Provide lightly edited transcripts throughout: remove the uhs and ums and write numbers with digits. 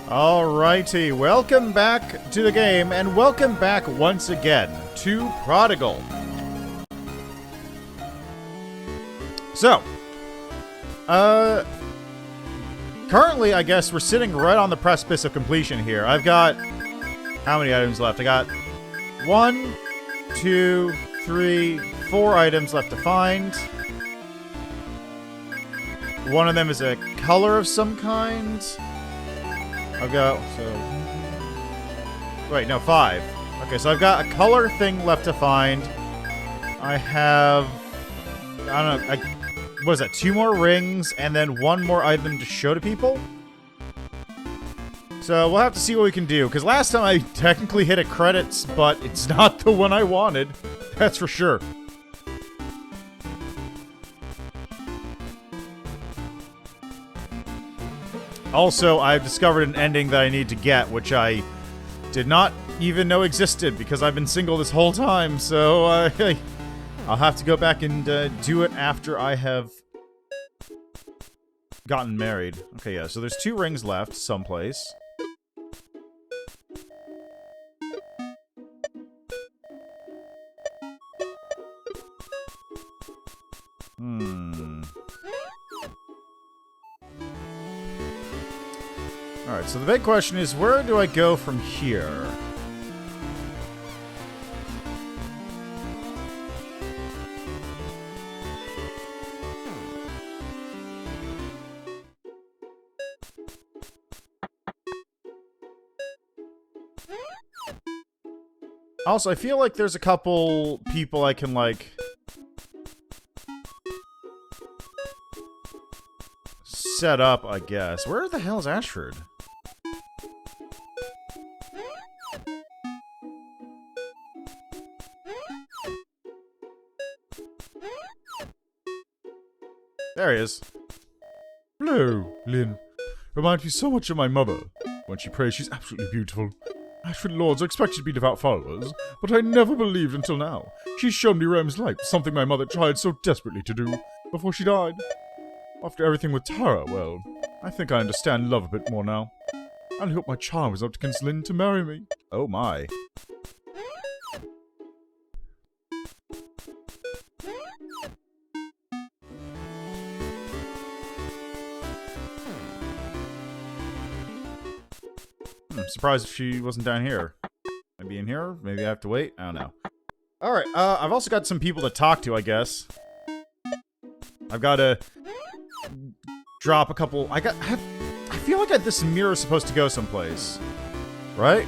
Alrighty, welcome back to the game, and welcome back once again to Prodigal. So, currently, I guess we're sitting right on the precipice of completion here. I've got, how many items left? I got 1, 2, 3, 4 items left to find. One of them is a color of some kind. I've got, wait, no, 5. Okay, so I've got a color thing left to find. I have, I don't know, what is that, 2 more rings, and then 1 more item to show to people? So we'll have to see what we can do, because last time I technically hit a credits, but it's not the one I wanted. That's for sure. Also, I've discovered an ending that I need to get, which I did not even know existed, because I've been single this whole time, so I'll have to go back and do it after I have gotten married. Okay, yeah, so there's 2 rings left someplace. Alright, so the big question is, where do I go from here? Also, I feel like there's a couple people I can, like, set up, I guess. Where the hell is Ashford? There he is. Hello, Lynn. Reminds me so much of my mother. When she prays, she's absolutely beautiful. Ashford Lords are expected to be devout followers, but I never believed until now. She's shown me Rome's light, something my mother tried so desperately to do before she died. After everything with Tara, well, I think I understand love a bit more now. I hope my charm was enough to convince Lynn to marry me. Oh my. I'm surprised if she wasn't down here. Maybe in here? Maybe I have to wait? I don't know. Alright, I've also got some people to talk to, I guess. I've got to drop a couple... I feel like this mirror is supposed to go someplace. Right?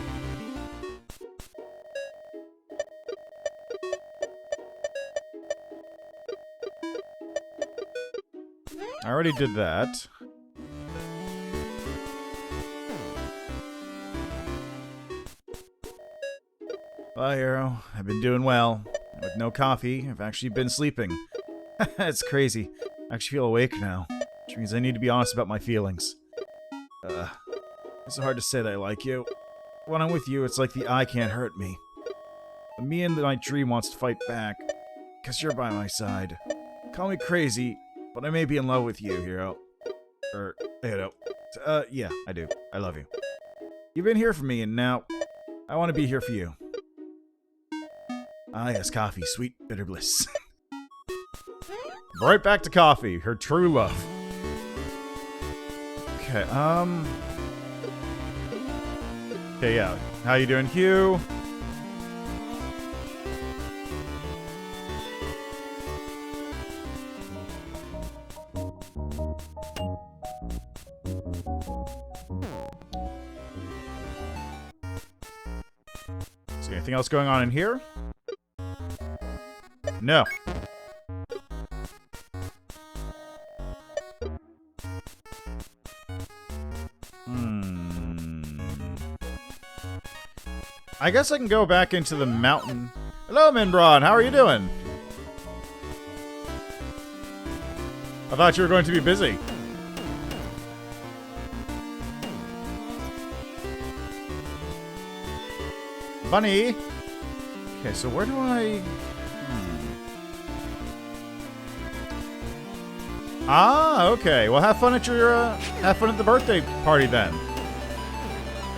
I already did that. Well, hero, I've been doing well. With no coffee, I've actually been sleeping. It's crazy. I actually feel awake now, which means I need to be honest about my feelings. It's so hard to say that I like you. When I'm with you, it's like the eye can't hurt me. The me in my dream wants to fight back, because you're by my side. Call me crazy, but I may be in love with you, hero. Yeah, I do. I love you. You've been here for me, and now I want to be here for you. Ah, yes, coffee. Sweet, bitter bliss. Right back to coffee. Her true love. Okay, okay, yeah. How you doing, Hugh? Is there anything else going on in here? No. I guess I can go back into the mountain. Hello, Minbron. How are you doing? I thought you were going to be busy. Bunny. Okay, so where do I... Ah, okay. Well, have fun at your, have fun at the birthday party then.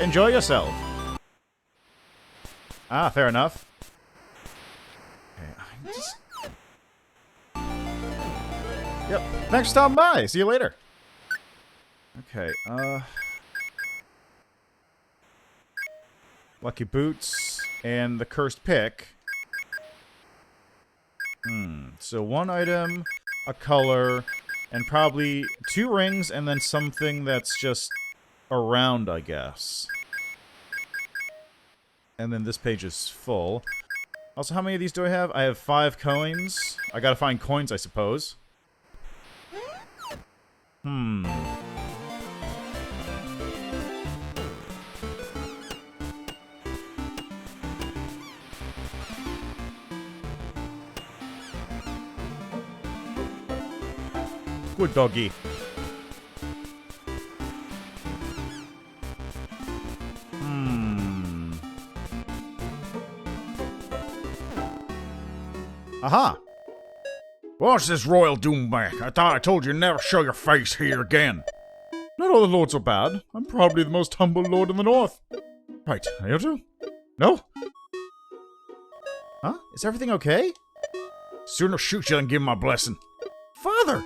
Enjoy yourself. Ah, fair enough. Okay, I'm just... Yep. Thanks for stopping by. See you later. Okay, Lucky Boots and the Cursed Pick. So one item, a color, and probably 2 rings, and then something that's just around, I guess. And then this page is full. Also, how many of these do I have? I have 5 coins. I gotta find coins, I suppose. Good doggy. Aha! What's this royal doomback? I thought I told you never show your face here again. Not all the lords are bad. I'm probably the most humble lord in the north. Right, Ayoto? No? Huh? Is everything okay? Sooner shoot you than give my blessing. Father!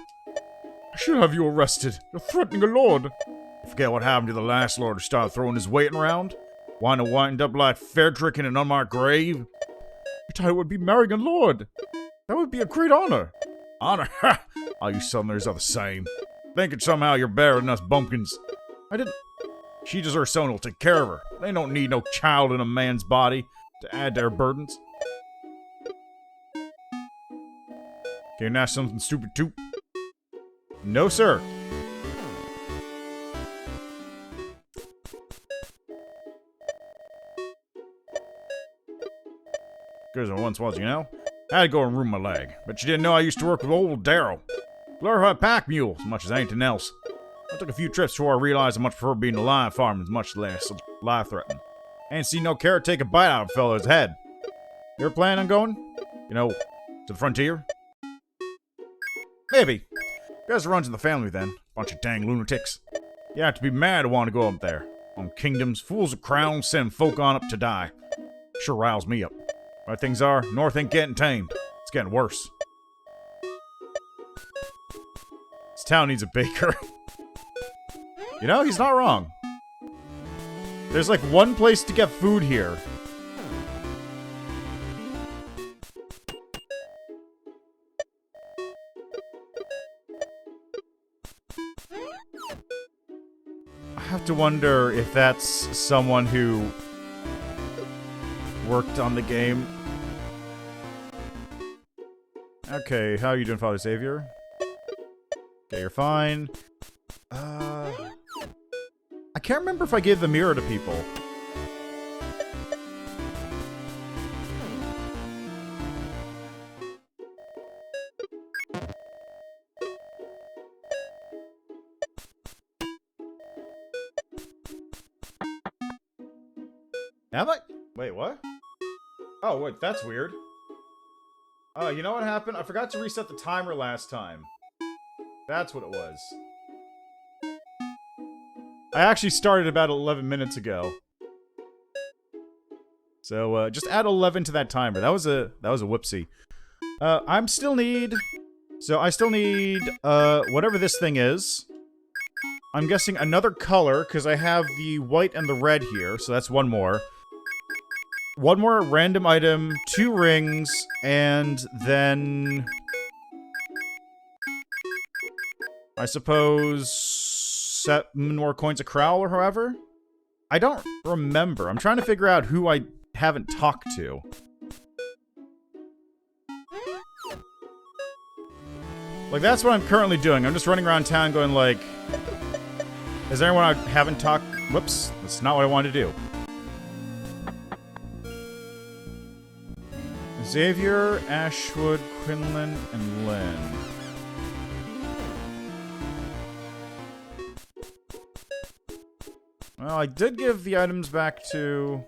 I should have you arrested. You're threatening a lord. You forget what happened to the last lord who started throwing his weighting around? Wanting to wind up like Frederick in an unmarked grave? You thought it would be marrying a lord. That would be a great honor. Honor? Ha! All you southerners are the same. Thinking somehow you're better than us bumpkins. I didn't... She deserves someone who'll take care of her. They don't need no child in a man's body to add to their burdens. Can you ask something stupid too? No, sir. Good as I once was, you know? I had to go and ruin my leg. But you didn't know I used to work with old Darryl. Glorified pack mule, as much as anything else. I took a few trips before I realized I much prefer being a lion farmer, much less life-threatening. Ain't seen no carrot take a bite out of a fella's head. You ever plan on going? You know, to the frontier? Maybe. You guys runs in the family then. Bunch of dang lunatics. You have to be mad to want to go up there. On kingdoms, fools with crowns send folk on up to die. Sure riles me up. Right things are, North ain't getting tamed. It's getting worse. This town needs a baker. You know, he's not wrong. There's like one place to get food here. I have to wonder if that's someone who worked on the game. Okay, how are you doing, Father Savior? Okay, you're fine. I can't remember if I gave the mirror to people. Am I? Wait, what? Oh, wait, that's weird. You know what happened? I forgot to reset the timer last time. That's what it was. I actually started about 11 minutes ago. So, just add 11 to that timer. That was a whoopsie. I still need whatever this thing is. I'm guessing another color, because I have the white and the red here, so that's one more. One more random item, 2 rings, and then... I suppose 7 more coins a crow or however? I don't remember. I'm trying to figure out who I haven't talked to. Like, that's what I'm currently doing. I'm just running around town going like... Is there anyone I haven't talked... Whoops. That's not what I wanted to do. Xavier, Ashwood, Quinlan, and Lynn. Well, I did give the items back to...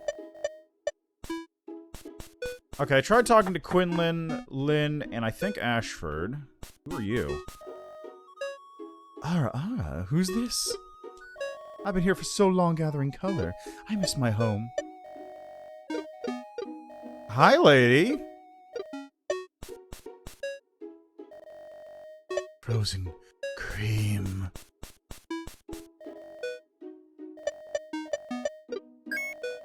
Okay, I tried talking to Quinlan, Lynn, and I think Ashford. Who are you? Ara, who's this? I've been here for so long gathering color. I miss my home. Hi, lady. Frozen cream.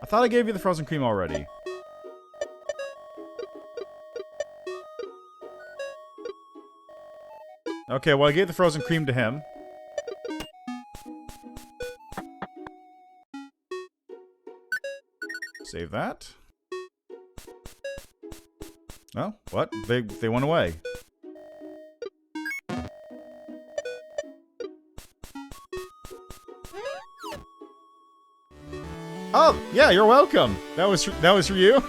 I thought I gave you the frozen cream already. Okay, well, I gave the frozen cream to him. Save that. Oh, what? They went away. Oh, yeah, you're welcome. That was for you.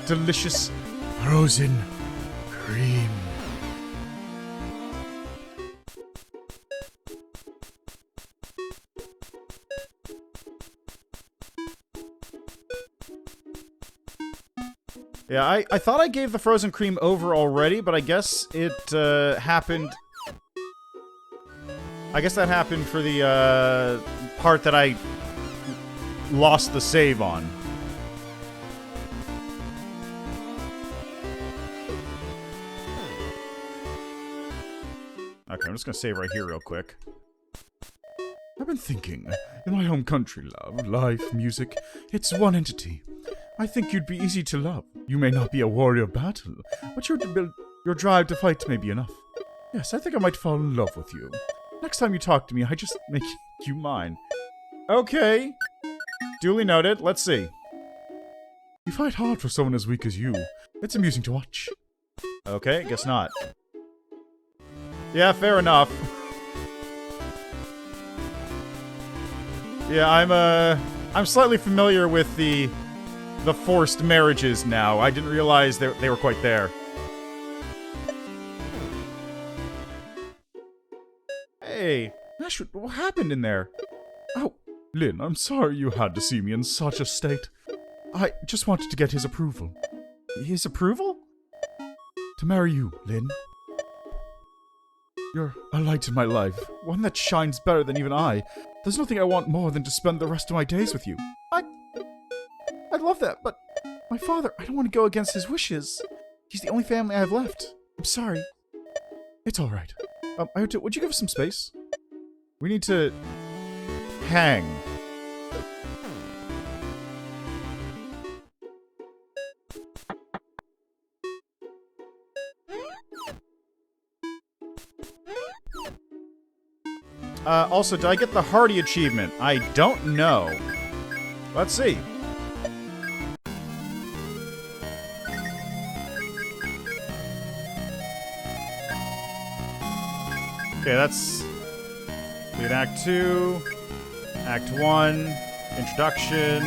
Delicious frozen cream. Yeah, I thought I gave the frozen cream over already, but I guess it happened. I guess that happened for the part that I lost the save on. Okay, I'm just gonna save right here real quick. I've been thinking, in my home country, love, life, music, it's one entity. I think you'd be easy to love. You may not be a warrior of battle, but your drive to fight may be enough. Yes, I think I might fall in love with you. Next time you talk to me, I just make you mine. Okay. Duly noted. Let's see. You fight hard for someone as weak as you. It's amusing to watch. Okay, guess not. Yeah, fair enough. Yeah, I'm slightly familiar with the forced marriages now. I didn't realize they were quite there. Hey, Ashwood, what happened in there? Oh, Lynn, I'm sorry you had to see me in such a state. I just wanted to get his approval. His approval? To marry you, Lynn. You're a light in my life, one that shines better than even I. There's nothing I want more than to spend the rest of my days with you. I'd love that, but my father, I don't want to go against his wishes. He's the only family I have left. I'm sorry. It's all right. Ayoto, would you give us some space? We need to hang. Also, did I get the Hardy achievement? I don't know. Let's see. Okay, that's complete Act 2, Act 1, Introduction.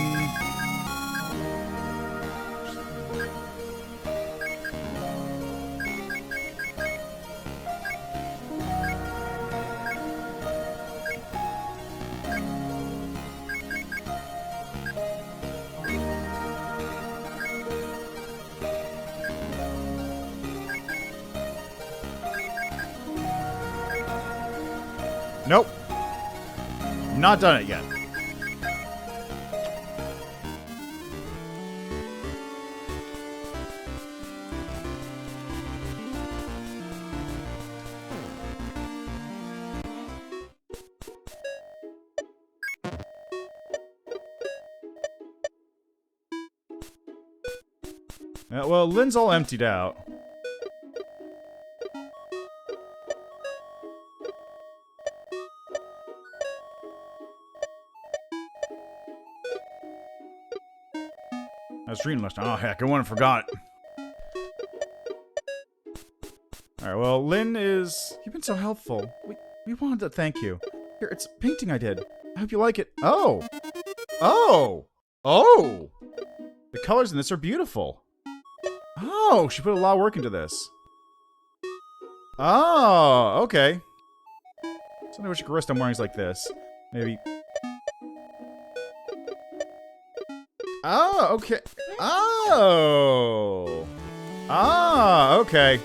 Nope. Not done it yet. Yeah, well, Lynn's all emptied out. I was dreaming last time. Oh, heck, I went and forgot it. Alright, well, Lynn is... You've been so helpful. We wanted to thank you. Here, it's a painting I did. I hope you like it. Oh! Oh! Oh! The colors in this are beautiful. Oh, she put a lot of work into this. Oh, okay. So I wish a wrist I'm wearing is like this. Maybe... Oh, okay. Oh. Ah, okay.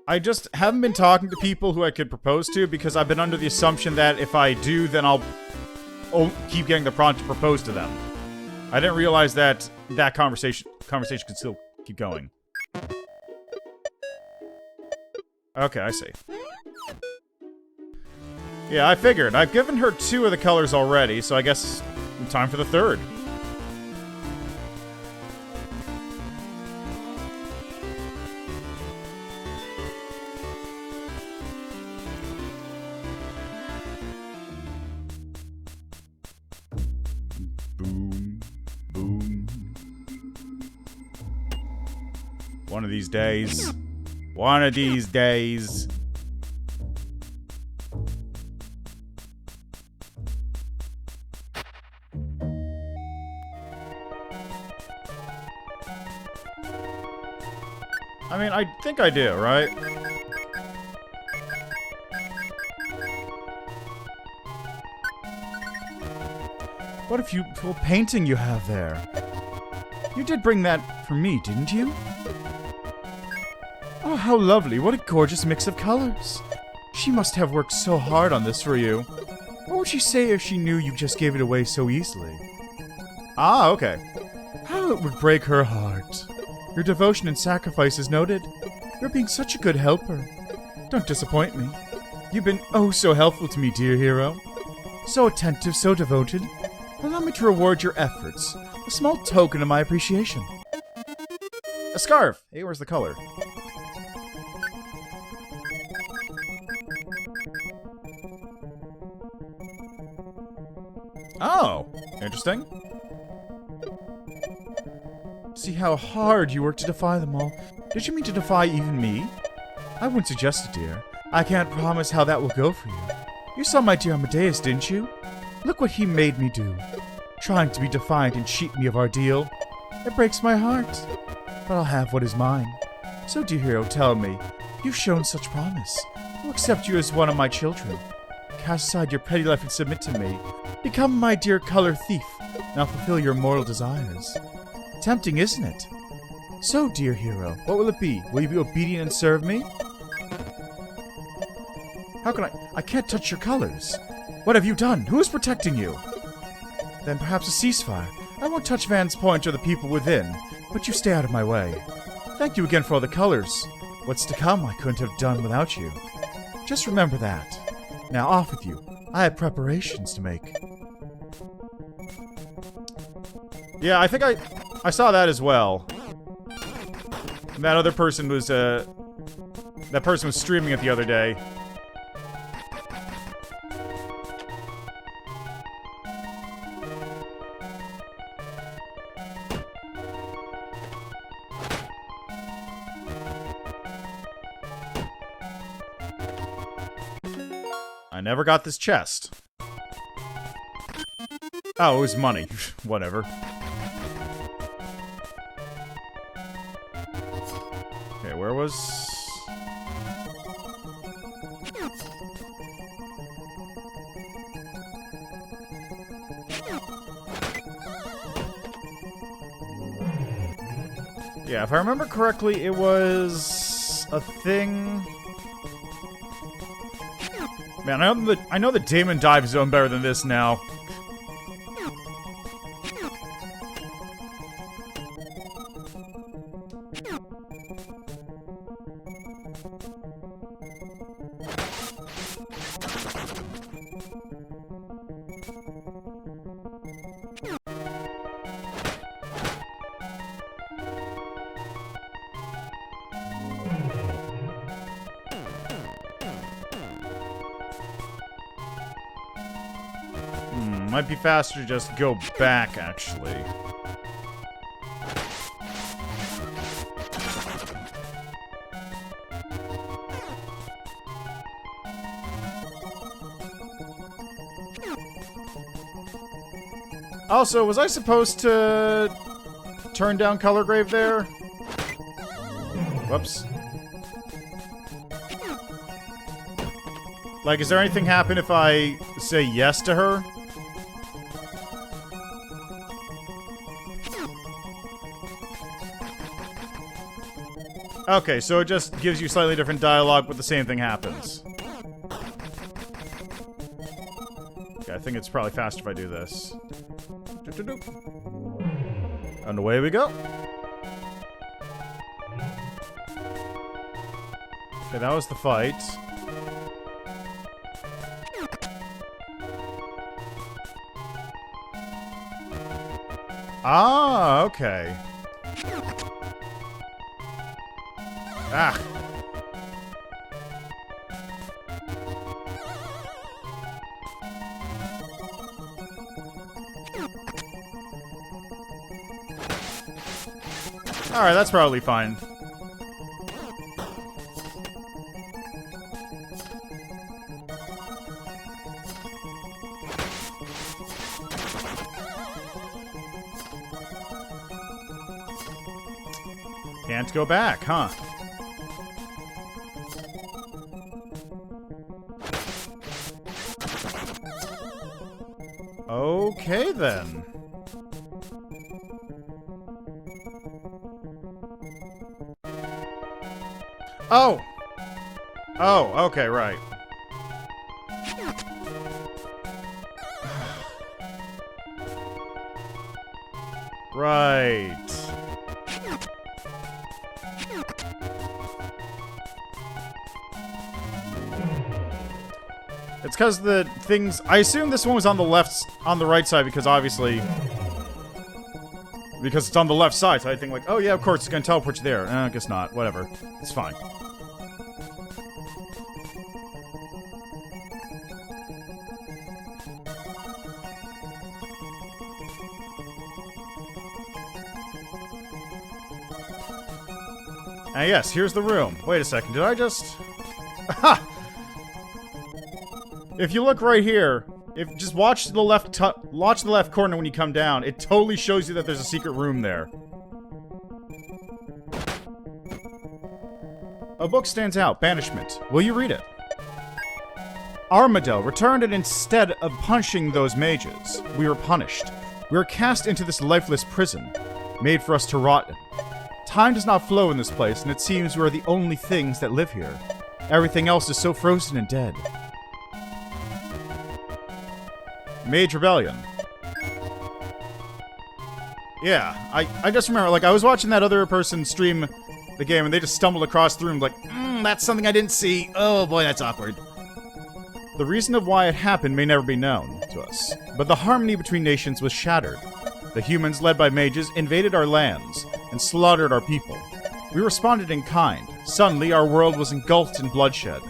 I just haven't been talking to people who I could propose to because I've been under the assumption that if I do, then I'll keep getting the prompt to propose to them. I didn't realize that conversation could still keep going. Okay, I see. Yeah, I figured. I've given her 2 of the colors already, so I guess time for the 3rd. Boom, boom. One of these days. One of these days. I mean, I think I do, right? What a beautiful painting you have there. You did bring that for me, didn't you? Oh, how lovely. What a gorgeous mix of colors. She must have worked so hard on this for you. What would she say if she knew you just gave it away so easily? Ah, okay. How it would break her heart. Your devotion and sacrifice is noted. You're being such a good helper. Don't disappoint me. You've been oh so helpful to me, dear hero. So attentive, so devoted. Allow me to reward your efforts. A small token of my appreciation. A scarf! Hey, where's the color? Oh, interesting. See how hard you worked to defy them all. Did you mean to defy even me? I wouldn't suggest it, dear. I can't promise how that will go for you. You saw my dear Amadeus, didn't you? Look what he made me do. Trying to be defiant and cheat me of our deal. It breaks my heart. But I'll have what is mine. So, dear hero, tell me, you've shown such promise. I'll accept you as one of my children. Cast aside your petty life and submit to me. Become my dear color thief. And I'll fulfill your mortal desires. Tempting, isn't it? So, dear hero, what will it be? Will you be obedient and serve me? How can I can't touch your colors. What have you done? Who is protecting you? Then perhaps a ceasefire. I won't touch Van's Point or the people within, but you stay out of my way. Thank you again for all the colors. What's to come I couldn't have done without you. Just remember that. Now off with you. I have preparations to make. Yeah, I think I saw that as well. That other person was, that person was streaming it the other day. I never got this chest. Oh, it was money. Whatever. Okay, where was... Yeah, if I remember correctly, it was a thing... Man, I know the Damon Dive Zone better than this now. Might be faster to just go back, actually. Also, was I supposed to turn down Colorgrave there? Whoops. Like, is there anything happen if I say yes to her? Okay, so it just gives you slightly different dialogue, but the same thing happens. Okay, I think it's probably faster if I do this. And away we go. Okay, that was the fight. Ah, okay. Ah. Alright, that's probably fine. Can't go back, huh? Okay, then. Oh! Oh, okay, right. Right. It's because the things... I assume this one was on the right side because obviously... Because it's on the left side, so I think like, oh yeah, of course, it's gonna teleport you there. I guess not. Whatever. It's fine. Ah, yes, here's the room. Wait a second, did I just... Ha! If you look right here, just watch the left corner when you come down, it totally shows you that there's a secret room there. A book stands out, Banishment. Will you read it? Armadale returned, and instead of punishing those mages, we were punished. We were cast into this lifeless prison, made for us to rot in. Time does not flow in this place, and it seems we are the only things that live here. Everything else is so frozen and dead. Mage Rebellion. Yeah, I just remember, like, I was watching that other person stream the game, and they just stumbled across the room, like, that's something I didn't see. Oh boy, that's awkward. The reason of why it happened may never be known to us, but the harmony between nations was shattered. The humans, led by mages, invaded our lands and slaughtered our people. We responded in kind. Suddenly, our world was engulfed in bloodshed.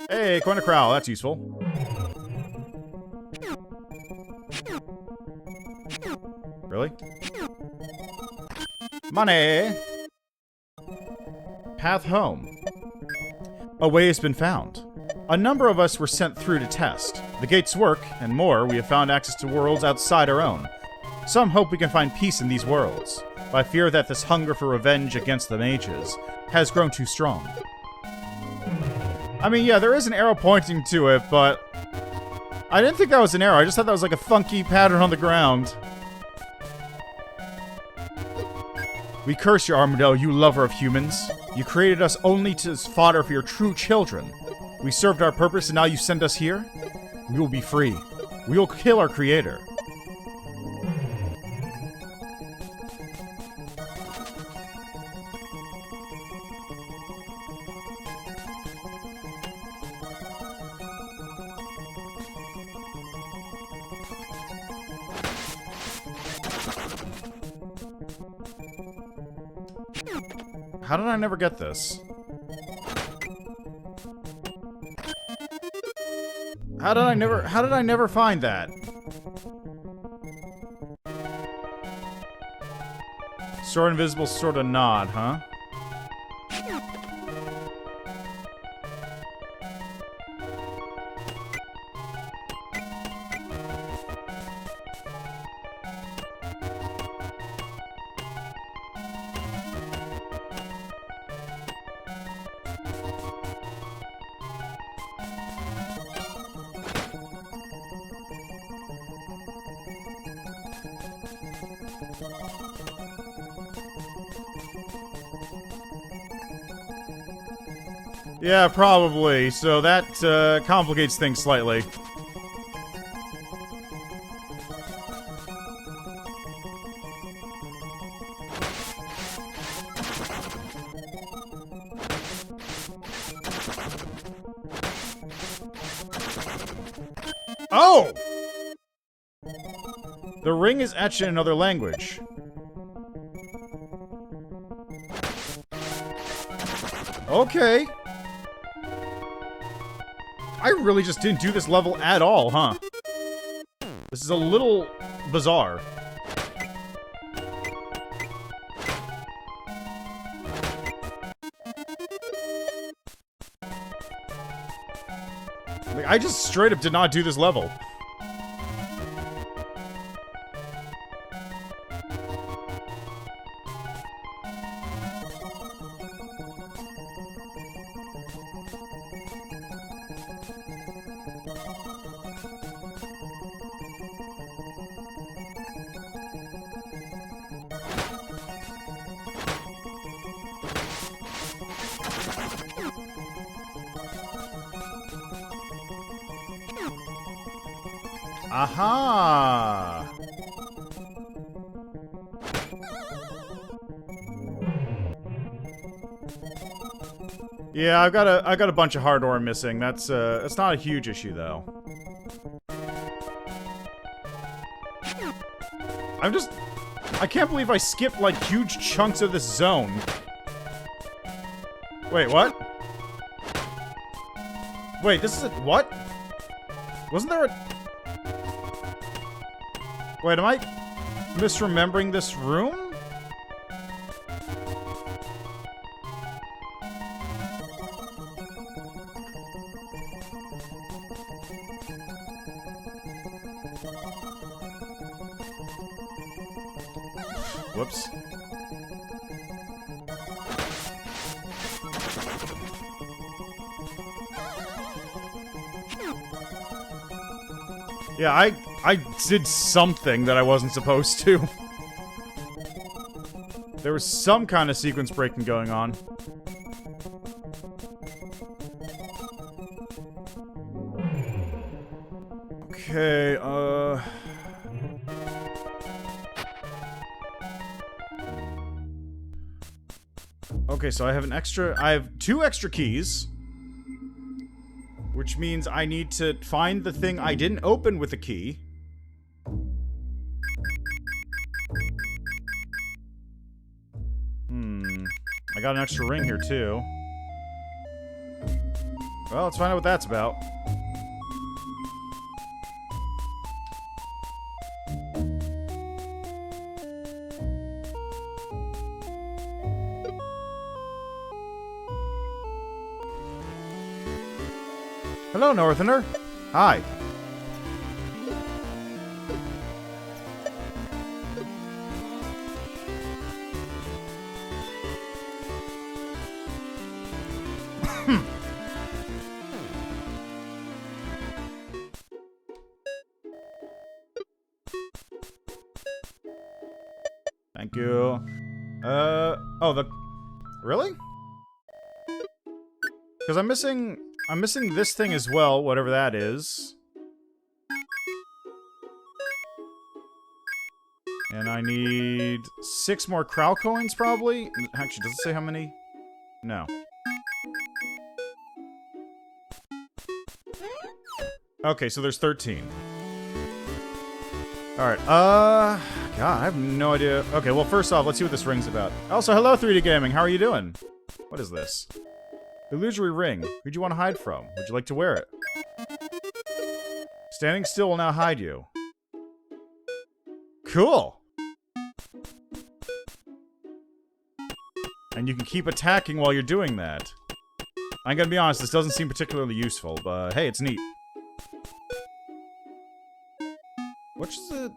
Hey, coin a crowl, that's useful. Really? Money! Path home. A way has been found. A number of us were sent through to test. The gates work, and more, we have found access to worlds outside our own. Some hope we can find peace in these worlds, but I fear that this hunger for revenge against the mages has grown too strong. I mean, yeah, there is an arrow pointing to it, but I didn't think that was an arrow. I just thought that was like a funky pattern on the ground. We curse you, Armadale, you lover of humans. You created us only as fodder for your true children. We served our purpose, and now you send us here? We will be free. We will kill our creator. How did I never get this? How did I never find that? Sword invisible, sort of nod, huh? Yeah, probably. So that complicates things slightly. Oh! The ring is etched in another language. Okay. I really just didn't do this level at all, huh? This is a little bizarre. Like, I just straight up did not do this level. Aha! Yeah, I've got a bunch of hard ore missing. That's not a huge issue though. I can't believe I skipped like huge chunks of this zone. Wait, what? Wait, this is what? Wasn't there a... Wait, am I misremembering this room? Whoops. Yeah, I did something that I wasn't supposed to. There was some kind of sequence breaking going on. Okay, Okay, so I have 2 extra keys. Which means I need to find the thing I didn't open with a key. I got an extra ring here, too. Well, let's find out what that's about. Hello, Northerner. Hi. Thank you. Oh, really? Because I'm missing this thing as well, whatever that is. And I need 6 more Crow coins, probably? Actually, does it say how many? No. Okay, so there's 13. Alright, God, I have no idea. Okay, well, first off, let's see what this ring's about. Also, hello, 3D Gaming, how are you doing? What is this? Illusory ring. Who'd you want to hide from? Would you like to wear it? Standing still will now hide you. Cool! And you can keep attacking while you're doing that. I'm gonna be honest, this doesn't seem particularly useful, but hey, it's neat. What's the...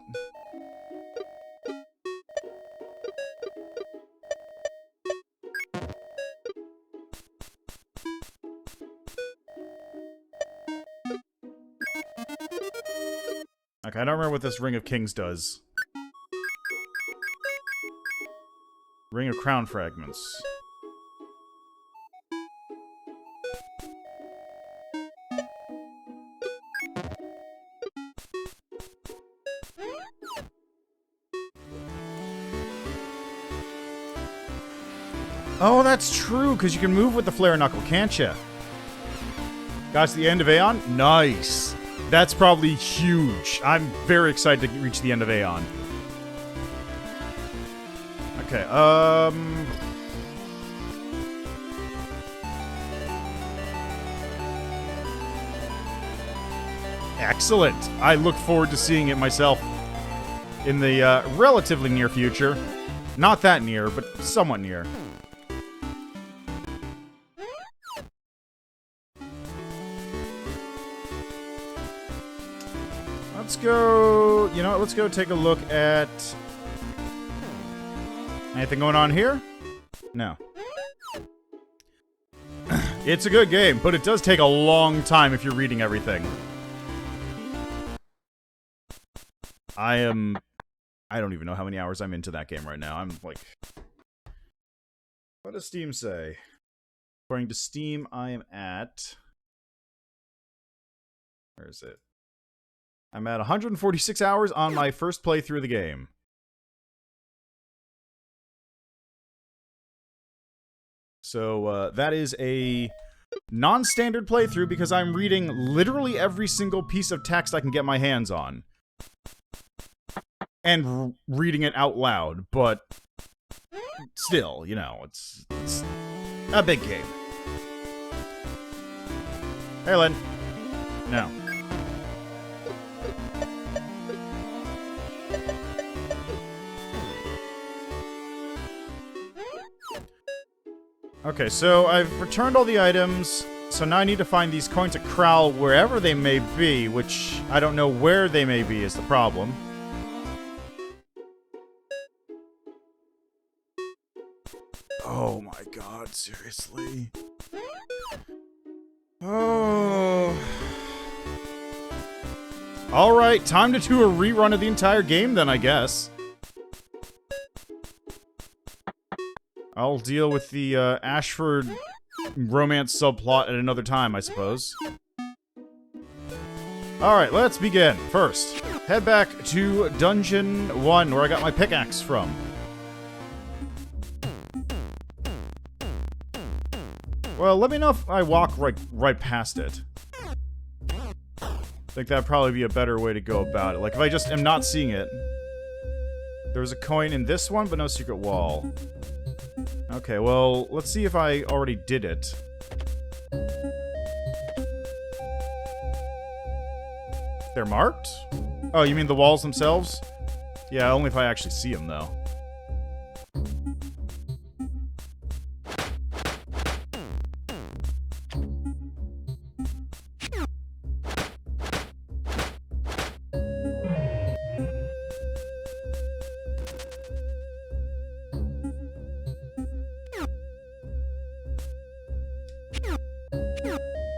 Okay, I don't remember what this Ring of Kings does. Ring of Crown Fragments. Oh, that's true, because you can move with the Flare Knuckle, can't you? Got to the end of Aeon? Nice. That's probably huge. I'm very excited to reach the end of Aeon. Okay, excellent. I look forward to seeing it myself in the relatively near future. Not that near, but somewhat near. Let's go... You know what? Let's go take a look at... Anything going on here? No. It's a good game, but it does take a long time if you're reading everything. I don't even know how many hours I'm into that game right now. I'm like... What does Steam say? According to Steam, I am at... Where is it? I'm at 146 hours on my first playthrough of the game. So, that is a non-standard playthrough because I'm reading literally every single piece of text I can get my hands on. And reading it out loud, but still, you know, it's a big game. Hey, Lynn. No. Okay, so I've returned all the items, so now I need to find these coins at Crowl wherever they may be, which I don't know where they may be is the problem. Oh my god, seriously? Oh... Alright, time to do a rerun of the entire game then, I guess. I'll deal with the Ashford romance subplot at another time, I suppose. Alright, let's begin. First, head back to Dungeon 1, where I got my pickaxe from. Well, let me know if I walk right past it. I think that'd probably be a better way to go about it. Like, if I just am not seeing it. There was a coin in this one, but no secret wall. Okay, well, let's see if I already did it. They're marked? Oh, you mean the walls themselves? Yeah, only if I actually see them, though.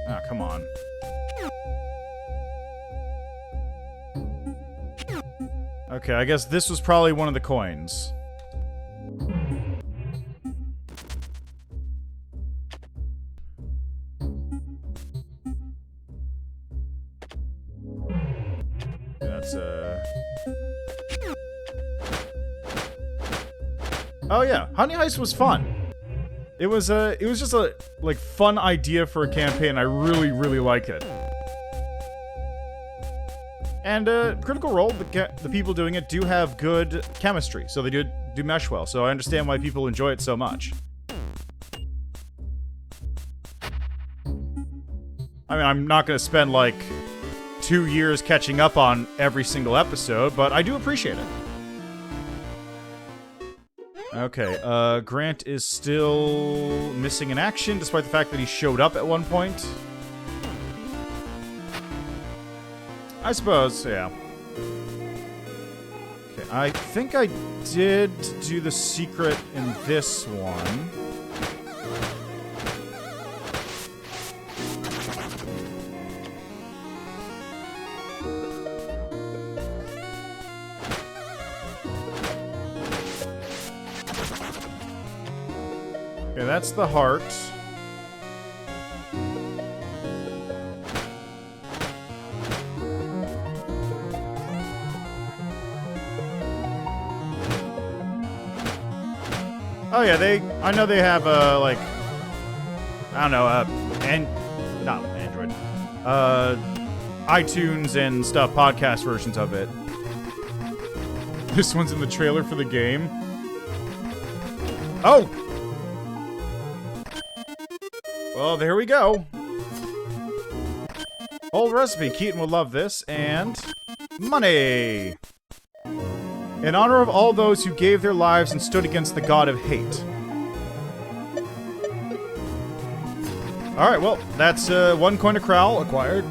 Ah, come on. Okay, I guess this was probably one of the coins. That's Oh yeah, Honey Heist was fun. It was just a like fun idea for a campaign. I really, really like it. And Critical Role, the people doing it do have good chemistry, so they do mesh well. So I understand why people enjoy it so much. I mean, I'm not going to spend like 2 years catching up on every single episode, but I do appreciate it. Okay, Grant is still missing in action, despite the fact that he showed up at one point. I suppose, yeah. Okay, I think I did do the secret in this one. Okay, that's the heart. Oh yeah, I know they have like, I don't know, not Android, iTunes and stuff, podcast versions of it. This one's in the trailer for the game. Oh! Well, there we go. Old recipe. Keaton will love this. And money! In honor of all those who gave their lives and stood against the god of hate. Alright, well, that's 1 coin to Crowl acquired.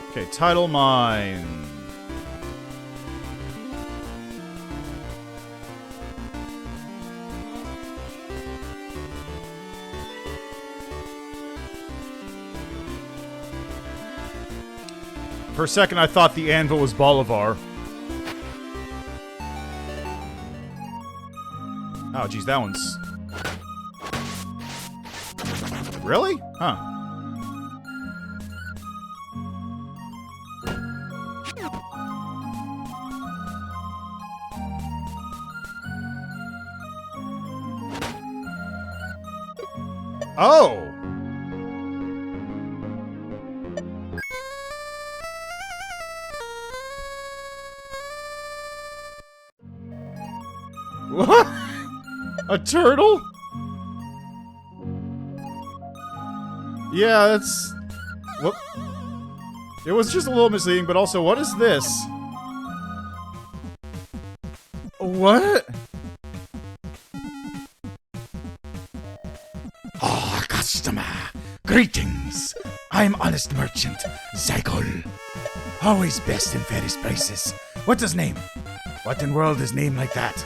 Okay, tidal mine. For a second, I thought the anvil was Bolivar. Oh, geez, that one's... Really? Huh. Oh! What? A turtle? Yeah, that's... Whoop. It was just a little misleading, but also, what is this? What? Oh, customer. Greetings. I'm honest merchant, Zygol. Always best and fairest prices. What's his name? What in world is name like that?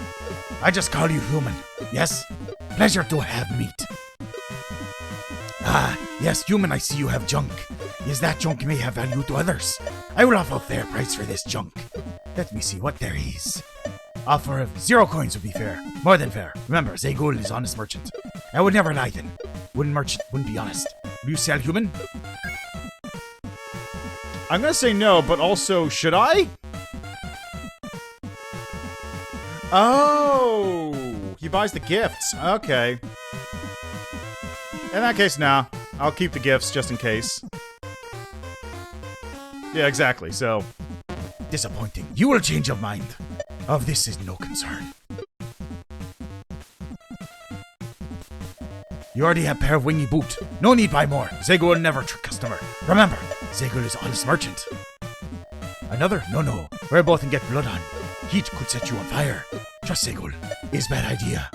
I just call you human. Yes? Pleasure to have meet. Ah, yes, human, I see you have junk. Is that junk may have value to others? I will offer a fair price for this junk. Let me see what there is. Offer of 0 coins would be fair. More than fair. Remember, Zygol is honest merchant. I would never lie then. Wouldn't be honest. Will you sell human? I'm gonna say no, but also, should I? Oh! He buys the gifts. Okay. In that case, nah. I'll keep the gifts just in case. Yeah, exactly, so... Disappointing. You will change your mind. Of this is no concern. You already have a pair of wingy boot. No need buy more. Zygol never trick customer. Remember, Zygol is honest merchant. Another? No. We're both and get blood on. Heat could set you on fire. Trust Zygol. Is bad idea.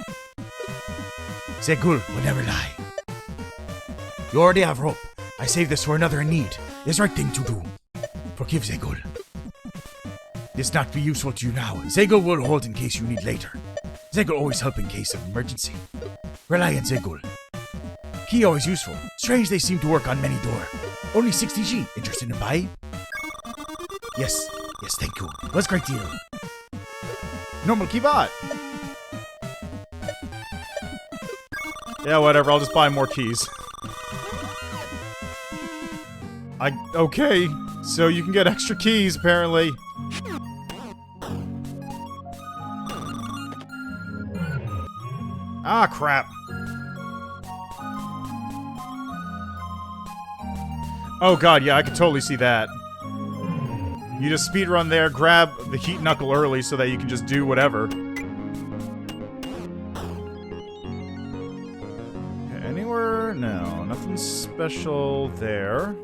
Zygol will never lie. You already have rope. I save this for another in need. It's right thing to do. Forgive Zygol. This not be useful to you now. Zygol will hold in case you need later. Zygol always help in case of emergency. Rely on Zygol. Key always useful. Strange they seem to work on many door. Only 60G. Interested in buy? Yes, thank you. Was great deal. Normal key bot. Yeah, whatever. I'll just buy more keys. Okay. So you can get extra keys, apparently. Ah, crap. Oh god, yeah, I could totally see that. You just speedrun there, grab the heat knuckle early so that you can just do whatever. Okay, anywhere? No, nothing special there.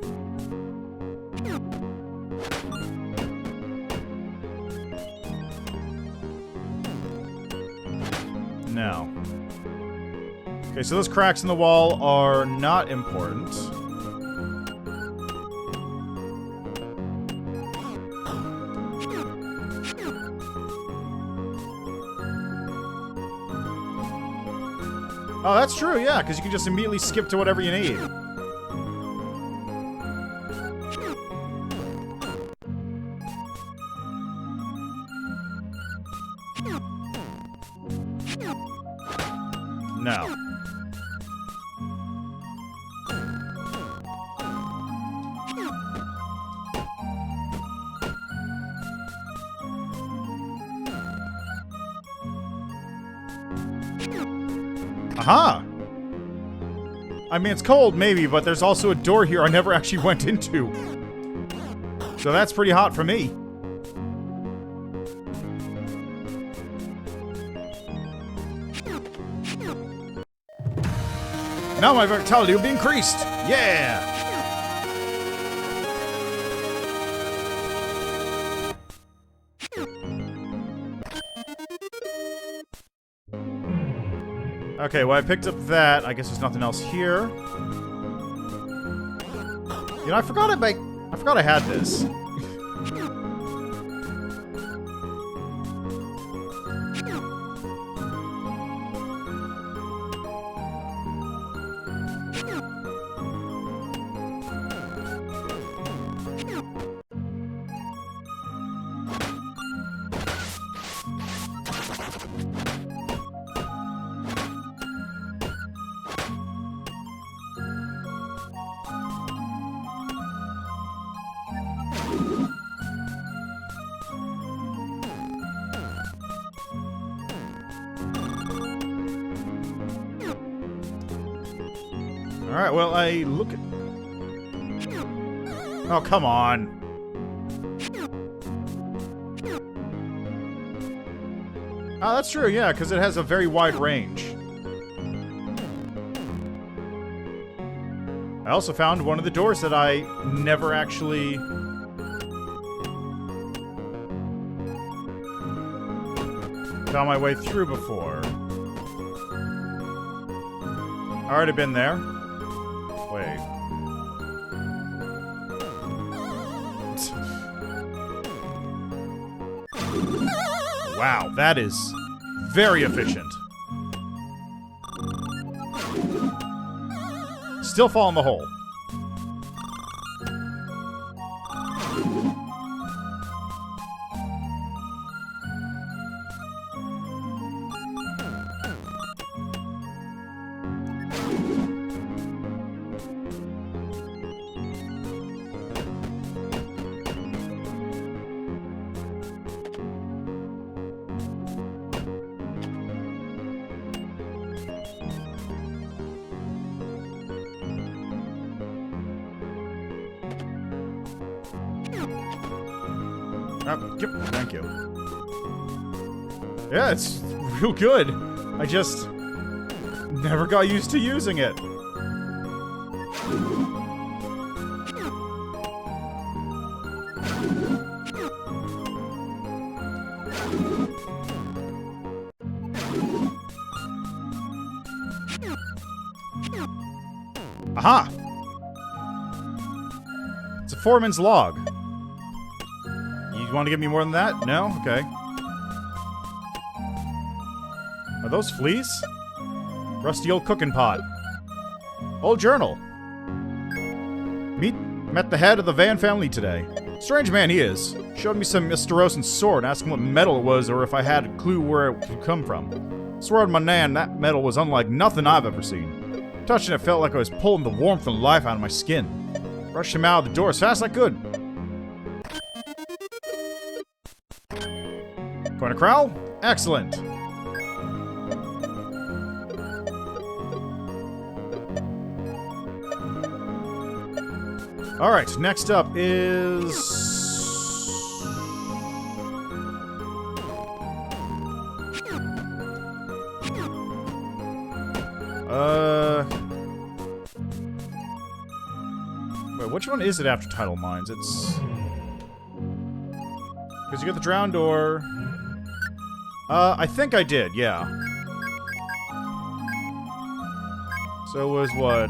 No. Okay, so those cracks in the wall are not important. Oh, that's true, yeah, because you can just immediately skip to whatever you need. No. Aha! I mean, it's cold, maybe, but there's also a door here I never actually went into. So that's pretty hot for me. Now my vitality will be increased! Yeah! Okay, well I picked up that. I guess there's nothing else here. You know, I forgot I had this. Alright, well, I look at... Oh, come on. Oh, that's true, yeah, because it has a very wide range. I also found one of the doors that I never actually... found my way through before. I already been there. Wait. Wow, that is very efficient. Still fall in the hole. Yep, thank you. Yeah, it's real good. I just never got used to using it. Aha! It's a foreman's log. You want to give me more than that? No? Okay. Are those fleas? Rusty old cooking pot. Old journal. Met the head of the Van family today. Strange man he is. Showed me some Mr. Rosen's sword and asked him what metal it was or if I had a clue where it could come from. Swore on my nan that metal was unlike nothing I've ever seen. Touching it felt like I was pulling the warmth and life out of my skin. Rushed him out of the door as fast as I could. Going to Crowl? Excellent. Alright, next up is... Wait, which one is it after Tidal Mines? It's... Because you get the Drown Door... I think I did, yeah. So it was what?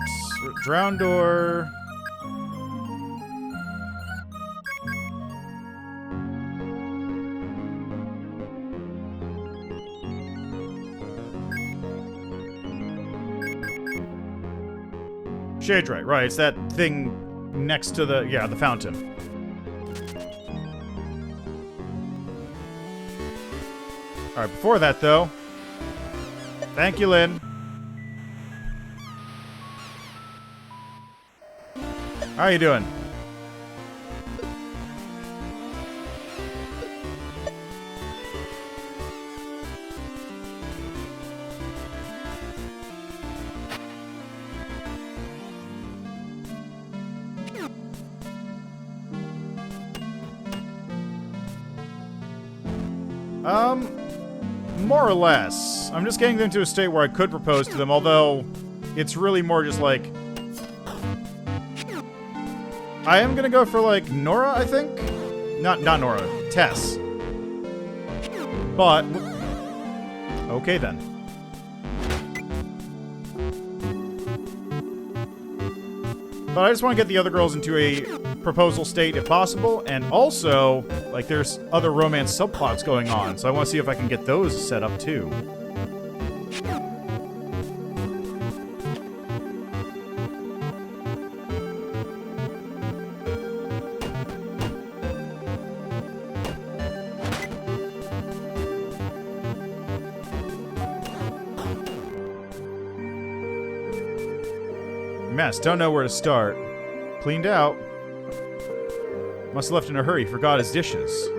Drown Door... Shade right, it's that thing next to the, yeah, the fountain. Alright, before that, though... Thank you, Lynn. How you doing? More or less. I'm just getting them to a state where I could propose to them, although it's really more just like... I am gonna go for, like, Nora, I think? Not Nora. Tess. But... okay, then. But I just want to get the other girls into a proposal state if possible, and also, like, there's other romance subplots going on, so I want to see if I can get those set up too. Mess, don't know where to start. Cleaned out. Must have left in a hurry, forgot his dishes.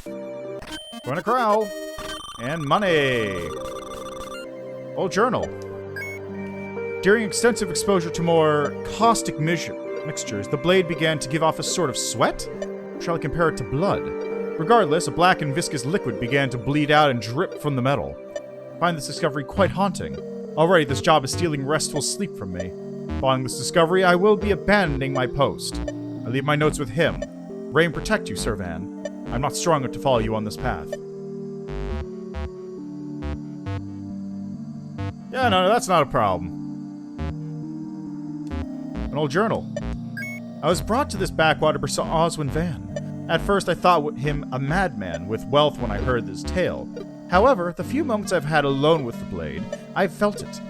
Going to corral. And money. Old journal. During extensive exposure to more caustic mixtures, the blade began to give off a sort of sweat? Shall I compare it to blood? Regardless, a black and viscous liquid began to bleed out and drip from the metal. I find this discovery quite haunting. Already, this job is stealing restful sleep from me. Following this discovery, I will be abandoning my post. I leave my notes with him. Rain protect you, Sir Van. I'm not strong enough to follow you on this path. Yeah, no, that's not a problem. An old journal. I was brought to this backwater by Sir Oswin Van. At first, I thought him a madman with wealth when I heard this tale. However, the few moments I've had alone with the blade, I've felt it.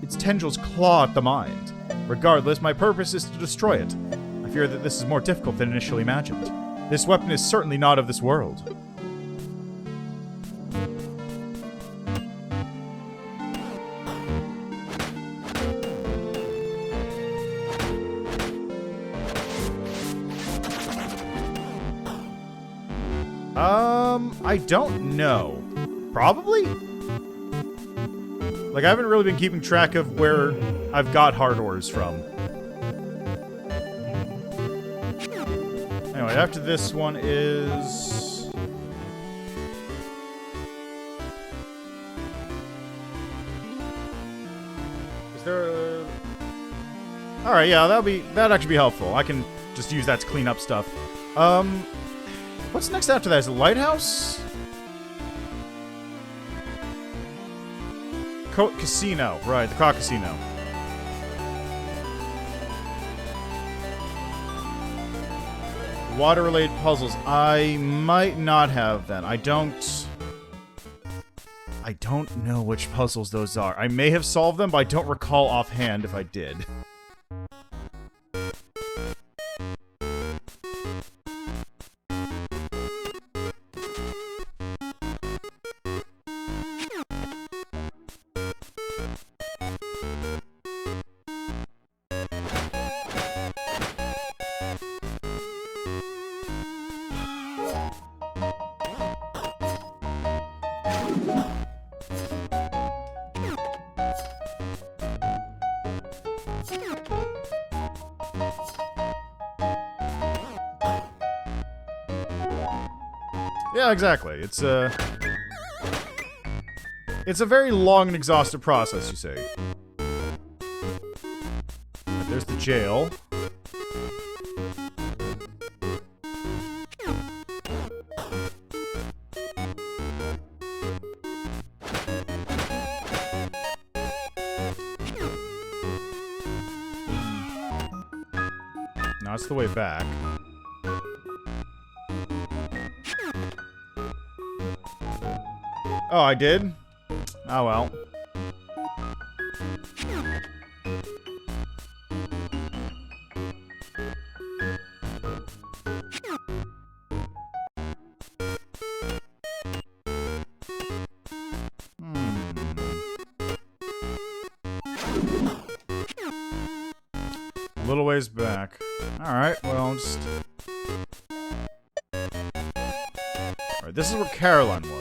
Its tendrils claw at the mind. Regardless, my purpose is to destroy it. I fear that this is more difficult than initially imagined. This weapon is certainly not of this world. I don't know. Probably? Like, I haven't really been keeping track of where I've got hard ores from. Anyway, after this one is... is there a... Alright, yeah, that'd actually be helpful. I can just use that to clean up stuff. What's next after that? Is it Lighthouse? Casino. Right, the Croc Casino. Water-related puzzles. I might not have then. I don't know which puzzles those are. I may have solved them, but I don't recall offhand if I did. Yeah, exactly. It's a very long and exhaustive process, you say. There's the jail. Now it's the way back. Oh, I did? Oh, well. A little ways back. Alright, well, just... Alright, this is where Caroline was.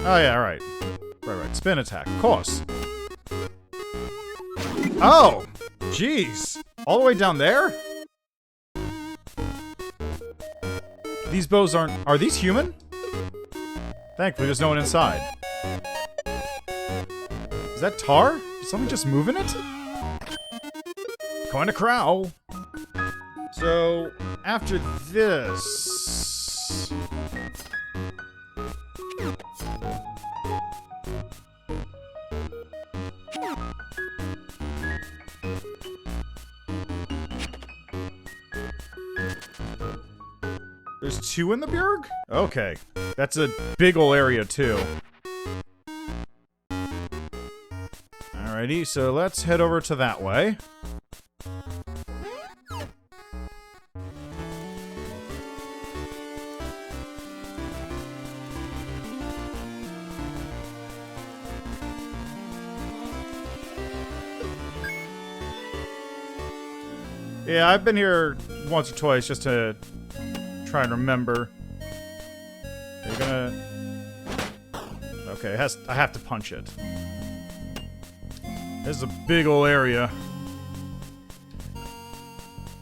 Oh, yeah, right. Right. Spin attack, of course. Oh! Jeez. All the way down there? These bows aren't... Are these human? Thankfully, there's no one inside. Is that tar? Is someone just moving it? Coin a crow. So, after this... There's 2 in the Bjerg? Okay. That's a big ol' area, too. Alrighty, so let's head over to that way. Yeah, I've been here once or twice just to try and remember. Are you gonna... Okay, I have to punch it. This is a big ol' area.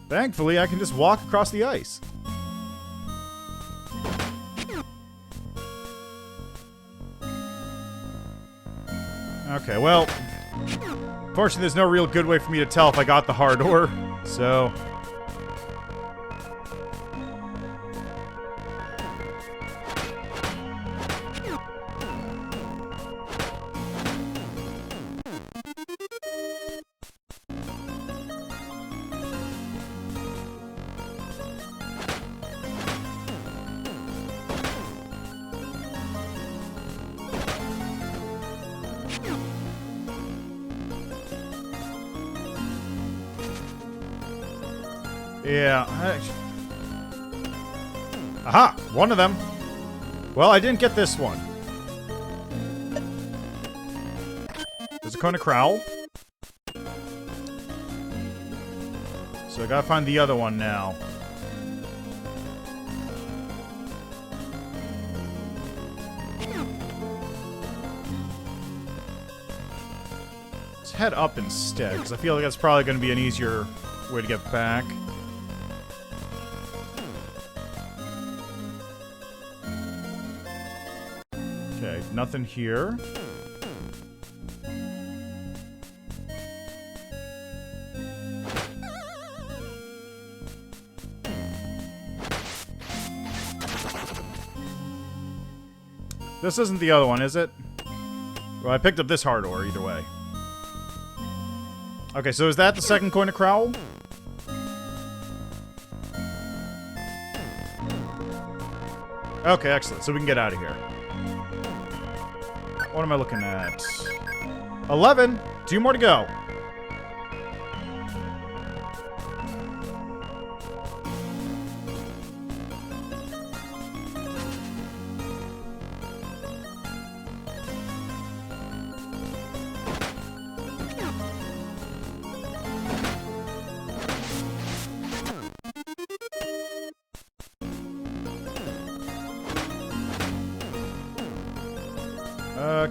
Thankfully, I can just walk across the ice. Okay, well... Fortunately, there's no real good way for me to tell if I got the hard ore, so... Yeah. Aha! One of them. Well, I didn't get this one. There's a coin of crow. So I gotta find the other one now. Let's head up instead, because I feel like that's probably gonna be an easier way to get back. Okay, nothing here. This isn't the other one, is it? Well, I picked up this hard ore either way. Okay, so is that the second coin of Crowl? Okay, excellent. So we can get out of here. What am I looking at? 11! 2 more to go.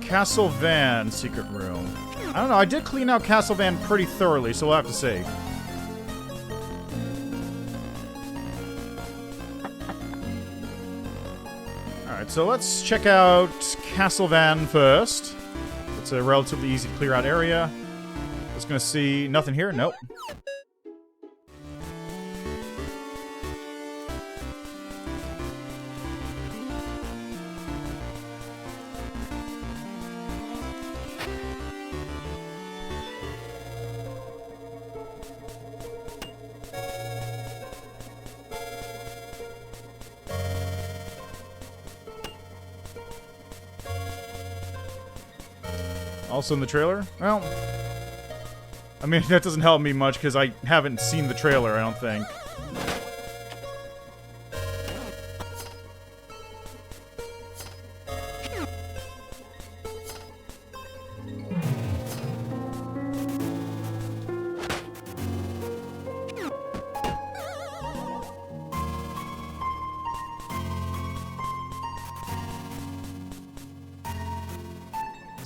Castle Van secret room. I don't know, I did clean out Castle Van pretty thoroughly, so we'll have to see. Alright, so let's check out Castle Van first. It's a relatively easy to clear out area. Just gonna see nothing here? Nope. Also in the trailer? Well, I mean, that doesn't help me much because I haven't seen the trailer, I don't think.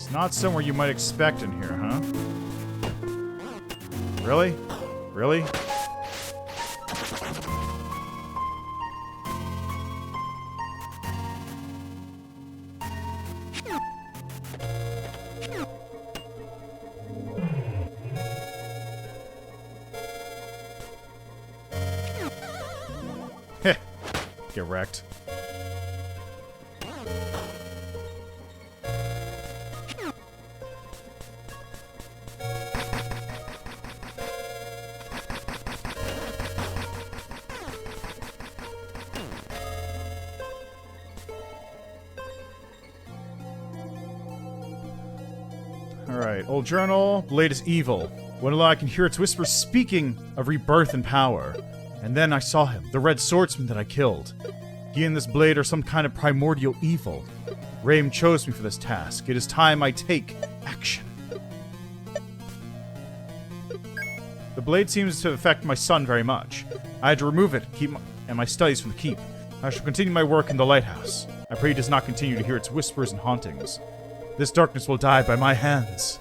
It's not somewhere you might expect in here, huh? Really? Really? Heh. Get wrecked. Alright, old journal. Blade is evil. When I can hear its whispers speaking of rebirth and power. And then I saw him, the red swordsman that I killed. He and this blade are some kind of primordial evil. Raim chose me for this task. It is time I take action. The blade seems to affect my son very much. I had to remove it and my studies from the keep. I shall continue my work in the lighthouse. I pray he does not continue to hear its whispers and hauntings. This darkness will die by my hands.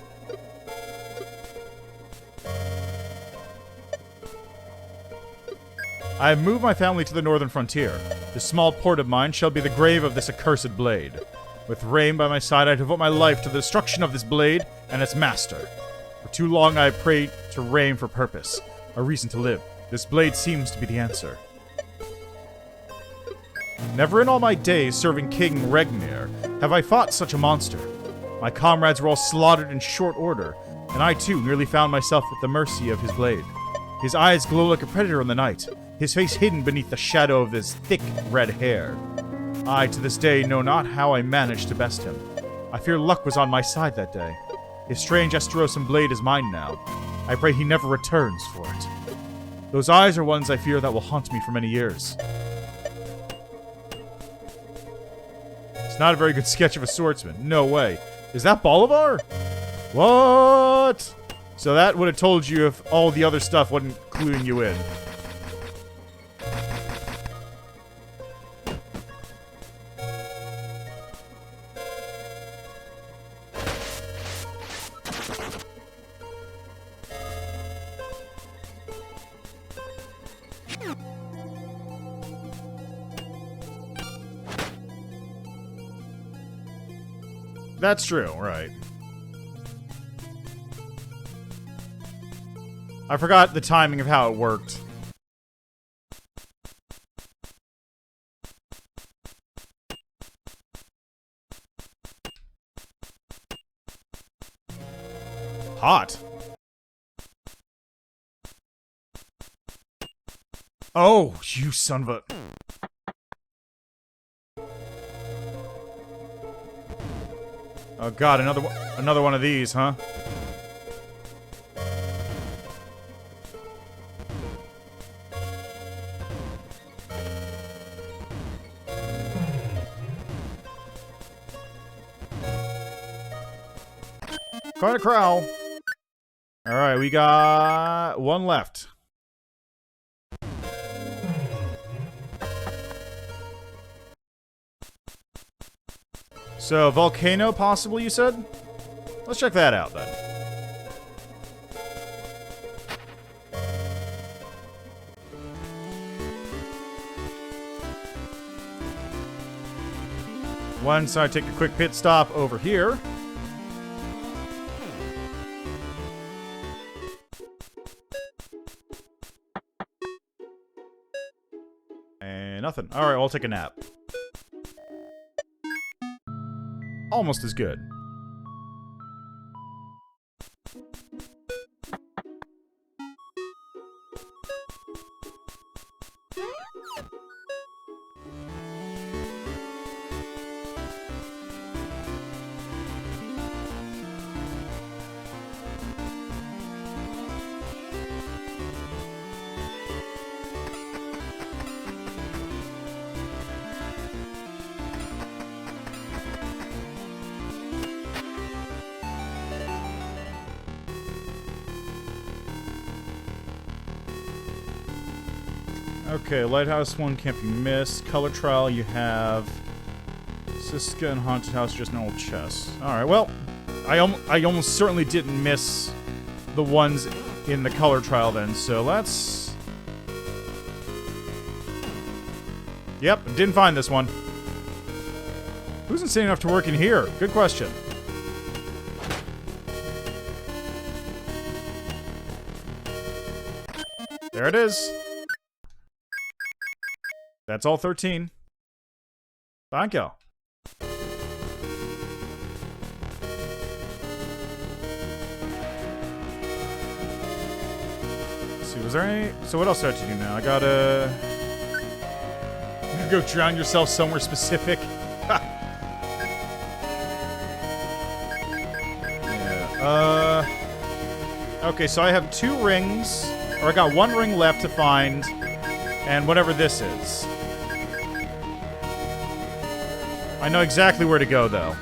I have moved my family to the northern frontier. This small port of mine shall be the grave of this accursed blade. With Raim by my side, I devote my life to the destruction of this blade and its master. For too long I have prayed to Raim for purpose, a reason to live. This blade seems to be the answer. Never in all my days serving King Regnir have I fought such a monster. My comrades were all slaughtered in short order, and I too nearly found myself at the mercy of his blade. His eyes glow like a predator in the night, his face hidden beneath the shadow of his thick red hair. I, to this day, know not how I managed to best him. I fear luck was on my side that day. His strange Esterosan blade is mine now. I pray he never returns for it. Those eyes are ones I fear that will haunt me for many years. It's not a very good sketch of a swordsman. No way. Is that Bolivar? What? So that would have told you if all the other stuff wasn't cluing you in. That's true, right. I forgot the timing of how it worked. Hot. Oh, you son of a... Oh god, another one of these, huh? Quite a crowd. Alright, we got one left. So, volcano, possibly, you said? Let's check that out, then. Once I take a quick pit stop over here. And nothing. Alright, I'll take a nap. Almost as good. Okay, Lighthouse 1 can't be missed. Color Trial, you have Siska and Haunted House, just an old chest. Alright, well, I almost certainly didn't miss the ones in the color trial then, so let's... Yep, didn't find this one. Who's insane enough to work in here? Good question. There it is. That's all 13. Thank you. Let's see, was there any... So what else do I have to do now? I gotta... You go drown yourself somewhere specific. Yeah. Okay, so I have 2 rings, or I got 1 ring left to find, and whatever this is. I know exactly where to go, though.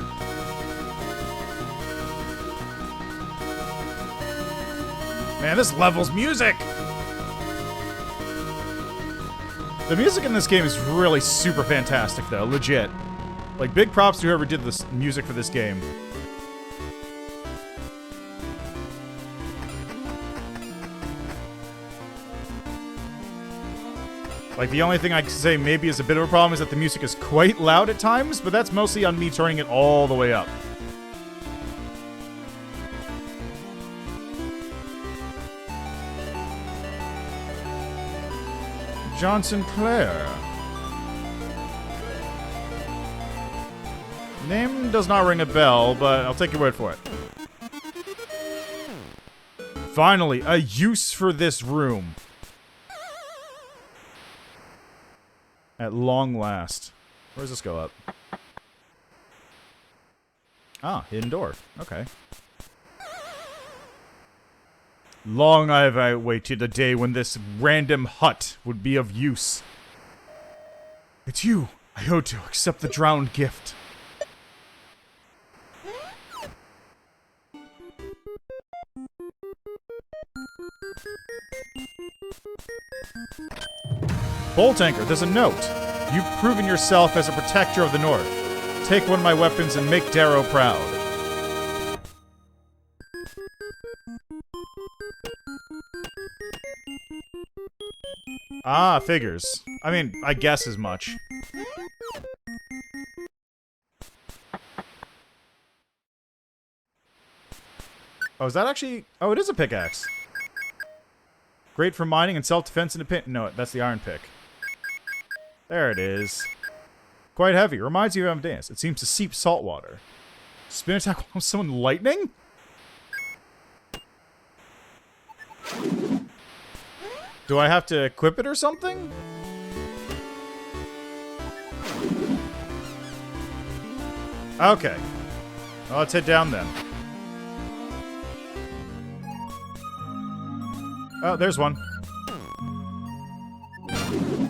Man, this level's music! The music in this game is really super fantastic, though. Legit. Like, big props to whoever did this music for this game. Like, the only thing I can say maybe is a bit of a problem is that the music is quite loud at times, but that's mostly on me turning it all the way up. Johnson Clare. Name does not ring a bell, but I'll take your word for it. Finally, a use for this room. At long last. Where does this go up? Ah, hidden door. Okay. Long have I waited a day when this random hut would be of use. It's you, Ayoto. Accept the drowned gift. Bolt Anchor, there's a note. You've proven yourself as a protector of the North. Take one of my weapons and make Darrow proud. Ah, figures. I mean, I guess as much. Oh, is that actually... Oh, it is a pickaxe. Great for mining and self-defense in a pit. No, that's the iron pick. There it is. Quite heavy. Reminds you of dance. It seems to seep salt water. Spin attack on someone lightning? Do I have to equip it or something? Okay. Well, let's head down then. Oh, there's one.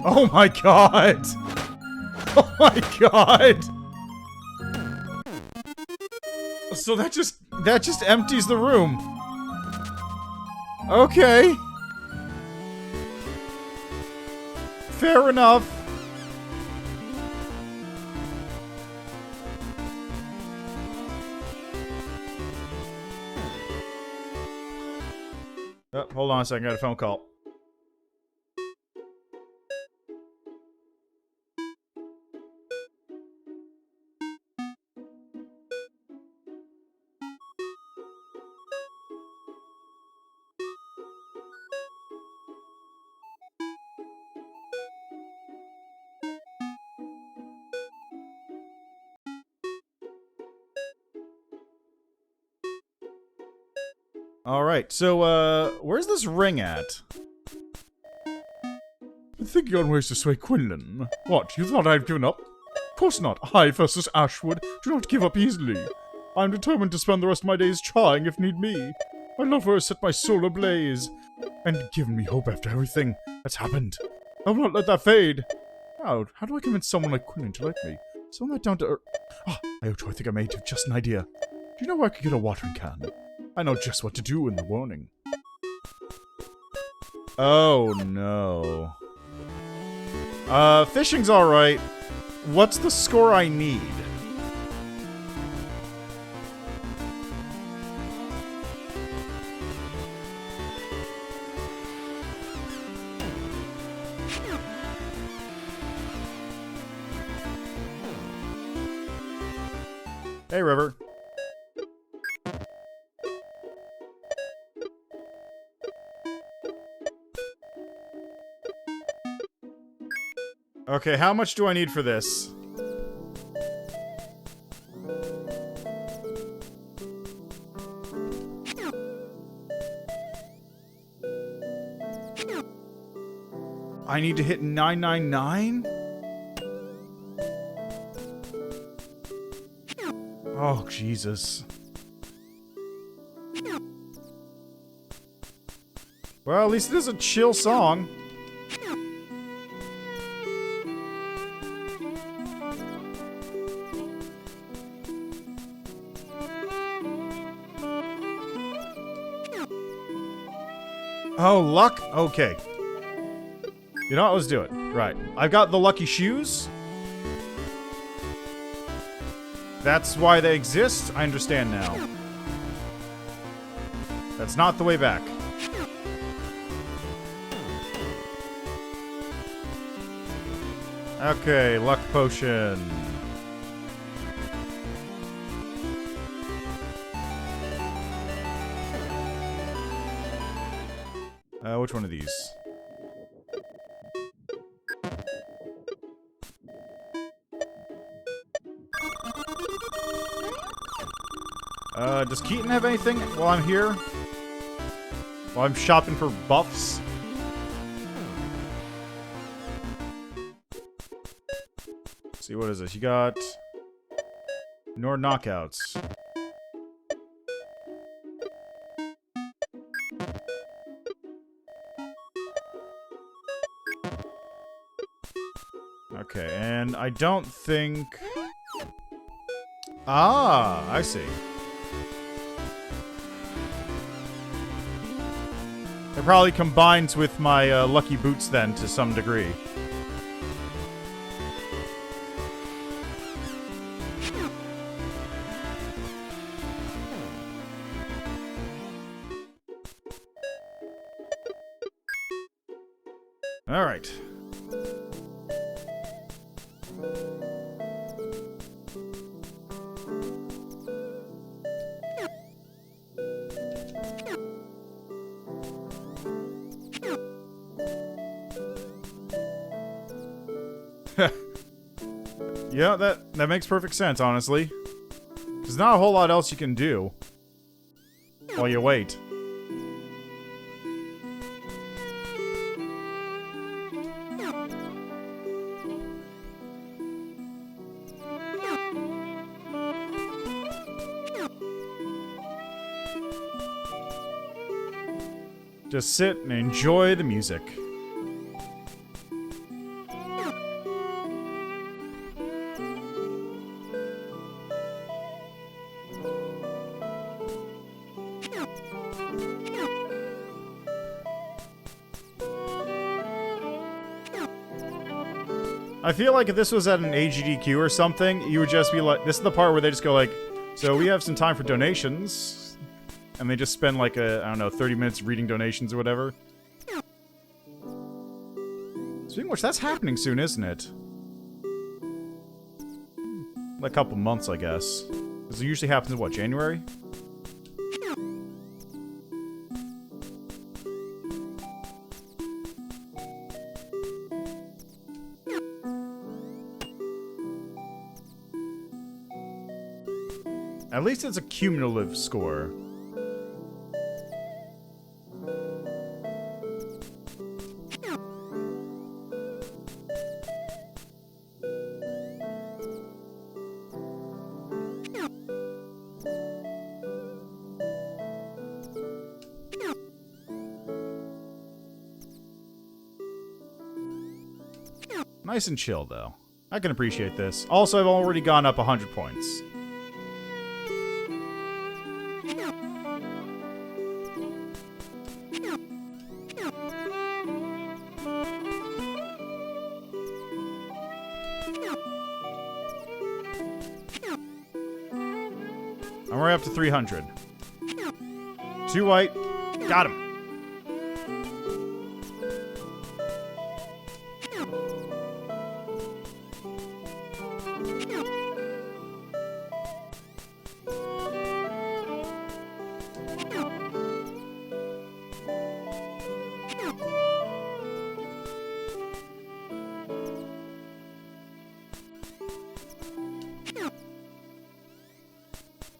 Oh my god! Oh my god! So that just empties the room. Okay. Fair enough. Oh, hold on a second, I got a phone call. Alright, so, where's this ring at? Been thinking on ways to sway Quinlan. What, you thought I'd given up? Of course not. I versus Ashwood do not give up easily. I'm determined to spend the rest of my days trying if need be. My love for her has set my soul ablaze, and given me hope after everything that's happened. I will not let that fade. How do I convince someone like Quinlan to like me? Someone that down to earth... Ah, Ayoto, I think I may have just an idea. Do you know where I could get a watering can? I know just what to do in the morning. Oh, no. Fishing's alright. What's the score I need? Hey, River. Okay, how much do I need for this? I need to hit 999? Oh, Jesus. Well, at least it is a chill song. Oh, luck? Okay. You know what? Let's do it. Right. I've got the lucky shoes. That's why they exist? I understand now. That's not the way back. Okay, luck potion. Which one of these? Does Keaton have anything while I'm here? While I'm shopping for buffs? Let's see, what is this? You got... Nord knockouts. Okay, and I don't think... Ah, I see. It probably combines with my lucky boots then to some degree. All right. Yeah, that makes perfect sense, honestly. There's not a whole lot else you can do while you wait. Just sit and enjoy the music. I feel like if this was at an AGDQ or something, you would just be like, this is the part where they just go like, so we have some time for donations. And they just spend like I don't know, 30 minutes reading donations or whatever. Speaking of which, that's happening soon, isn't it? Like a couple months, I guess. Because it usually happens in what, January? At least it's a cumulative score. Nice and chill, though. I can appreciate this. Also, I've already gone up 100 points. I'm right up to 300. 2 white. Got him.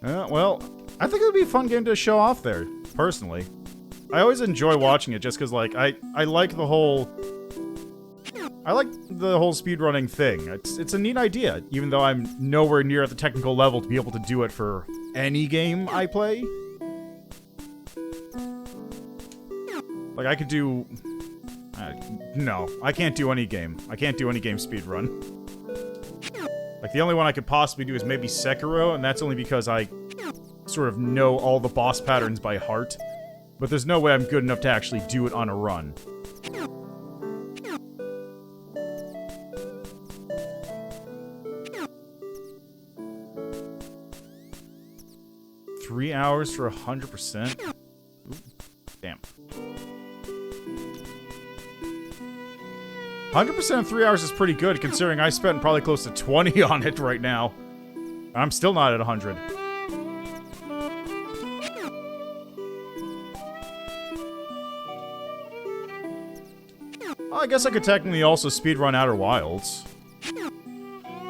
Well, I think it would be a fun game to show off there, personally. I always enjoy watching it just because, like, I like the whole... I like the whole speedrunning thing. It's a neat idea, even though I'm nowhere near at the technical level to be able to do it for any game I play. Like, I could do... no, I can't do any game. I can't do any game speedrun. Like, the only one I could possibly do is maybe Sekiro, and that's only because I sort of know all the boss patterns by heart. But there's no way I'm good enough to actually do it on a run. 3 hours for 100%? Damn. 100% in 3 hours is pretty good, considering I spent probably close to 20 on it right now. I'm still not at 100. Well, I guess I could technically also speedrun Outer Wilds.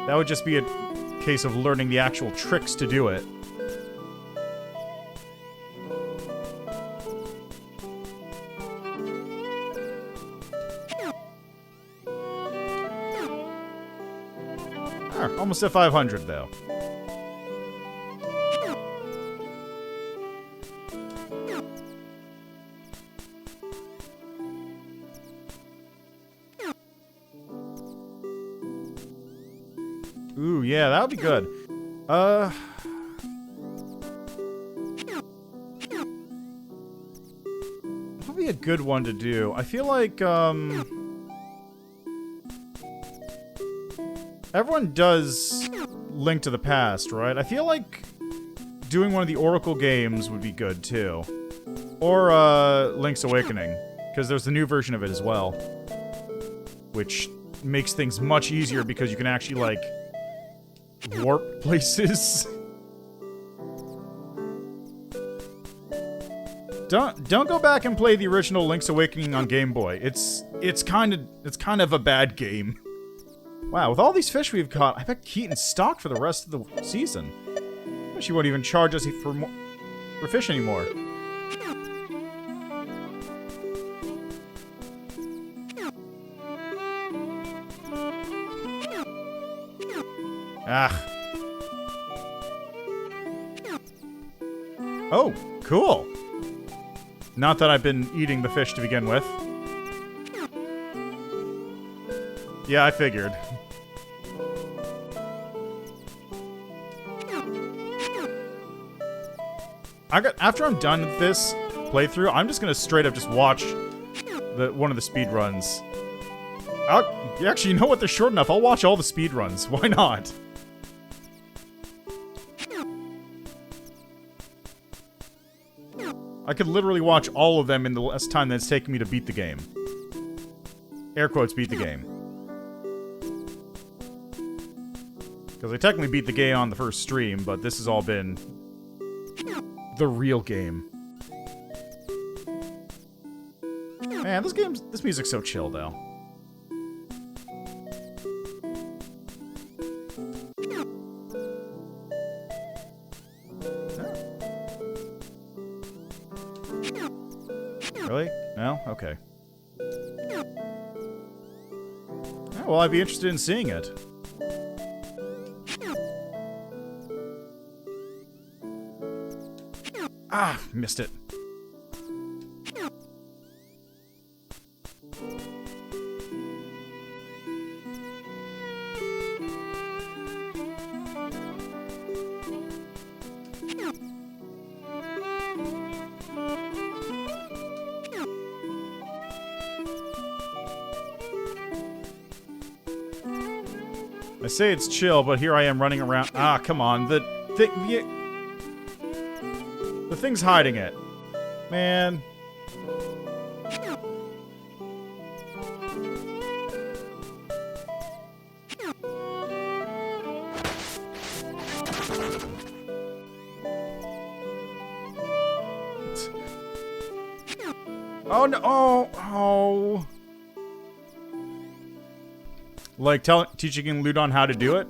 That would just be a case of learning the actual tricks to do it. Almost at 500, though. Ooh, yeah, that would be good. What would be a good one to do? I feel like, everyone does Link to the Past, right? I feel like doing one of the Oracle games would be good, too. Or, Link's Awakening. Because there's the new version of it as well. Which makes things much easier because you can actually, like, warp places. Don't go back and play the original Link's Awakening on Game Boy. It's kind of a bad game. Wow, with all these fish we've caught, I bet Keaton's stocked for the rest of the season. I bet she won't even charge us for fish anymore. Ah. Oh, cool. Not that I've been eating the fish to begin with. Yeah, I figured. After I'm done with this playthrough, I'm just gonna straight up just watch one of the speedruns. Actually, you know what? They're short enough. I'll watch all the speedruns. Why not? I could literally watch all of them in the less time that it's taking me to beat the game. Air quotes, beat the game. Because I technically beat the game on the first stream, but this has all been the real game. Man, this music's so chill, though. Really? No? Okay. Yeah, well, I'd be interested in seeing it. Ah, missed it. I say it's chill, but here I am running around. Ah, come on. The thing's hiding it. Man. Oh no. Oh. Like teaching Ludon how to do it?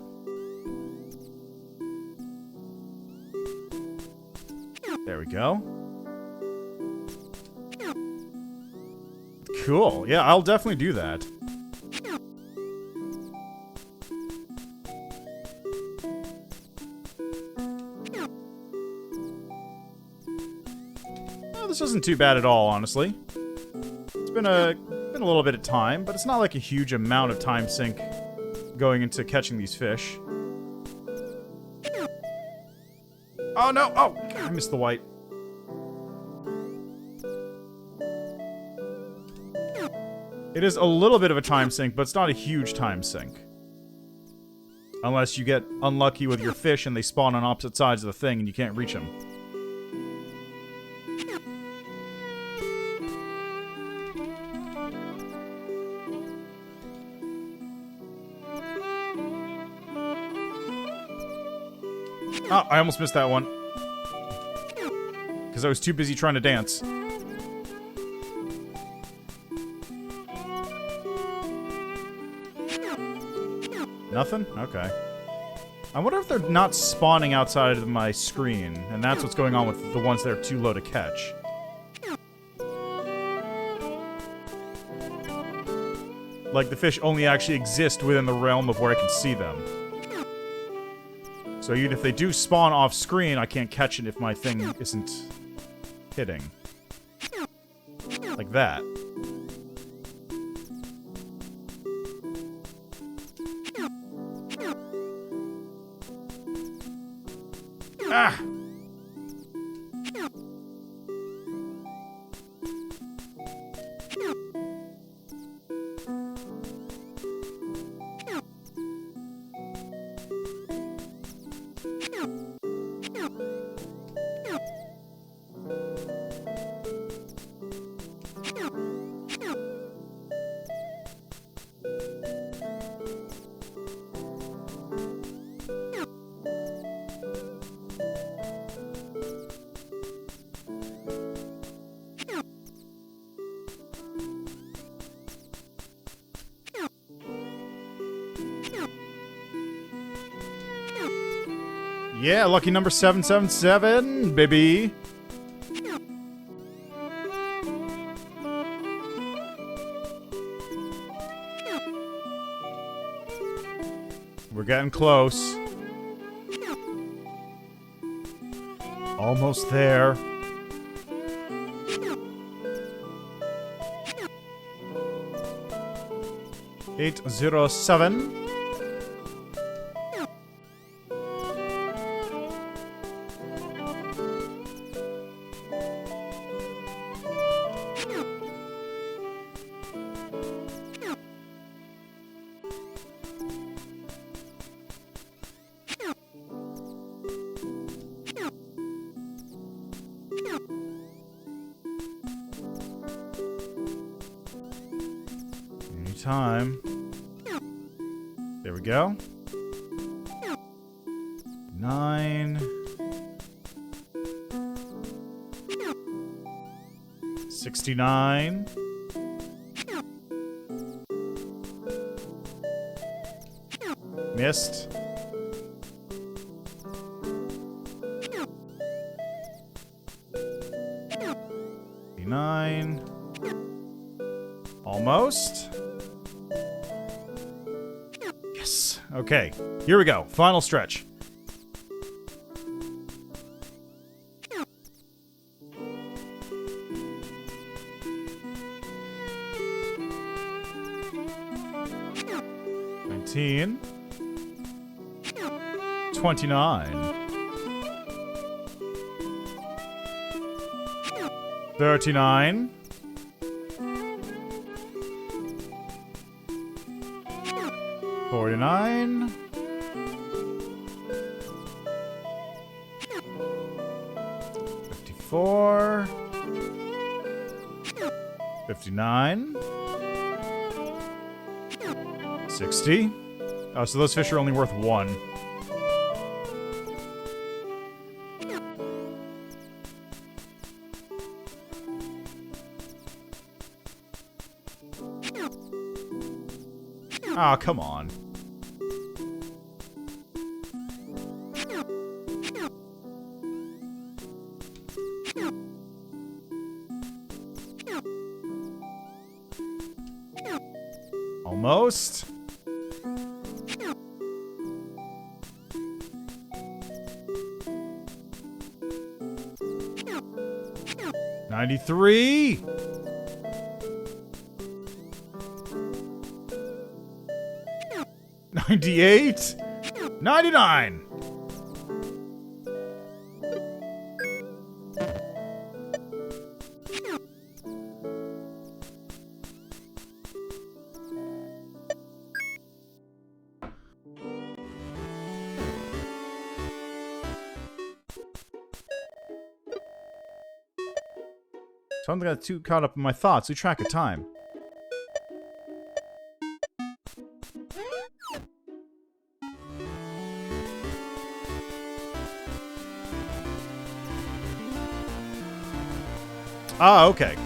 There we go. Cool. Yeah, I'll definitely do that. Well, this isn't too bad at all, honestly. It's been a little bit of time, but it's not like a huge amount of time sink going into catching these fish. Oh no! Oh! I missed the white. It is a little bit of a time sink, but it's not a huge time sink. Unless you get unlucky with your fish and they spawn on opposite sides of the thing and you can't reach them. Oh, I almost missed that one. Because I was too busy trying to dance. Nothing? Okay. I wonder if they're not spawning outside of my screen, and that's what's going on with the ones that are too low to catch. Like, the fish only actually exist within the realm of where I can see them. So even if they do spawn off screen, I can't catch it if my thing isn't hitting. Like that. Ah! Yeah, lucky number 777, baby. We're getting close. Almost there. $807. Time. There we go. 9. 69. Missed. 89. Almost. Yes. Okay. Here we go. Final stretch. $19. 29. 39. 49. 54. 59. 60. Oh, so those fish are only worth 1. Ah, oh, come on. Almost. $93. 98. 99. Something got too caught up in my thoughts. Lose track of time. Ah, okay.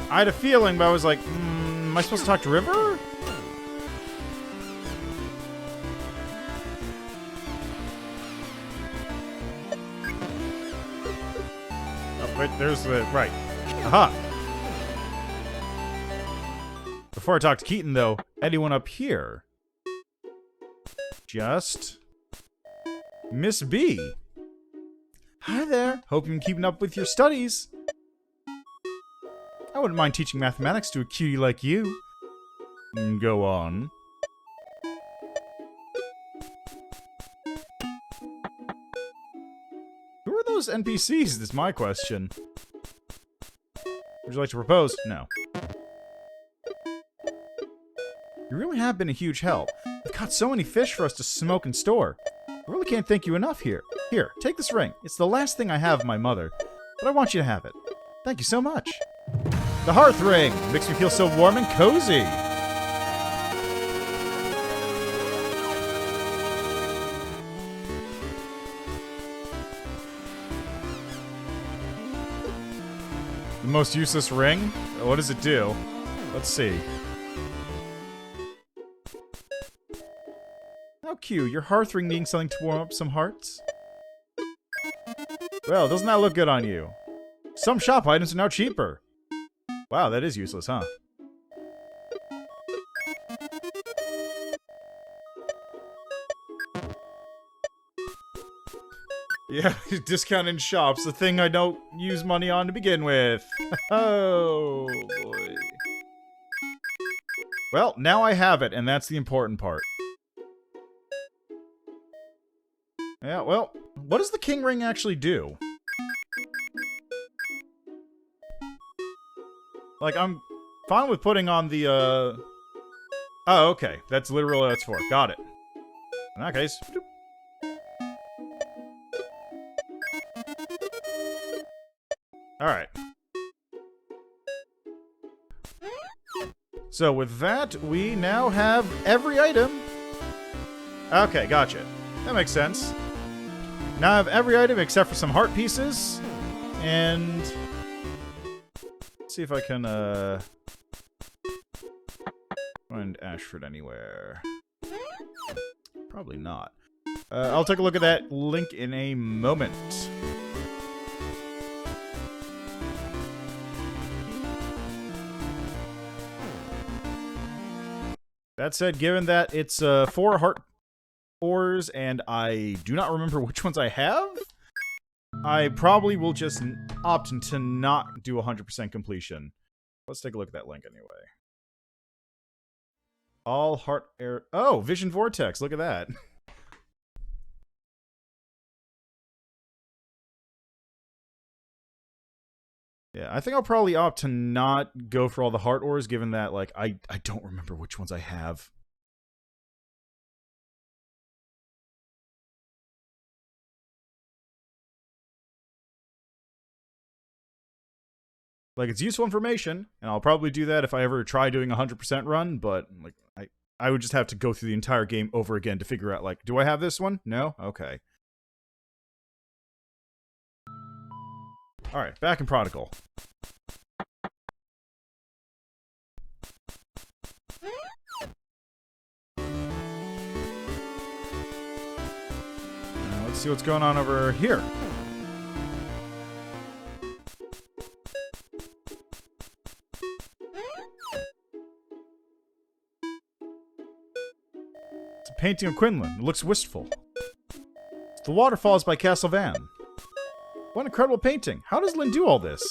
I had a feeling, but I was like, am I supposed to talk to River? Oh, wait, there's the... right. Aha! Before I talk to Keaton, though, anyone up here? Just... Miss B. Hi there. Hope you've been keeping up with your studies. I wouldn't mind teaching mathematics to a cutie like you. Go on. Who are those NPCs? That's my question. Would you like to propose? No. You really have been a huge help. You've caught so many fish for us to smoke and store. I really can't thank you enough here. Here, take this ring. It's the last thing I have of my mother, but I want you to have it. Thank you so much. The hearth ring makes me feel so warm and cozy. The most useless ring? What does it do? Let's see. How cute. Your hearth ring needing something to warm up some hearts? Well, doesn't that look good on you? Some shop items are now cheaper. Wow, that is useless, huh? Yeah, discount in shops, the thing I don't use money on to begin with. Oh, boy. Well, now I have it, and that's the important part. Yeah, well, what does the king ring actually do? Like, I'm fine with putting on the, Oh, okay. That's literally what it's for. Got it. In that case... Doop. Alright. So, with that, we now have every item. Okay, gotcha. That makes sense. Now I have every item except for some heart pieces. And... see if I can, find Ashford anywhere. Probably not. I'll take a look at that link in a moment. That said, given that it's 4 heart ores and I do not remember which ones I have, I probably will just opt to not do 100% completion. Let's take a look at that link anyway. All heart air... oh, Vision Vortex. Look at that. Yeah, I think I'll probably opt to not go for all the heart ores, given that, like, I don't remember which ones I have. Like, it's useful information, and I'll probably do that if I ever try doing a 100% run, but, like, I would just have to go through the entire game over again to figure out, like, do I have this one? No? Okay. Alright, back in Prodigal. Let's see what's going on over here. painting of Quinlan. It looks wistful. It's The Waterfalls by Castle Van. What an incredible painting. How does Lynn do all this?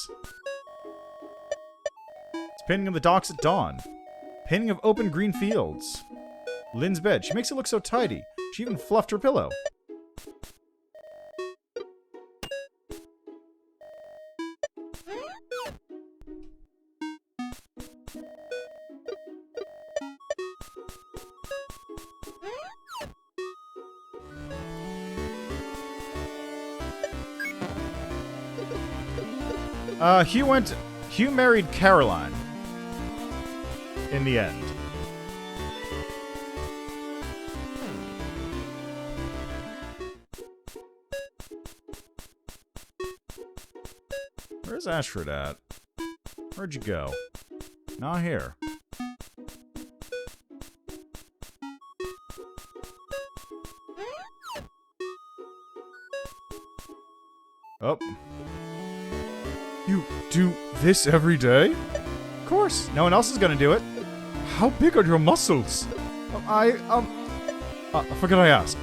It's a painting of the docks at dawn. Painting of open green fields. Lynn's bed. She makes it look so tidy. She even fluffed her pillow. Hugh married Caroline. In the end. Where's Ashford at? Where'd you go? Not here. Oh. You do this every day? Of course. No one else is gonna do it. How big are your muscles? I forgot I asked.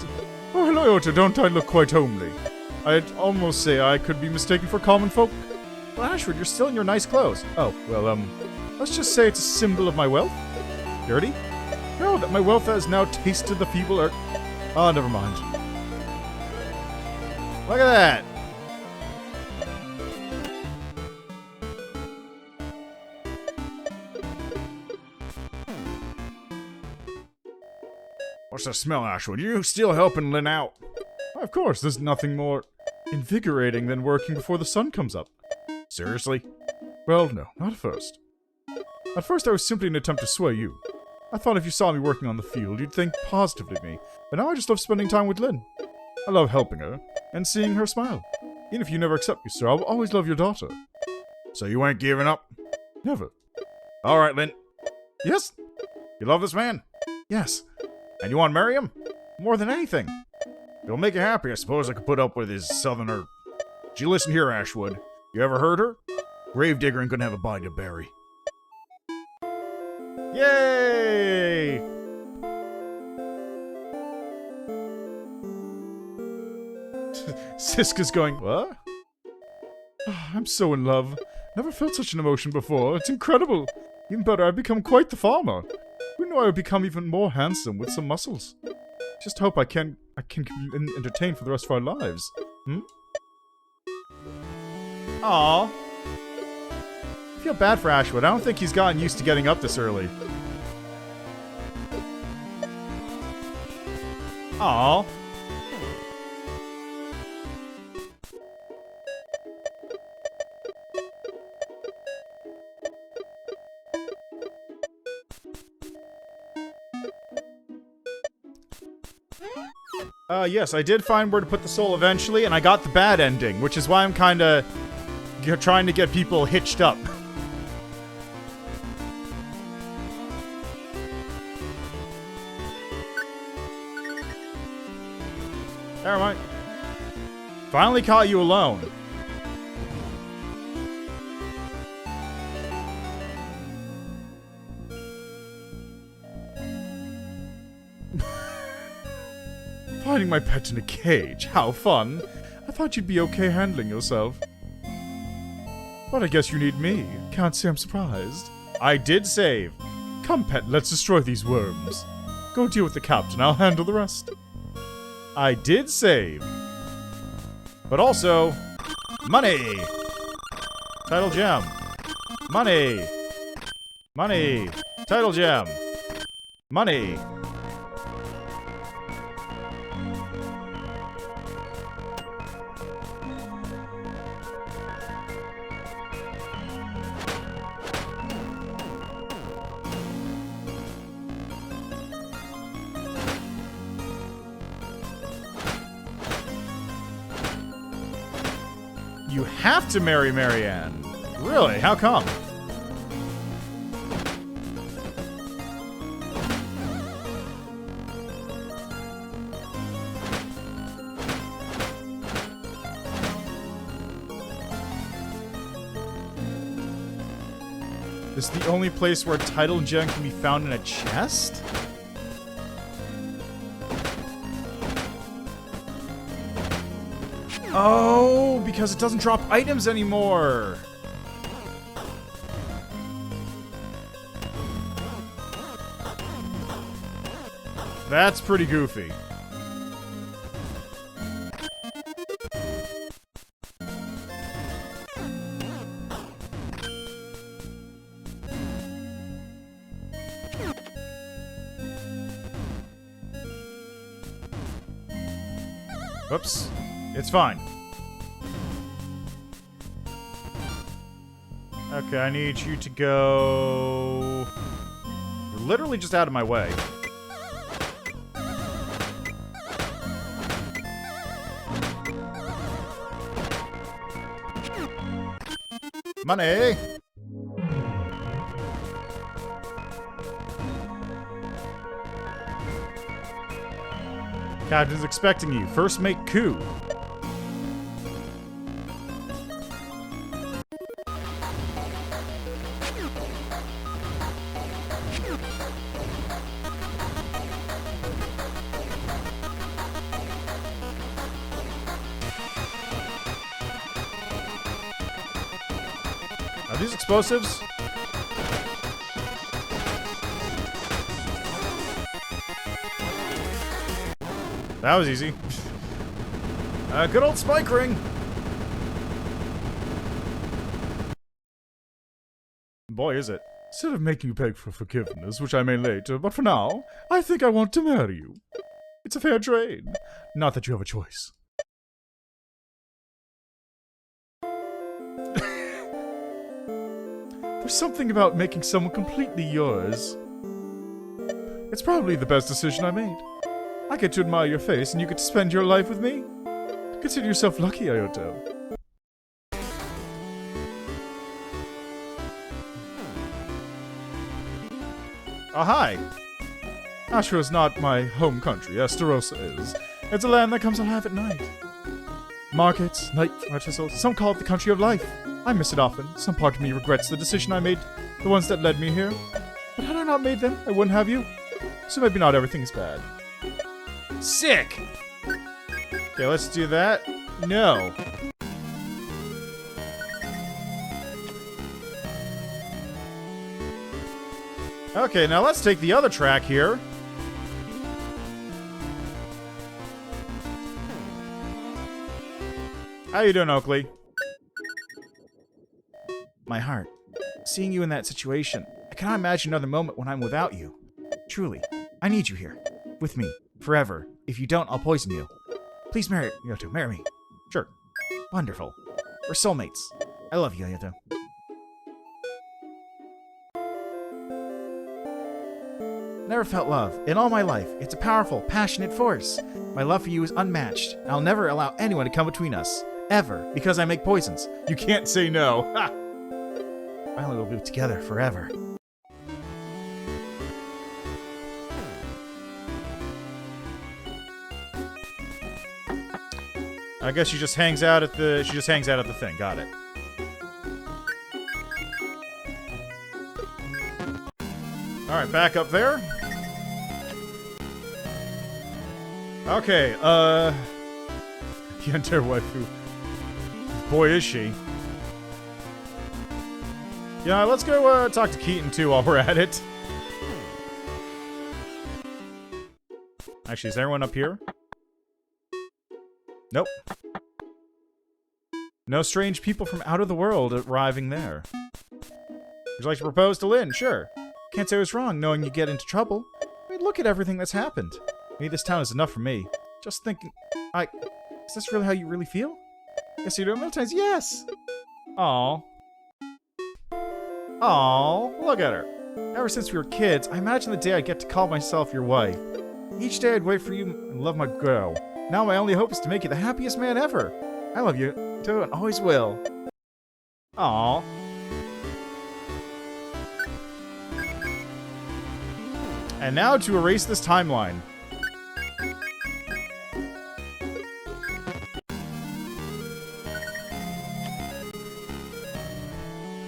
Oh, hello, Ayoto. Don't I look quite homely? I'd almost say I could be mistaken for common folk. Well, Ashford, you're still in your nice clothes. Oh, well, let's just say it's a symbol of my wealth. Dirty? No, that my wealth has now tasted the feeble earth. Oh, never mind. Look at that. What's the smell, Ashwood? You still helping Lynn out? Of course, there's nothing more invigorating than working before the sun comes up. Seriously? Well, no, not at first. At first I was simply an attempt to sway you. I thought if you saw me working on the field, you'd think positively of me. But now I just love spending time with Lynn. I love helping her, and seeing her smile. Even if you never accept me, sir, I'll always love your daughter. So you ain't giving up? Never. Alright, Lynn. Yes? You love this man? Yes. And you want to marry him? More than anything. It'll make you happy, I suppose I could put up with his southerner. Did you listen here, Ashwood? You ever heard her? Gravedigger ain't gonna have a bite to bury. Yay! Siska's going, what? I'm so in love. Never felt such an emotion before. It's incredible. Even better, I've become quite the farmer. Who knew I would become even more handsome with some muscles? Just hope I can entertain for the rest of our lives. Hmm? Aww. I feel bad for Ashwood. I don't think he's gotten used to getting up this early. Aww. Yes, I did find where to put the soul eventually, and I got the bad ending, which is why I'm kinda trying to get people hitched up. Never mind. Finally caught you alone. Finding my pet in a cage. How fun. I thought you'd be okay handling yourself. But I guess you need me. Can't say I'm surprised. I did save. Come, pet, let's destroy these worms. Go deal with the captain. I'll handle the rest. I did save. But also, money. Title gem. Money. Money. Title gem. Money. You have to marry Marianne. Really? How come? This is the only place where a title gem can be found in a chest? Oh, because it doesn't drop items anymore. That's pretty goofy. Whoops. It's fine. Okay, I need you to go... You're literally just out of my way. Money! Captain's expecting you. First make coup. Are these explosives? That was easy. Good old spike ring. Boy, is it. Instead of making you beg for forgiveness, which I may later, but for now, I think I want to marry you. It's a fair trade. Not that you have a choice. There's something about making someone completely yours. It's probably the best decision I made. I get to admire your face, and you get to spend your life with me. Consider yourself lucky, Ayoto. Oh, hi. Ashura is not my home country, Esterosa is. It's a land that comes alive at night. Markets, night artisans, some call it the country of life. I miss it often. Some part of me regrets the decision I made, the ones that led me here. But had I not made them, I wouldn't have you. So maybe not everything is bad. Sick! Okay, let's do that. No. Okay, now let's take the other track here. How you doing, Oakley? My heart. Seeing you in that situation, I cannot imagine another moment when I'm without you. Truly, I need you here. With me. Forever. If you don't, I'll poison you. Please marry Ayoto. Marry me. Sure. Wonderful. We're soulmates. I love you, Ayoto. Never felt love in all my life. It's a powerful, passionate force. My love for you is unmatched, and I'll never allow anyone to come between us. Ever. Because I make poisons. You can't say no. Ha! Finally, we'll be together forever. I guess she just hangs out at the thing. Got it. All right, back up there. Okay, Yenter waifu. Boy, is she. Yeah, let's go talk to Keaton too while we're at it. Actually, is everyone up here? Nope. No strange people from out of the world arriving there. Would you like to propose to Lynn? Sure. Can't say I was wrong knowing you get into trouble. I mean, look at everything that's happened. Maybe this town is enough for me. Just thinking... Is this really how you really feel? Yes, you do. Sometimes, yes! Aww. Aww. Look at her. Ever since we were kids, I imagine the day I'd get to call myself your wife. Each day I'd wait for you and love my girl. Now my only hope is to make you the happiest man ever. I love you, too, and always will. Aww. And now to erase this timeline.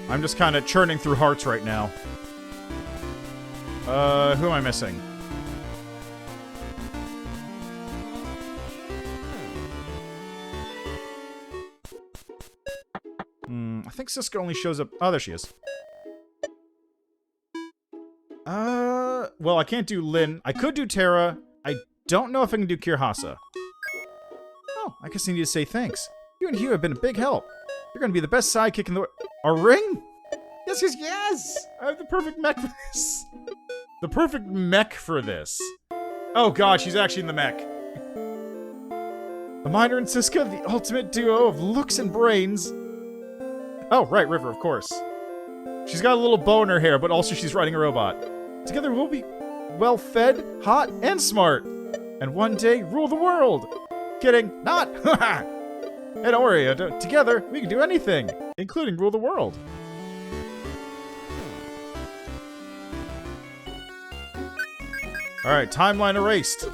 I'm just kind of churning through hearts right now. Who am I missing? I think Siska only shows up... Oh, there she is. Well, I can't do Lynn. I could do Terra. I don't know if I can do Kirhasa. Oh, I guess I need to say thanks. You and Hugh have been a big help. You're gonna be the best sidekick in the world. A ring? Yes, yes, yes! I have the perfect mech for this. The perfect mech for this. Oh god, she's actually in the mech. A Miner and Siska, the ultimate duo of looks and brains. Oh, right, River, of course. She's got a little bow in her hair, but also she's riding a robot. Together we'll be well-fed, hot, and smart. And one day, rule the world. Kidding, not. Hey, don't worry, together we can do anything, including rule the world. Alright, timeline erased.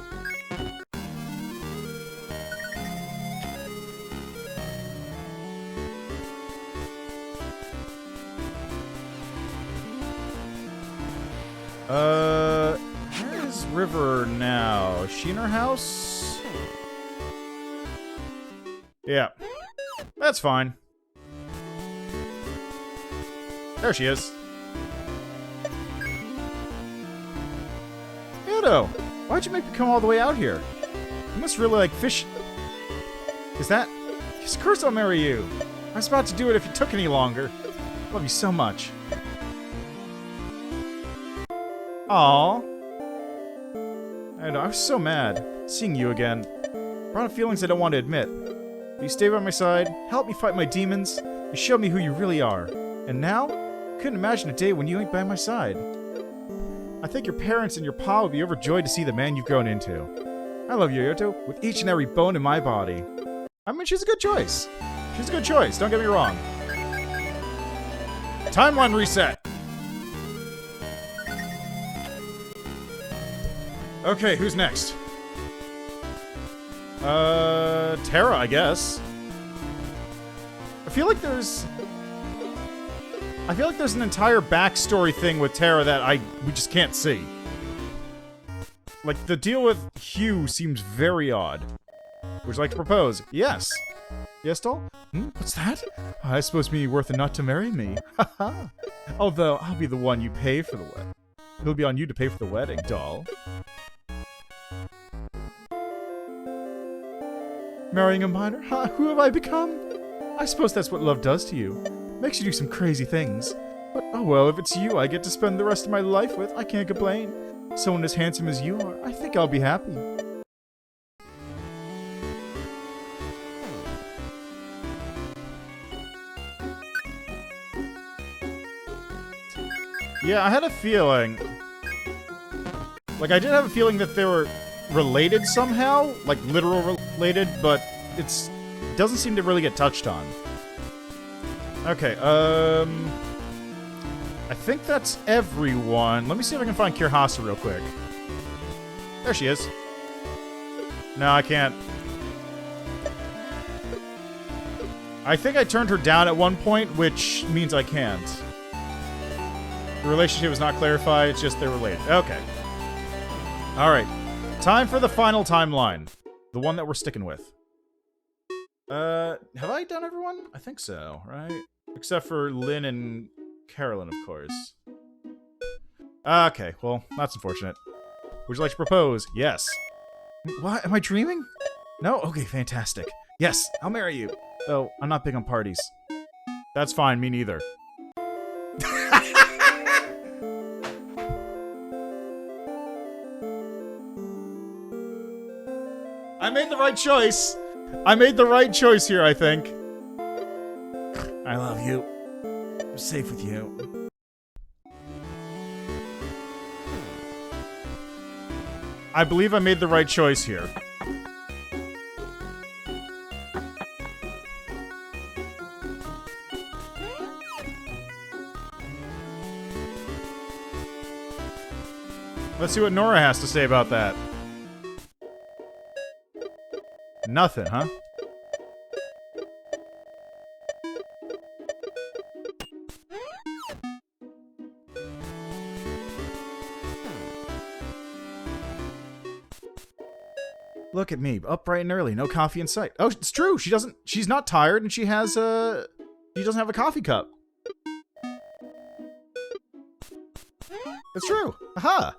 Where is River now? Is she in her house? Yeah. That's fine. There she is. Ayoto, why'd you make me come all the way out here? You must really like fish. Is that? Yes, of course I'll marry you. I was about to do it if it took any longer. I love you so much. Aww. I was so mad. Seeing you again. Brought up feelings I don't want to admit. But you stayed by my side, helped me fight my demons, you showed me who you really are. And now? I couldn't imagine a day when you ain't by my side. I think your parents and your pa would be overjoyed to see the man you've grown into. I love you, Ayoto, with each and every bone in my body. I mean, she's a good choice. She's a good choice, don't get me wrong. Timeline reset! Okay, who's next? Terra, I guess. I feel like there's an entire backstory thing with Terra that we just can't see. Like, the deal with Hugh seems very odd. Would you like to propose? Yes. Yes, doll? What's that? I suppose me worth enough to marry me. Haha. Although, I'll be the one you pay for the wedding. It'll be on you to pay for the wedding, doll. Marrying a miner? Huh? Who have I become? I suppose that's what love does to you. Makes you do some crazy things. But oh well, if it's you I get to spend the rest of my life with, I can't complain. Someone as handsome as you are, I think I'll be happy. Yeah, I had a feeling. Like, I did have a feeling that they were related somehow, like literal related, but it doesn't seem to really get touched on. Okay, I think that's everyone. Let me see if I can find Kirhasa real quick. There she is. No, I can't. I think I turned her down at one point, which means I can't. The relationship is not clarified, it's just they're related. Okay. Alright. Time for the final timeline. The one that we're sticking with. Have I done everyone? I think so, right? Except for Lynn and Carolyn, of course. Okay, well, that's unfortunate. Would you like to propose? Yes. What? Am I dreaming? No? Okay, fantastic. Yes, I'll marry you. Though, I'm not big on parties. That's fine, me neither. I made the right choice. I made the right choice here, I think. I love you. I'm safe with you. I believe I made the right choice here. Let's see what Nora has to say about that. Nothing, huh? Look at me, up bright and early, no coffee in sight. Oh, it's true. She's not tired, and she has He doesn't have a coffee cup. It's true. Aha!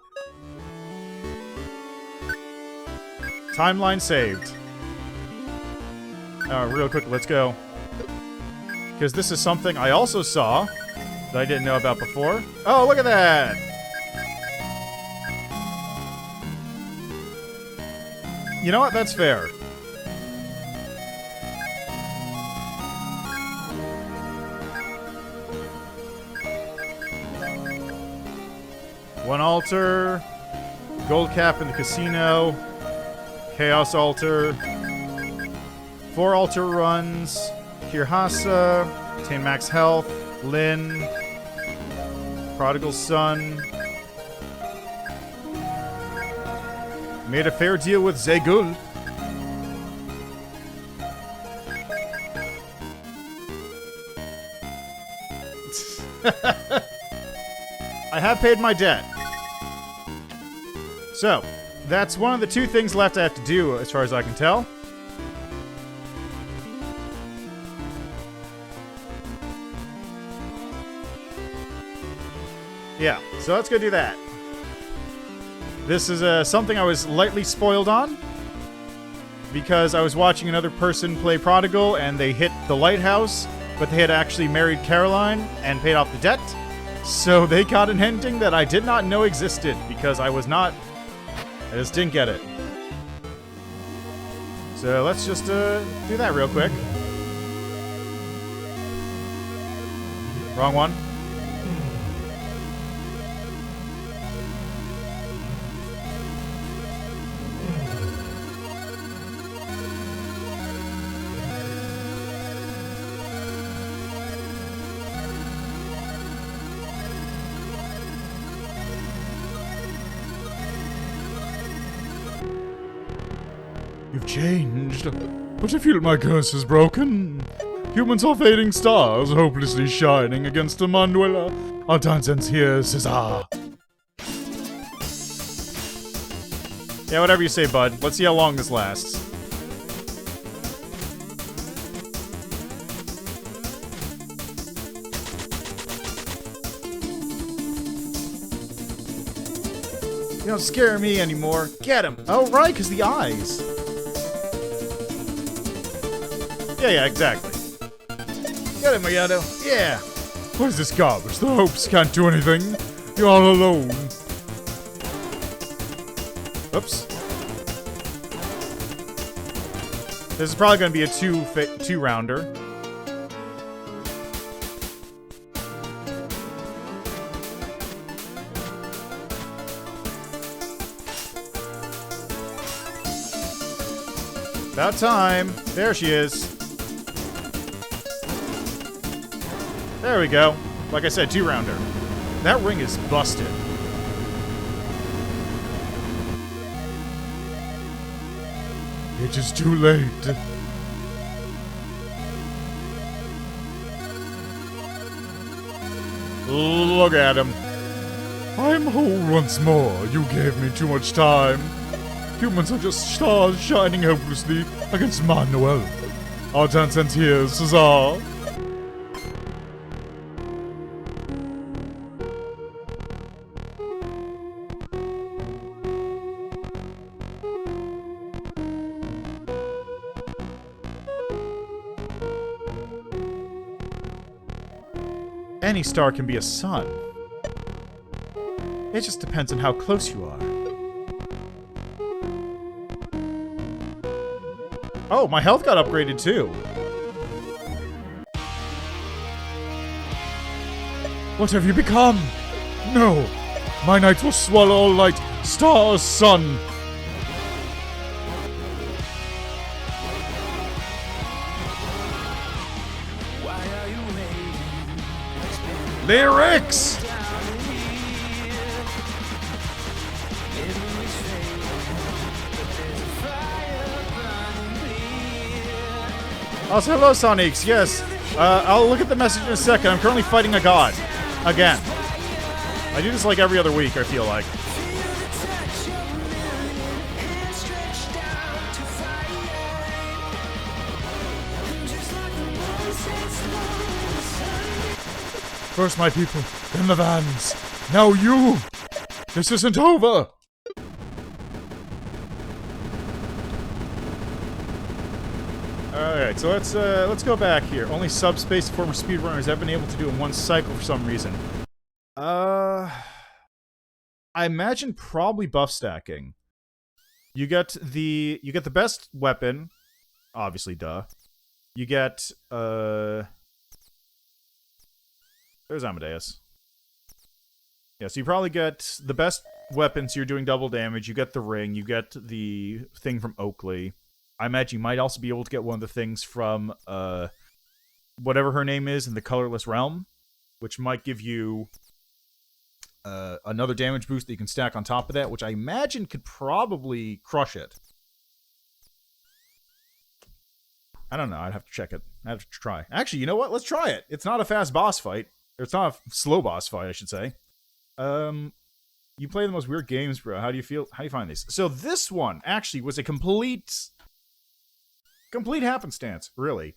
Timeline saved. Real quick, let's go. Because this is something I also saw that I didn't know about before. Oh, look at that! You know what? That's fair. One altar, gold cap in the casino, chaos altar, 4 altar runs, Kirhasa, obtain max health, Lynn, prodigal son, made a fair deal with Zegul. I have paid my debt. So, that's one of the 2 things left I have to do, as far as I can tell. Yeah, so let's go do that. This is something I was lightly spoiled on, because I was watching another person play Prodigal, and they hit the lighthouse, but they had actually married Caroline and paid off the debt. So they got an ending that I did not know existed, because I just didn't get it. So let's just do that real quick. Wrong one. You've changed, but I feel my curse is broken. Humans are fading stars, hopelessly shining against a Manuela. Our dance ends here, Cesar. Yeah, whatever you say, bud. Let's see how long this lasts. You don't scare me anymore. Get him! Oh, right, because the eyes. Yeah, exactly. Get him, Ayoto. Yeah. What is this garbage? The hopes can't do anything. You're all alone. Oops. This is probably going to be a two-rounder. About time. There she is. There we go. Like I said, 2-rounder. That ring is busted. It is too late. Look at him. I'm whole once more. You gave me too much time. Humans are just stars shining hopelessly against Manuel. Our dance ends here, Cesar. Any star can be a sun. It just depends on how close you are. Oh, my health got upgraded too. What have you become? No! My night will swallow all light. Stars, sun. Lyrics! Also, hello, Sonics. Yes, I'll look at the message in a second. I'm currently fighting a god. Again. I do this like every other week, I feel like. First my people, then the vans. Now you! This isn't over! Alright, so let's go back here. Only subspace former speedrunners have been able to do in one cycle for some reason. I imagine probably buff stacking. You get the best weapon, obviously, duh. You get there's Amadeus. Yeah, so you probably get the best weapon, so you're doing double damage. You get the ring, you get the thing from Oakley. I imagine you might also be able to get one of the things from whatever her name is in the Colorless Realm, which might give you another damage boost that you can stack on top of that, which I imagine could probably crush it. I don't know. I'd have to check it. I'd have to try. Actually, you know what? Let's try it. It's not a fast boss fight. Or it's not a slow boss fight, I should say. You play the most weird games, bro. How do you feel? How do you find these? So this one actually was a complete happenstance, really.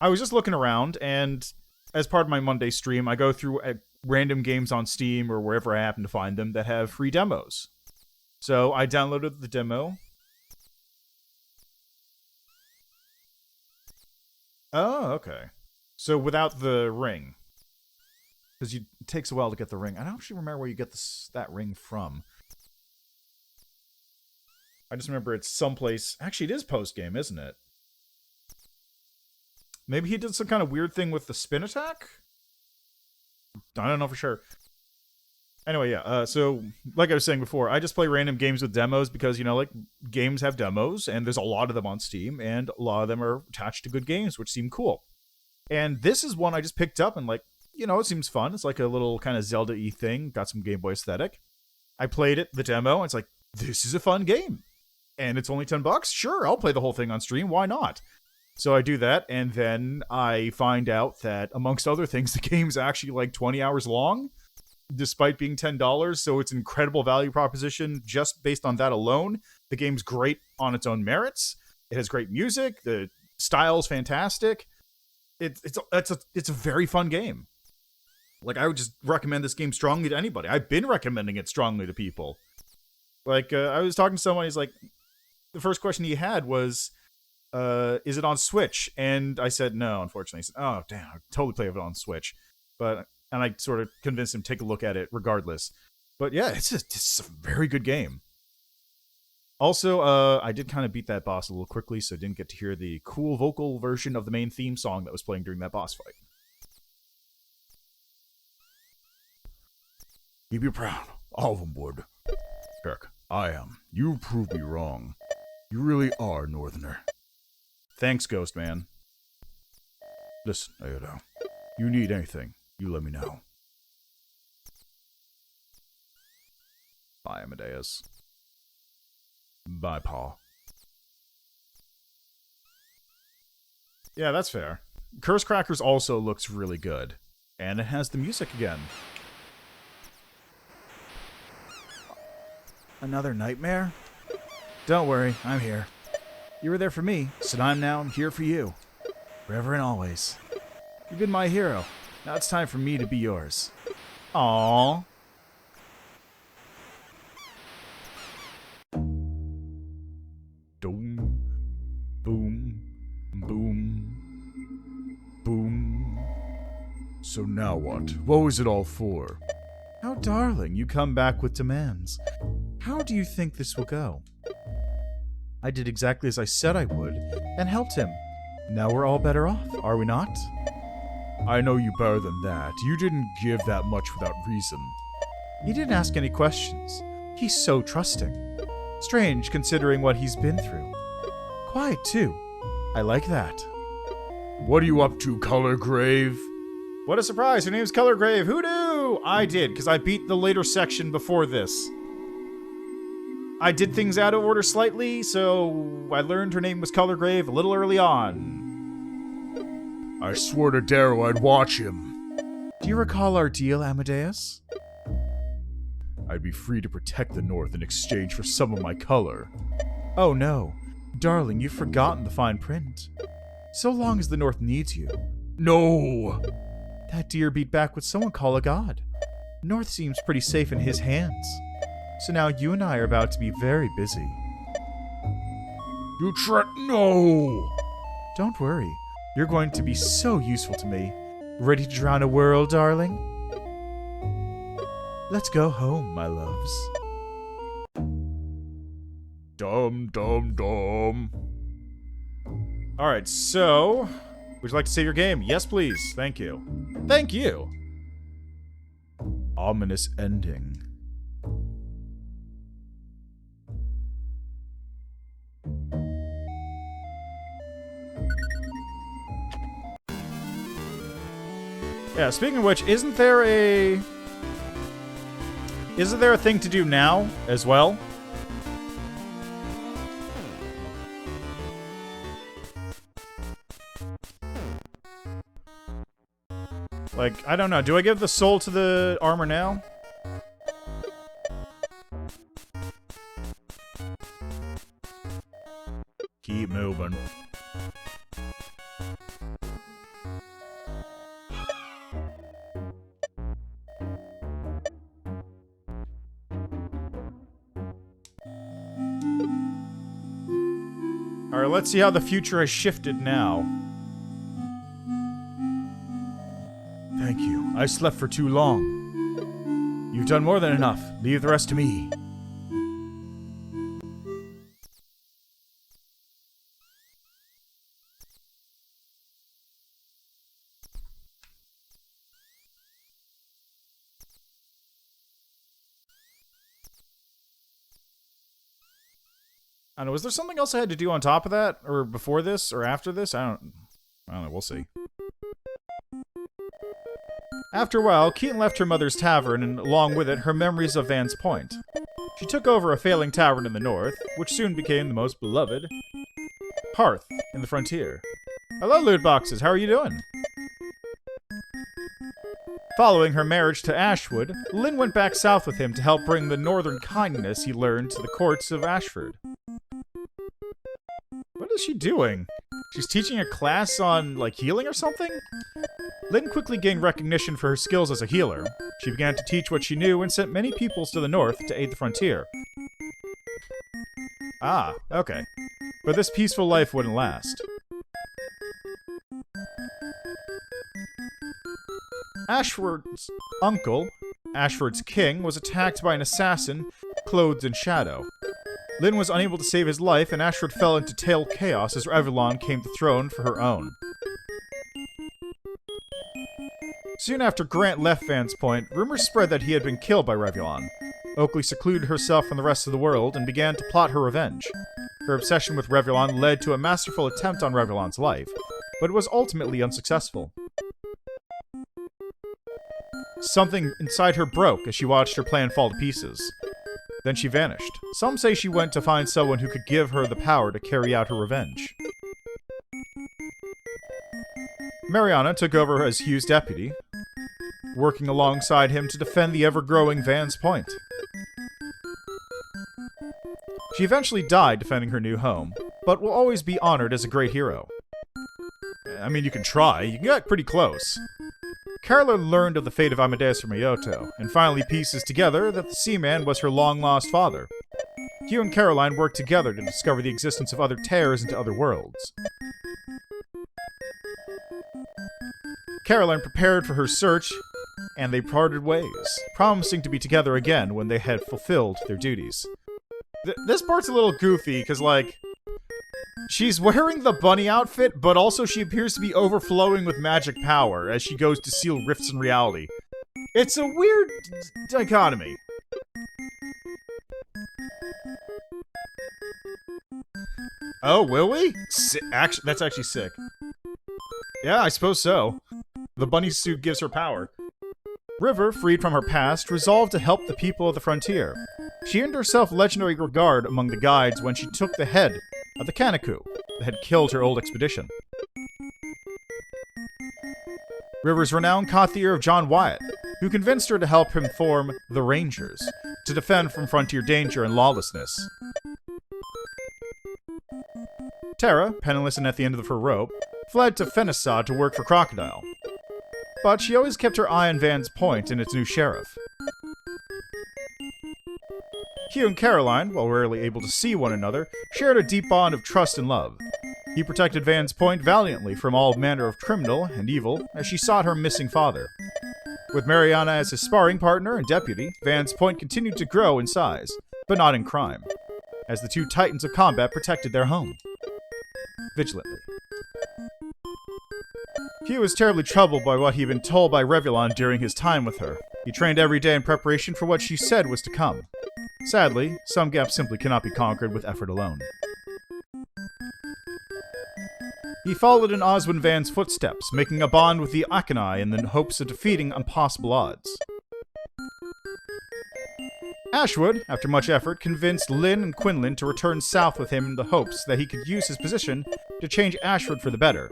I was just looking around, and as part of my Monday stream, I go through random games on Steam or wherever I happen to find them that have free demos. So I downloaded the demo. Oh, okay. So without the ring. Because it takes a while to get the ring. I don't actually remember where you get that ring from. I just remember it's someplace... Actually, it is post-game, isn't it? Maybe he did some kind of weird thing with the spin attack? I don't know for sure. Anyway, yeah. So, like I was saying before, I just play random games with demos because, you know, like, games have demos, and there's a lot of them on Steam, and a lot of them are attached to good games, which seem cool. And this is one I just picked up and, like, you know, it seems fun. It's like a little kind of Zelda-y thing. Got some Game Boy aesthetic. I played it, the demo, and it's like, this is a fun game. And it's only $10? Sure, I'll play the whole thing on stream. Why not? So I do that, and then I find out that, amongst other things, the game's actually like 20 hours long, despite being $10, so it's an incredible value proposition just based on that alone. The game's great on its own merits. It has great music. The style's fantastic. It's a very fun game. Like, I would just recommend this game strongly to anybody. I've been recommending it strongly to people. Like, I was talking to someone, he's like, the first question he had was, is it on Switch? And I said, no, unfortunately. He said, oh, damn, I'd totally play it on Switch. And I sort of convinced him to take a look at it regardless. But yeah, it's a very good game. Also, I did kind of beat that boss a little quickly, so I didn't get to hear the cool vocal version of the main theme song that was playing during that boss fight. Keep you proud. All of them would. Kirk, I am. You proved me wrong. You really are a Northerner. Thanks, Ghost Man. Listen, Ayoto. You need anything, you let me know. Bye, Amadeus. Bye, Paul. Yeah, that's fair. Curse Crackers also looks really good. And it has the music again. Another nightmare? Don't worry, I'm here. You were there for me, so I'm now here for you. Forever and always. You've been my hero. Now it's time for me to be yours. Aww. Boom, boom, boom, boom. So now what? What was it all for? How darling, you come back with demands. How do you think this will go? I did exactly as I said I would, and helped him. Now we're all better off, are we not? I know you better than that. You didn't give that much without reason. He didn't ask any questions. He's so trusting. Strange, considering what he's been through. Quiet, too. I like that. What are you up to, Colorgrave? What a surprise, her name's Colorgrave. Who knew? I did, because I beat the later section before this. I did things out of order slightly, so I learned her name was Colorgrave a little early on. I swore to Darrow I'd watch him. Do you recall our deal, Amadeus? I'd be free to protect the North in exchange for some of my color. Oh no. Darling, you've forgotten the fine print. So long as the North needs you. No! That deer beat back what someone call a god. North seems pretty safe in his hands. So now you and I are about to be very busy. You no! Don't worry. You're going to be so useful to me. Ready to drown a world, darling? Let's go home, my loves. Dum dum dum. Alright, so... Would you like to save your game? Yes, please. Thank you. Thank you! Ominous ending. Yeah, speaking of which, isn't there a thing to do now as well? Like, I don't know. Do I give the soul to the armor now? Keep moving. Alright, let's see how the future has shifted now. Thank you. I slept for too long. You've done more than enough. Leave the rest to me. I don't know, was there something else I had to do on top of that? Or before this? Or after this? I don't know, we'll see. After a while, Keaton left her mother's tavern, and along with it, her memories of Van's Point. She took over a failing tavern in the north, which soon became the most beloved hearth in the frontier. Hello, loot boxes, how are you doing? Following her marriage to Ashwood, Lynn went back south with him to help bring the northern kindness he learned to the courts of Ashford. What is she doing? She's teaching a class on, like, healing or something? Lynn quickly gained recognition for her skills as a healer. She began to teach what she knew and sent many peoples to the north to aid the frontier. Ah, okay. But this peaceful life wouldn't last. Ashford's uncle, Ashford's king, was attacked by an assassin clothed in shadow. Lynn was unable to save his life, and Ashford fell into tail chaos as Revlon came to the throne for her own. Soon after Grant left Van's Point, rumors spread that he had been killed by Revlon. Oakley secluded herself from the rest of the world and began to plot her revenge. Her obsession with Revlon led to a masterful attempt on Revlon's life, but it was ultimately unsuccessful. Something inside her broke as she watched her plan fall to pieces. Then she vanished. Some say she went to find someone who could give her the power to carry out her revenge. Mariana took over as Hugh's deputy, working alongside him to defend the ever-growing Van's Point. She eventually died defending her new home, but will always be honored as a great hero. I mean, you can try. You can get pretty close. Caroline learned of the fate of Amadeus from Ayoto, and finally pieces together that the Seaman was her long-lost father. Hugh and Caroline worked together to discover the existence of other tears into other worlds. Caroline prepared for her search, and they parted ways, promising to be together again when they had fulfilled their duties. This part's a little goofy, because, like, she's wearing the bunny outfit, but also she appears to be overflowing with magic power as she goes to seal rifts in reality. It's a weird dichotomy. Oh, will we? That's actually sick. Yeah, I suppose so. The bunny suit gives her power. River, freed from her past, resolved to help the people of the frontier. She earned herself legendary regard among the guides when she took the head of the Kanaku that had killed her old expedition. River's renown caught the ear of John Wyatt, who convinced her to help him form the Rangers, to defend from frontier danger and lawlessness. Tara, penniless and at the end of her rope, fled to Fenisa to work for Crocodile. but she always kept her eye on Van's Point and its new sheriff. Hugh and Caroline, while rarely able to see one another, shared a deep bond of trust and love. He protected Van's Point valiantly from all manner of criminal and evil as she sought her missing father. With Mariana as his sparring partner and deputy, Van's Point continued to grow in size, but not in crime, as the two titans of combat protected their home vigilantly. Hugh was terribly troubled by what he had been told by Revulon during his time with her. He trained every day in preparation for what she said was to come. Sadly, some gaps simply cannot be conquered with effort alone. He followed in Oswin Van's footsteps, making a bond with the Akanai in the hopes of defeating impossible odds. Ashwood, after much effort, convinced Lynn and Quinlan to return south with him in the hopes that he could use his position to change Ashwood for the better.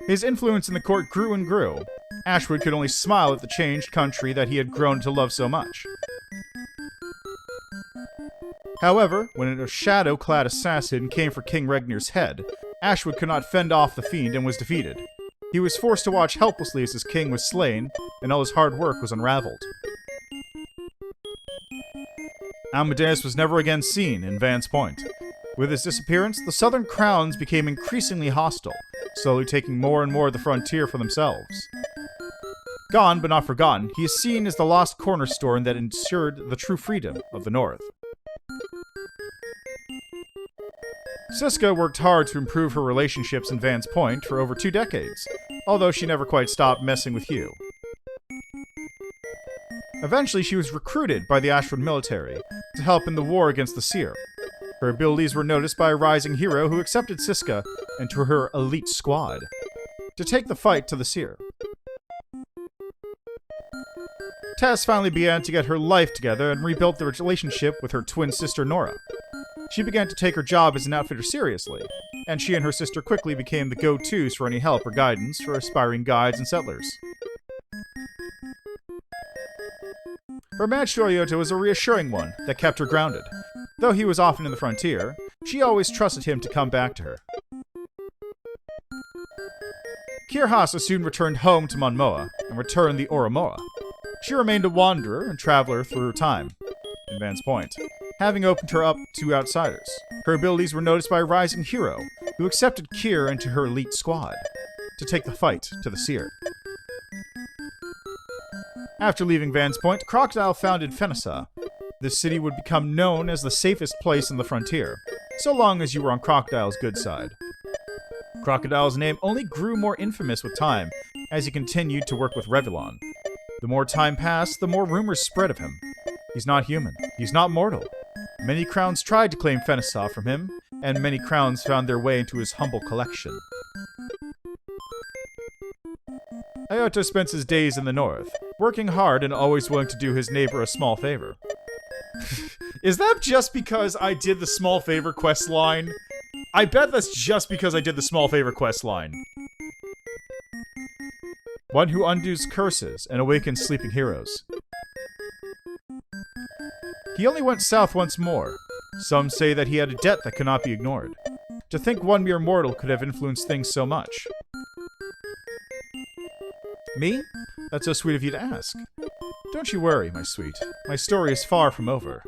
His influence in the court grew and grew. Ashwood could only smile at the changed country that he had grown to love so much. However, when a shadow-clad assassin came for King Regnir's head, Ashwood could not fend off the fiend and was defeated. He was forced to watch helplessly as his king was slain, and all his hard work was unraveled. Amadeus was never again seen in Van's Point. With his disappearance, the southern crowns became increasingly hostile, slowly taking more and more of the frontier for themselves. Gone, but not forgotten, he is seen as the lost cornerstone that ensured the true freedom of the North. Siska worked hard to improve her relationships in Van's Point for over 2 decades, although she never quite stopped messing with Hugh. Eventually, she was recruited by the Ashwood military to help in the war against the Seer. Her abilities were noticed by a rising hero who accepted Siska into her elite squad to take the fight to the Seer. Tess finally began to get her life together and rebuilt the relationship with her twin sister Nora. She began to take her job as an outfitter seriously, and she and her sister quickly became the go-tos for any help or guidance for aspiring guides and settlers. Her match to Ayoto was a reassuring one that kept her grounded. Though he was often in the frontier, she always trusted him to come back to her. Kirhasa soon returned home to Monmoa and returned the Oromoa. She remained a wanderer and traveler through her time in Van's Point, having opened her up to outsiders. Her abilities were noticed by a rising hero who accepted Kir into her elite squad to take the fight to the Seer. After leaving Van's Point, Crocodile founded Fenisa. This city would become known as the safest place in the frontier, so long as you were on Crocodile's good side. Crocodile's name only grew more infamous with time as he continued to work with Revulon. The more time passed, the more rumors spread of him. He's not human. He's not mortal. Many crowns tried to claim Fenisa from him, and many crowns found their way into his humble collection. Ayoto spends his days in the north, working hard and always willing to do his neighbor a small favor. Is that just because I did the small favor quest line? I bet that's just because I did the small favor quest line. One who undoes curses and awakens sleeping heroes. He only went south once more. Some say that he had a debt that cannot be ignored. To think one mere mortal could have influenced things so much. Me? That's so sweet of you to ask. Don't you worry, my sweet. My story is far from over.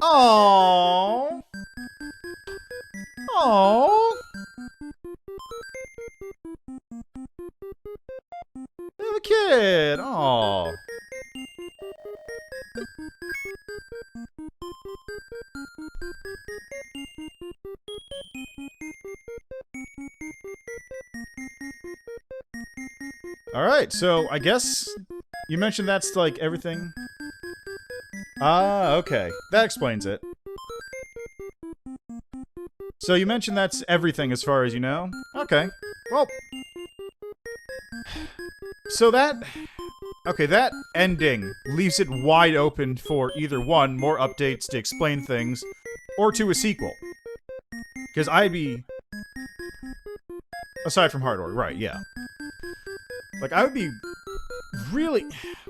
Aww. Aww. They have a kid. Aww. Alright, so I guess you mentioned that's like everything. Ah, okay. That explains it. So you mentioned that's everything as far as you know? Okay. Well. So that... Okay, that ending leaves it wide open for either one, more updates to explain things, or to a sequel. Because I'd be... Aside from hard order, right, yeah. Like, I would be really...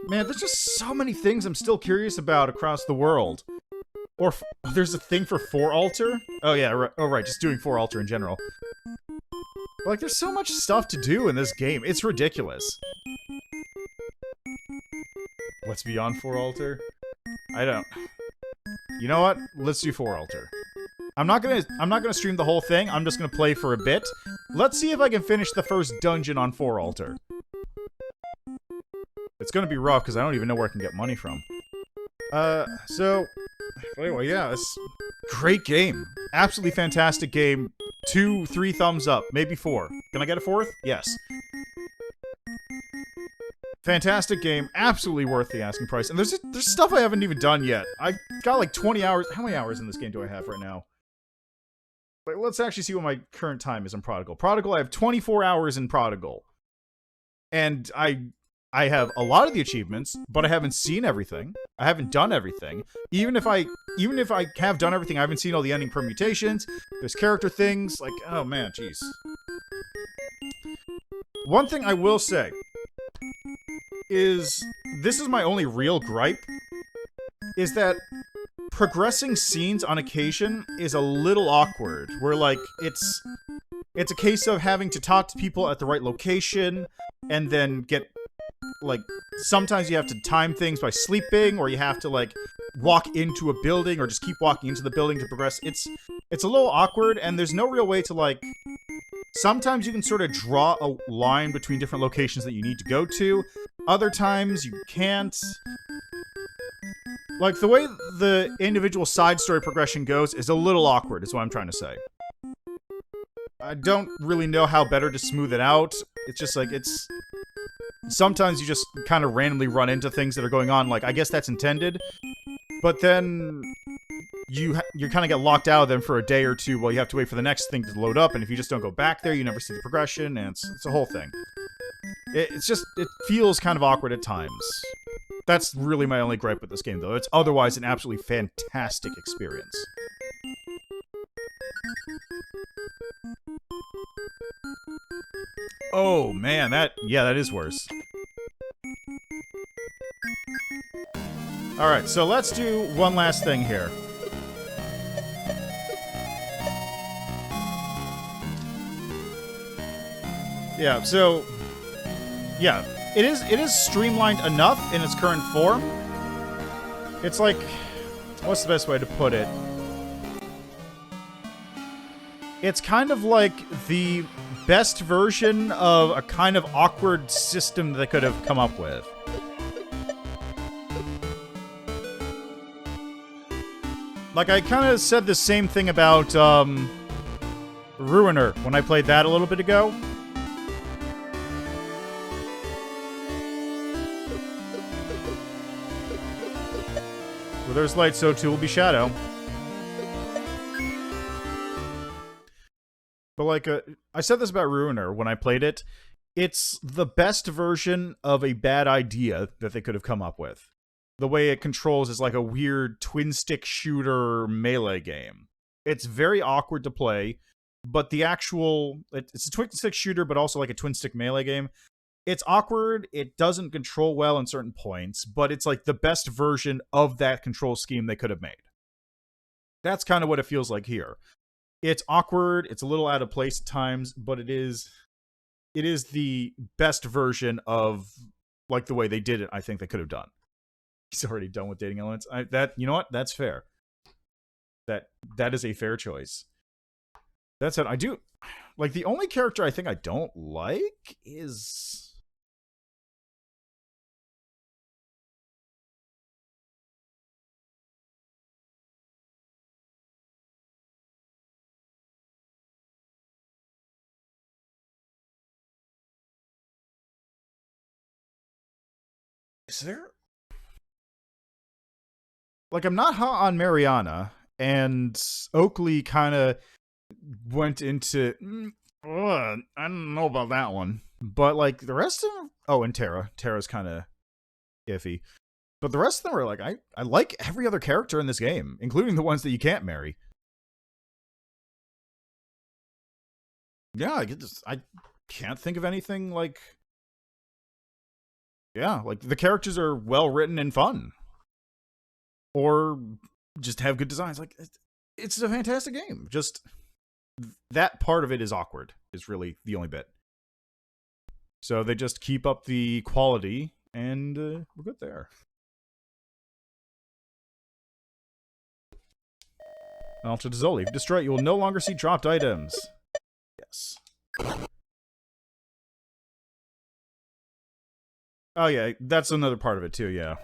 Man, there's just so many things I'm still curious about across the world. Or, there's a thing for 4 altar? Oh yeah, right. Oh right, just doing 4 altar in general. But, like, there's so much stuff to do in this game. It's ridiculous. What's beyond 4 altar? I don't... You know what? Let's do 4 altar. I'm not gonna stream the whole thing. I'm just gonna play for a bit. Let's see if I can finish the first dungeon on 4 altar. It's gonna be rough because I don't even know where I can get money from. So anyway, yeah, it's great game. Absolutely fantastic game. 2, 3 thumbs up, maybe 4. Can I get a 4th? Yes. Fantastic game, absolutely worth the asking price. And there's stuff I haven't even done yet. I've got like 20 hours. How many hours in this game do I have right now? But let's actually see what my current time is in Prodigal. Prodigal, I have 24 hours in Prodigal. And I have a lot of the achievements, but I haven't seen everything. I haven't done everything. Even if I have done everything, I haven't seen all the ending permutations. There's character things, like, oh man, jeez. One thing I will say is, this is my only real gripe, is that progressing scenes on occasion is a little awkward. Where, like, it's a case of having to talk to people at the right location, and then get, like, sometimes you have to time things by sleeping, or you have to, like, walk into a building, or just keep walking into the building to progress. It's a little awkward, and there's no real way to, like... Sometimes you can sort of draw a line between different locations that you need to go to. Other times you can't. Like, the way the individual side story progression goes is a little awkward, is what I'm trying to say. I don't really know how better to smooth it out. It's just like, it's... Sometimes you just kind of randomly run into things that are going on, like, I guess that's intended. But then... You kind of get locked out of them for a day or two while you have to wait for the next thing to load up, and if you just don't go back there, you never see the progression, and it's a whole thing. It feels kind of awkward at times. That's really my only gripe with this game, though. It's otherwise an absolutely fantastic experience. Oh, man, that is worse. Alright, so let's do one last thing here. Yeah, so... Yeah, it is streamlined enough in its current form. It's like... What's the best way to put it? It's kind of like the best version of a kind of awkward system that they could have come up with. Like, I kind of said the same thing about, Ruiner when I played that a little bit ago. Where there's light, so too will be shadow. But, like, I said this about Ruiner when I played it. It's the best version of a bad idea that they could have come up with. The way it controls is like a weird twin-stick shooter melee game. It's very awkward to play, but the actual... It's a twin-stick shooter, but also like a twin-stick melee game. It's awkward, it doesn't control well in certain points, but it's like the best version of that control scheme they could have made. That's kind of what it feels like here. It's awkward, it's a little out of place at times, but it is the best version of like the way they did it, I think they could have done. He's already done with dating elements. You know what? That's fair. That is a fair choice. That said, I do like the only character I think I don't like is there? Like, I'm not hot on Mariana, and Oakley kind of went into... I don't know about that one. But, like, the rest of them... Oh, and Terra. Terra's kind of iffy. But the rest of them are, like, I like every other character in this game, including the ones that you can't marry. Yeah, I can't think of anything, like... Yeah, like, the characters are well-written and fun. Or just have good designs. Like, it's a fantastic game. Just that part of it is awkward, is really the only bit. So they just keep up the quality, and we're good there. Alta Dezzoli, if you destroy it, you will no longer see dropped items. Yes. Oh yeah, that's another part of it too, yeah.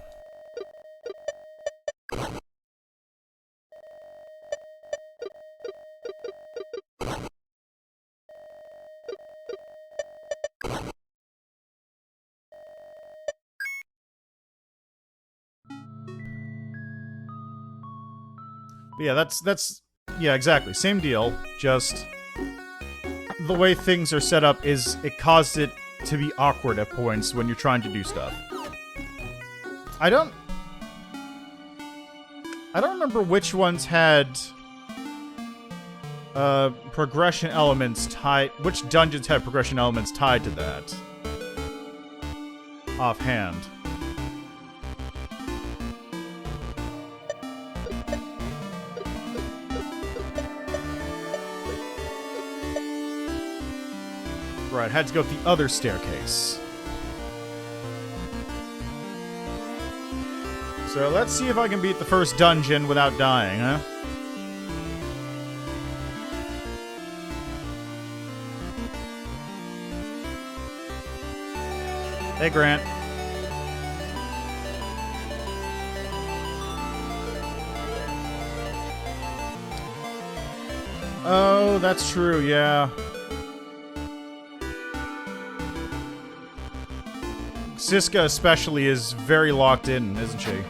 Yeah, that's yeah, exactly. Same deal, just the way things are set up is it caused it to be awkward at points when you're trying to do stuff. I don't remember which ones had progression elements tied, which dungeons had progression elements tied to that. Offhand. Right, had to go up the other staircase. So let's see if I can beat the first dungeon without dying, huh? Hey, Grant. Oh, that's true, yeah. Siska especially is very locked in, isn't she?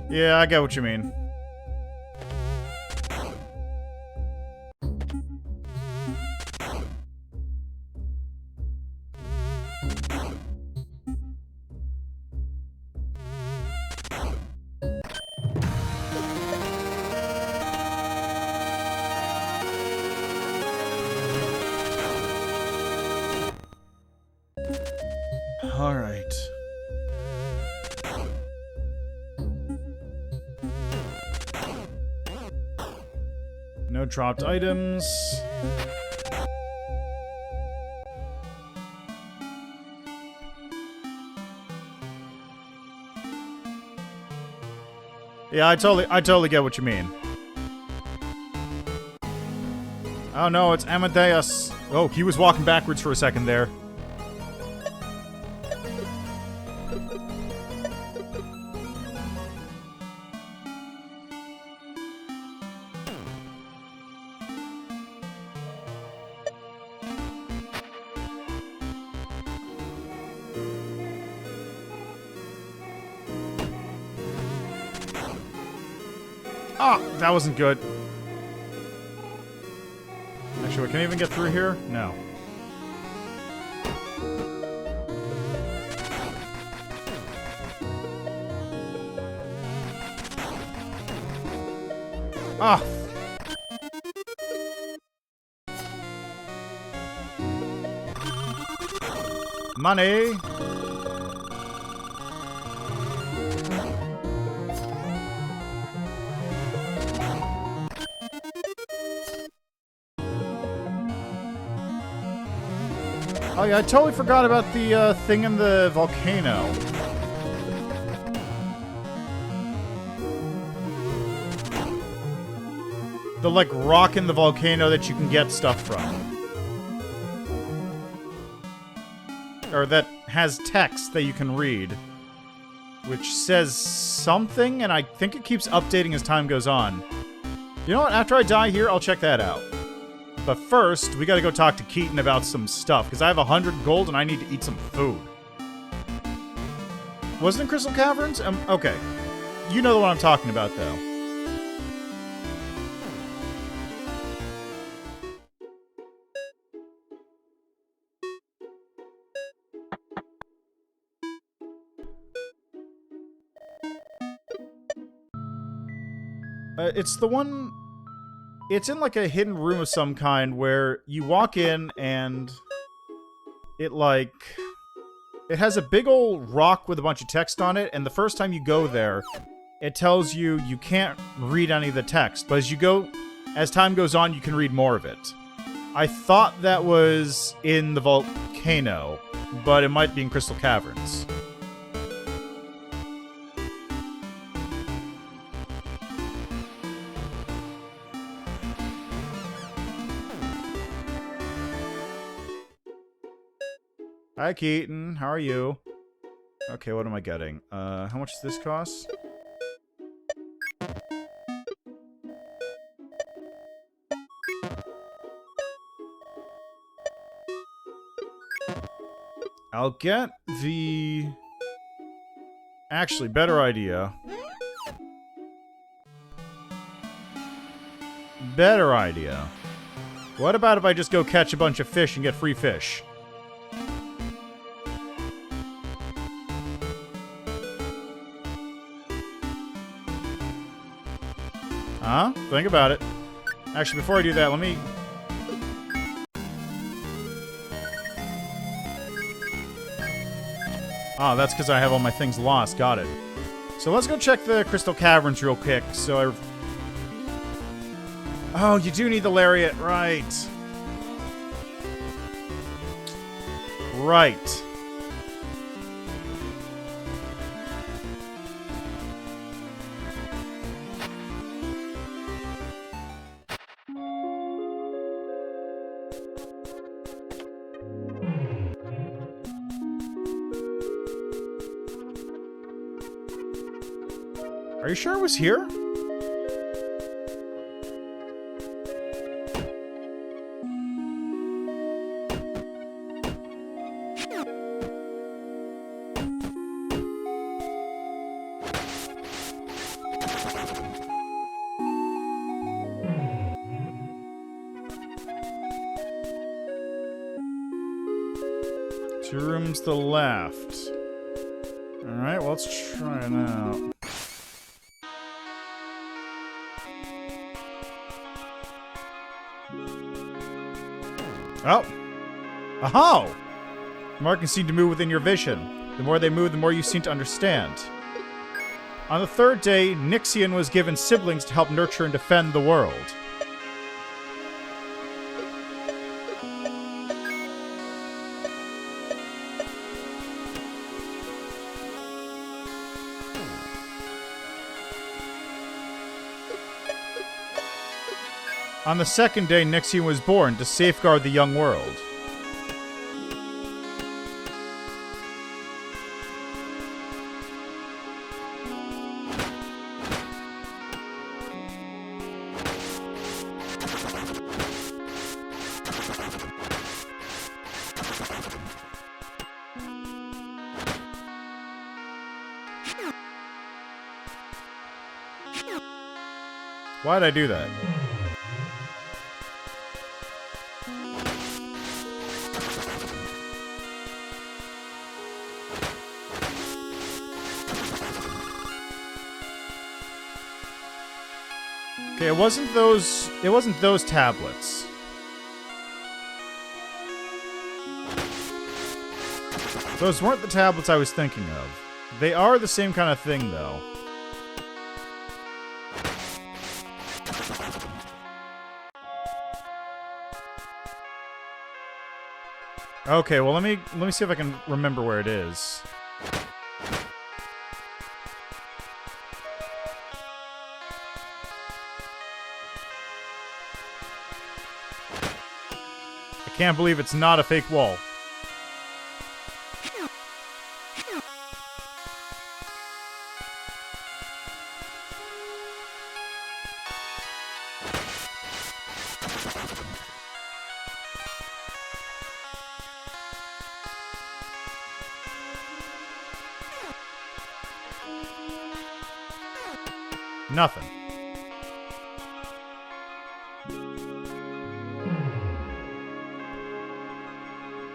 Yeah, I get what you mean. All right. No dropped items. Yeah, I totally get what you mean. Oh no, it's Amadeus. Oh, he was walking backwards for a second there. Ah, that wasn't good. Actually, can I even get through here? No. Ah. Money. Oh yeah, I totally forgot about the thing in the volcano. The, like, rock in the volcano that you can get stuff from. Or that has text that you can read. Which says something, and I think it keeps updating as time goes on. You know what? After I die here, I'll check that out. But first, we gotta go talk to Keaton about some stuff, because I have 100 gold and I need to eat some food. Was it in Crystal Caverns? Okay. You know the one I'm talking about, though. It's the one... It's in, like, a hidden room of some kind where you walk in and it, like... It has a big old rock with a bunch of text on it, and the first time you go there, it tells you you can't read any of the text. But as time goes on, you can read more of it. I thought that was in the volcano, but it might be in Crystal Caverns. Hi, Keaton. How are you? Okay, what am I getting? How much does this cost? I'll get the... Actually, better idea. Better idea. What about if I just go catch a bunch of fish and get free fish? Huh? Think about it. Actually, before I do that, let me... Oh, that's because I have all my things lost. Got it. So let's go check the Crystal Caverns real quick. Oh, you do need the lariat. Right. Right. Are you sure it was here? Two rooms to the left. Alright, well, let's try it out. Oh! Oh! Markings seem to move within your vision. The more they move, the more you seem to understand. On the third day, Nixian was given siblings to help nurture and defend the world. On the second day, Nixian was born to safeguard the young world. Why'd I do that? Okay, it wasn't those tablets. Those weren't the tablets I was thinking of. They are the same kind of thing, though. Okay, well let me see if I can remember where it is. I can't believe it's not a fake wall. Nothing.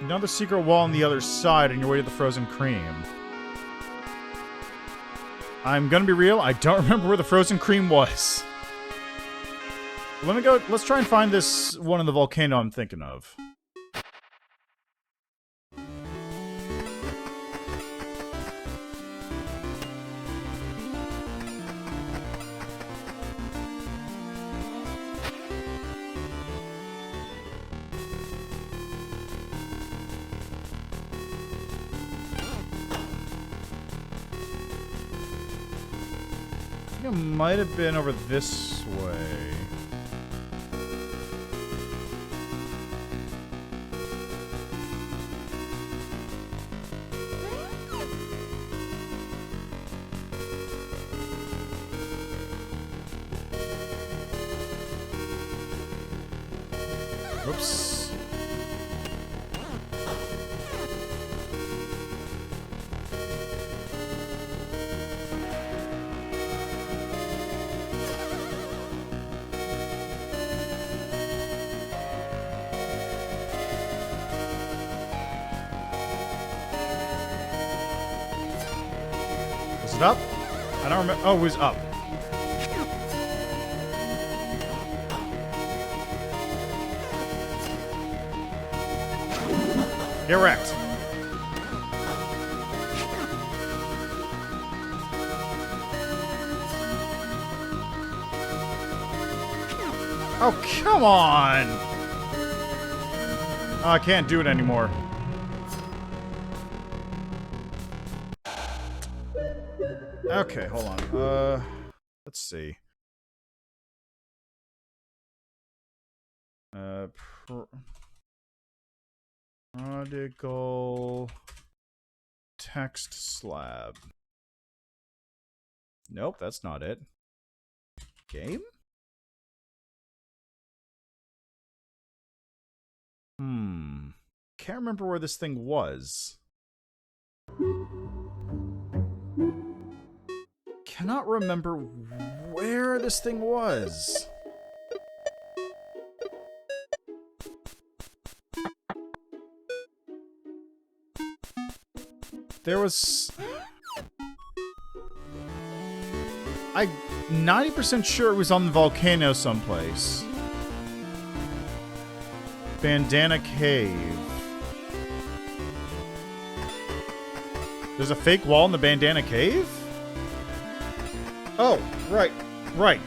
Another secret wall on the other side on your way to the frozen cream. I'm gonna be real, I don't remember where the frozen cream was. Let me go. Let's try and find this one in the volcano I'm thinking of. I think it might have been over this way. Oops. Was it up? I don't remember. Oh, it was up. Get wrecked. Oh, come on! Oh, I can't do it anymore. Okay, hold on. Let's see. Prodigal text slab. Nope, that's not it. Game? Can't remember where this thing was. Cannot remember where this thing was. There was... I'm 90% sure it was on the volcano someplace. Bandana Cave. There's a fake wall in the Bandana Cave? Oh, right. Right.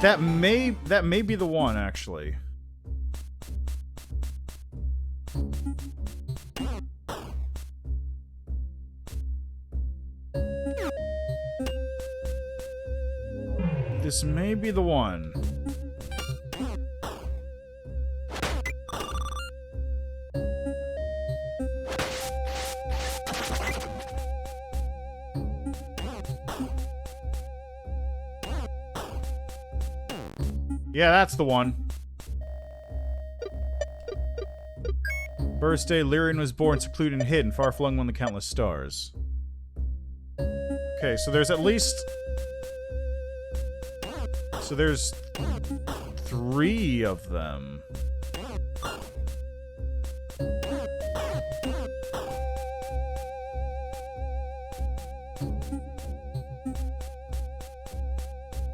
That may be the one, actually. This may be the one. Yeah, that's the one. Birthday, Lyrian was born, secluded and hidden, far-flung among the countless stars. Okay, so there's at least... So there's 3 of them.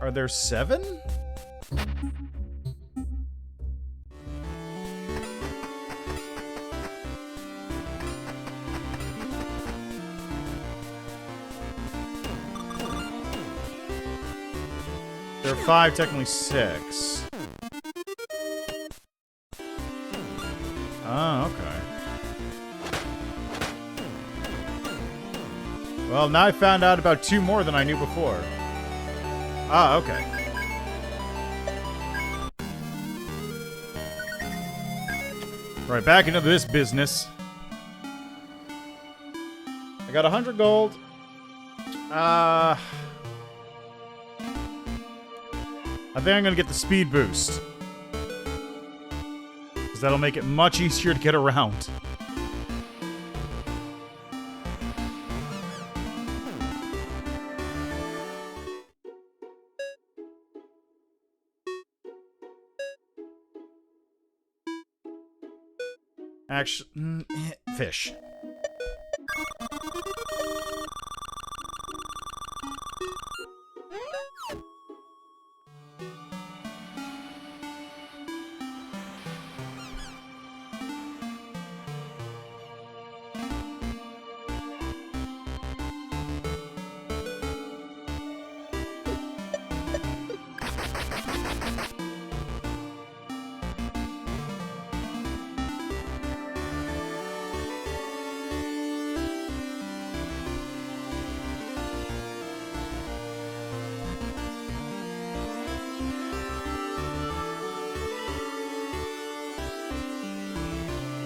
Are there 7? There are 5, technically 6. Oh, okay. Well, now I found out about 2 more than I knew before. Ah, okay. Right, back into this business. I got 100 gold. I think I'm gonna get the speed boost. Because that'll make it much easier to get around. Actually, fish.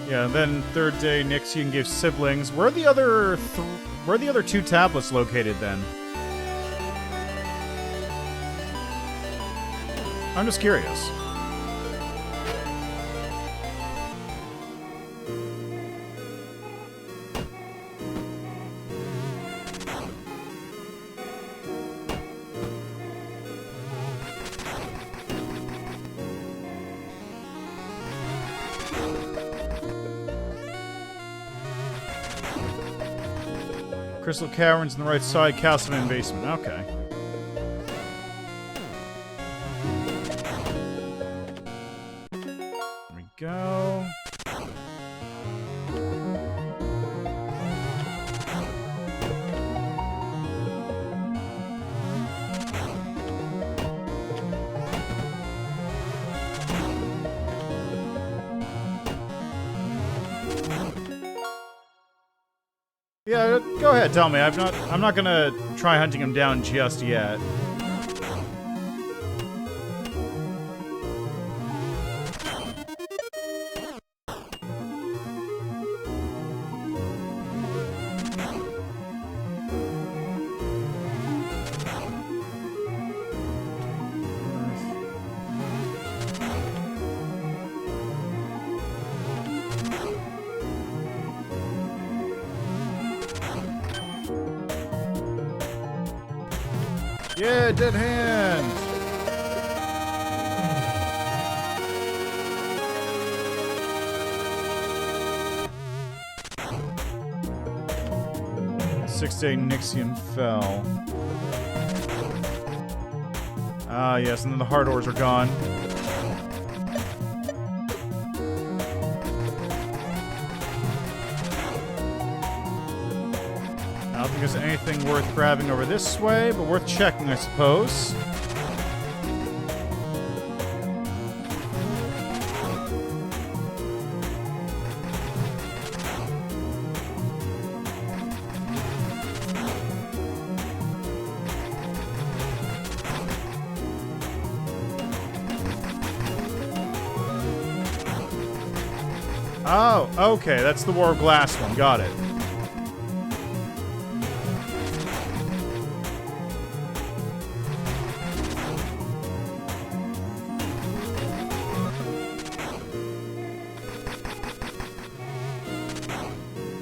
Yeah, and then third day, Nixian gives siblings. Where are the other two tablets located then? I'm just curious. Crystal Caverns on the right side, Castleman basement. Okay. There we go. Yeah, go ahead, tell me. I'm not gonna try hunting him down just yet. Yeah, dead hand! Six-day Nixian fell. Ah, yes, and then the hard ores are gone. I don't think there's anything worth grabbing over this way, but worth checking, I suppose. Oh, okay, that's the War of Glass one. Got it.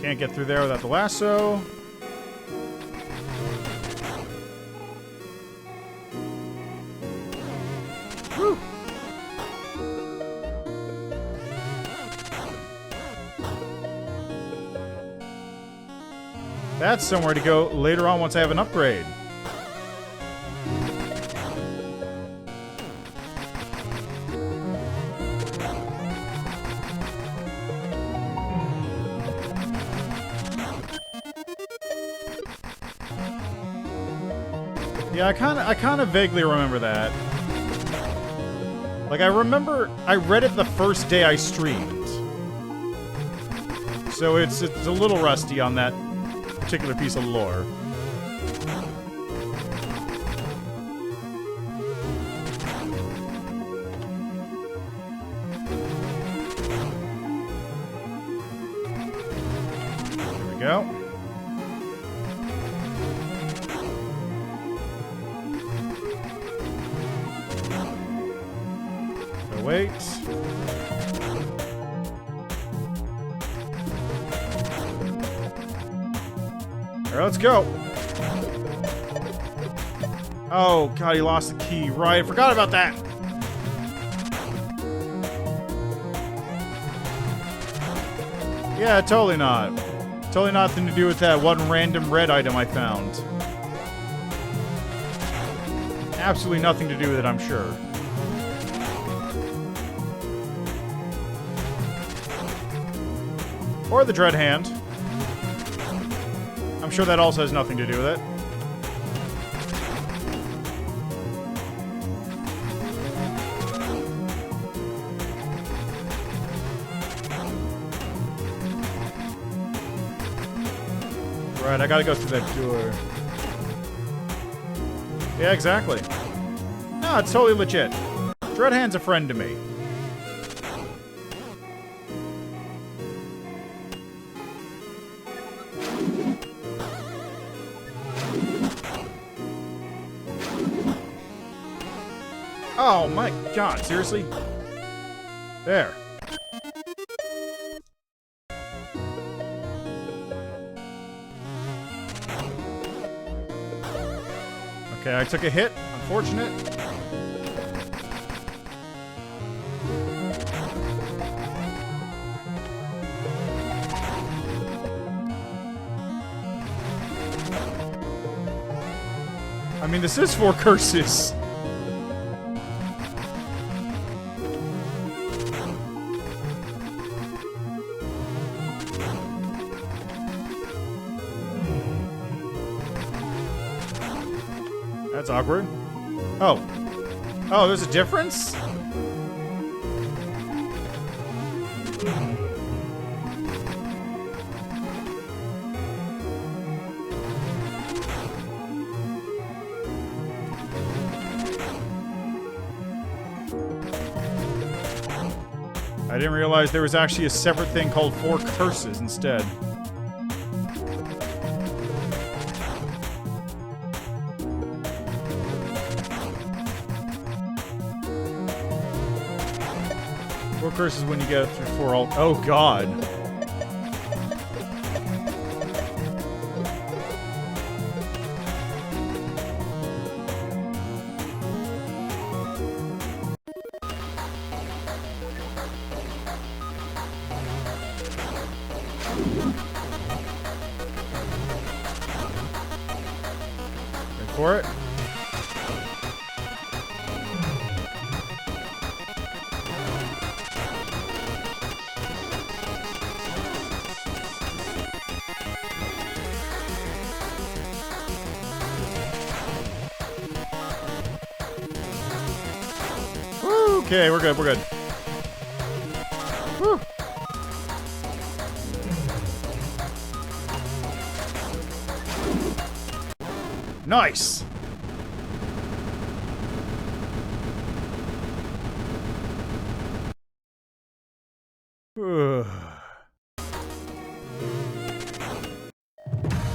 Can't get through there without the lasso. Whew. That's somewhere to go later on once I have an upgrade. Yeah, I kind of vaguely remember that. Like, I remember I read it the first day I streamed. So it's a little rusty on that particular piece of lore. There we go. So wait. Alright, let's go. Oh, God, he lost the key. Right, I forgot about that. Yeah, totally not. Totally nothing to do with that one random red item I found. Absolutely nothing to do with it, I'm sure. Or the Dread Hand. I'm sure that also has nothing to do with it. Right, I gotta go through that door. Yeah, exactly. No, it's totally legit. Dread Hand's a friend to me. Oh my god, seriously? There. Okay, I took a hit. Unfortunate. I mean, this is 4 curses. That's awkward. Oh. Oh, there's a difference? I didn't realize there was actually a separate thing called 4 curses instead. Curses when you get through 4 all. Oh god. Wait for it. Okay, we're good, we're good. Woo. Nice!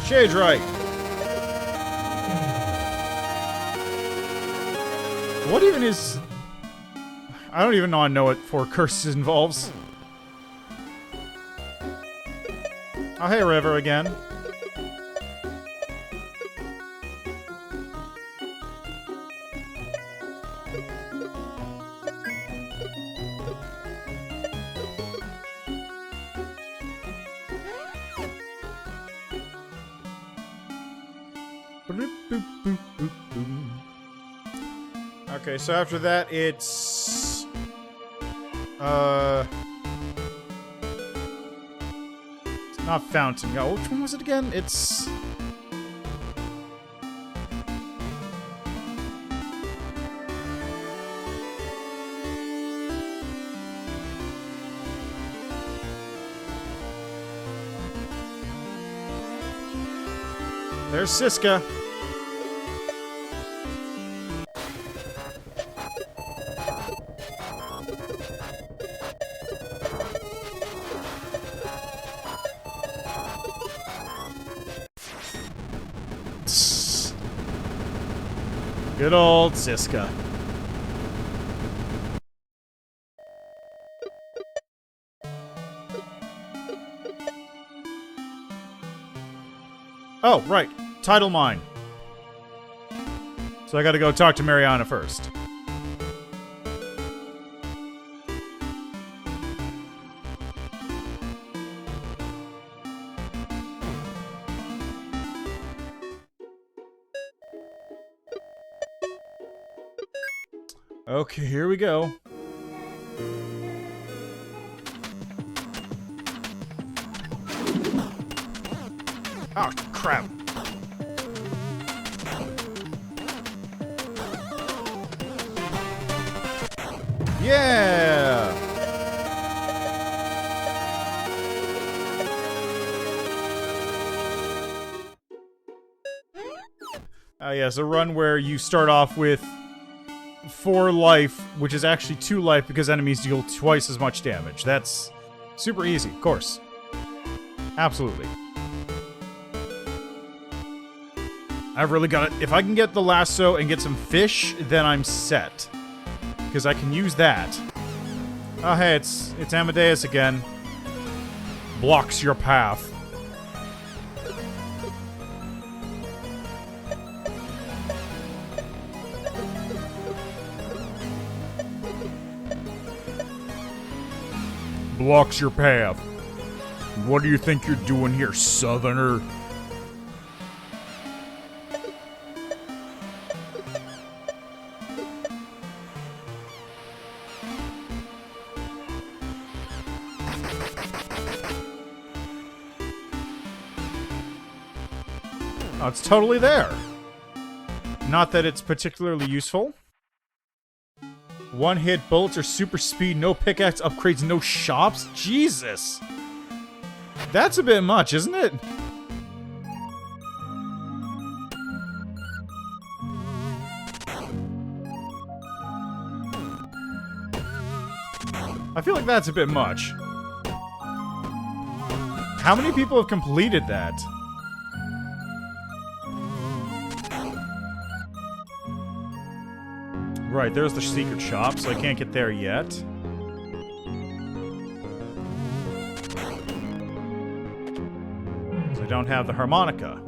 Shades right. What even is... I don't even know what 4 curses involves. Oh, hey, River, again. Okay, so after that, it's... It's not Fountain. Oh, which one was it again? It's... There's Siska. Good old Siska. Oh, right. Title mine. So I gotta go talk to Mariana first. Okay, here we go. Oh, crap. Yeah! Yes, a run where you start off with 4 life, which is actually 2 life because enemies deal twice as much damage. That's super easy, of course. Absolutely. I've really got it. If I can get the lasso and get some fish, then I'm set. Because I can use that. Oh, hey, it's Amadeus again. Blocks your path. Blocks your path. What do you think you're doing here, Southerner? Oh, it's totally there. Not that it's particularly useful. One-hit bullets or super speed, no pickaxe upgrades, no shops? Jesus! That's a bit much, isn't it? I feel like that's a bit much. How many people have completed that? Right, there's the secret shop, so I can't get there yet. So I don't have the harmonica.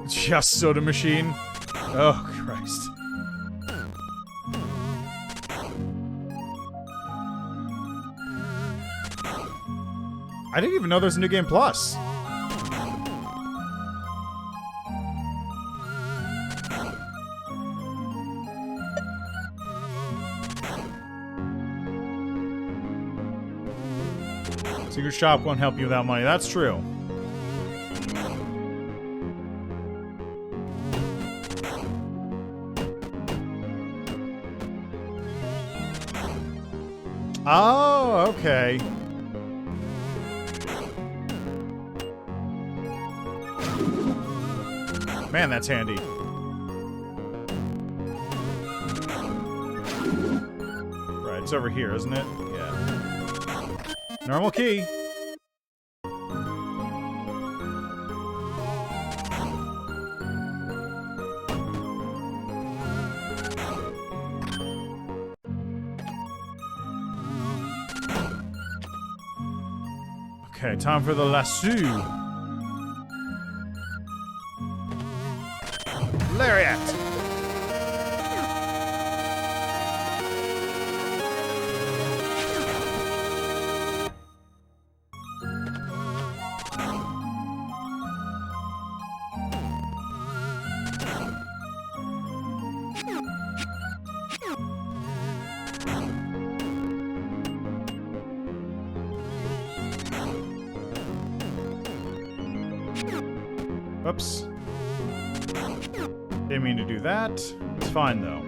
Just soda machine. Oh, Christ. I didn't even know there's a New Game Plus. Secret shop won't help you without money. That's true. Oh, okay. Man, that's handy. Right, it's over here, isn't it? Yeah. Normal key. Okay, time for the lasso. Lariat! Oops. Didn't mean to do that. It's fine, though.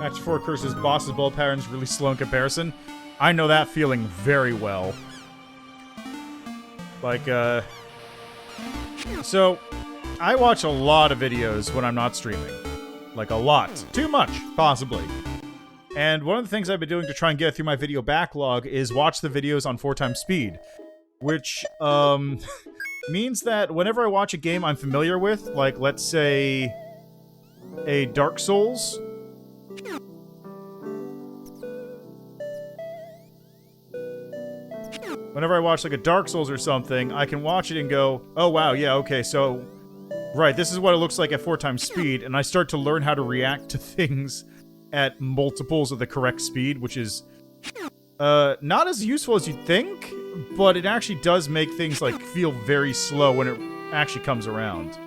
Match 4 Curse's boss's bullet pattern's really slow in comparison. I know that feeling very well. Like, so, I watch a lot of videos when I'm not streaming. Like, a lot. Too much, possibly. And one of the things I've been doing to try and get through my video backlog is watch the videos on 4x speed. Which, means that whenever I watch a game I'm familiar with, like, let's say, a Dark Souls... Whenever I watch, like, a Dark Souls or something, I can watch it and go, oh, wow, yeah, okay, so... Right, this is what it looks like at 4x speed, and I start to learn how to react to things at multiples of the correct speed, which is, not as useful as you'd think, but it actually does make things, like, feel very slow when it actually comes around.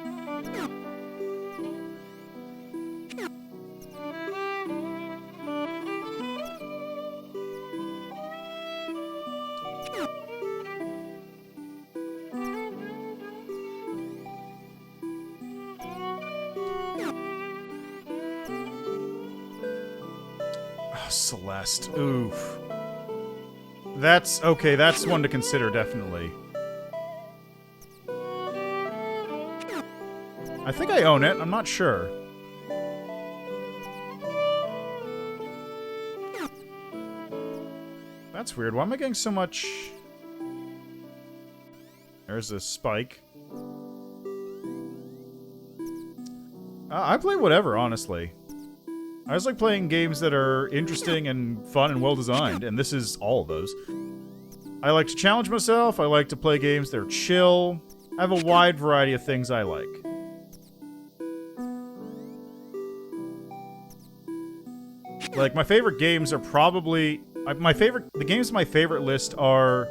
Celeste. Oof. That's... okay, that's one to consider, definitely. I think I own it. I'm not sure. That's weird. Why am I getting so much... There's a spike. I play whatever, honestly. I just like playing games that are interesting and fun and well-designed, and this is all of those. I like to challenge myself, I like to play games that are chill. I have a wide variety of things I like. Like, my favorite games are probably... the games on my favorite list are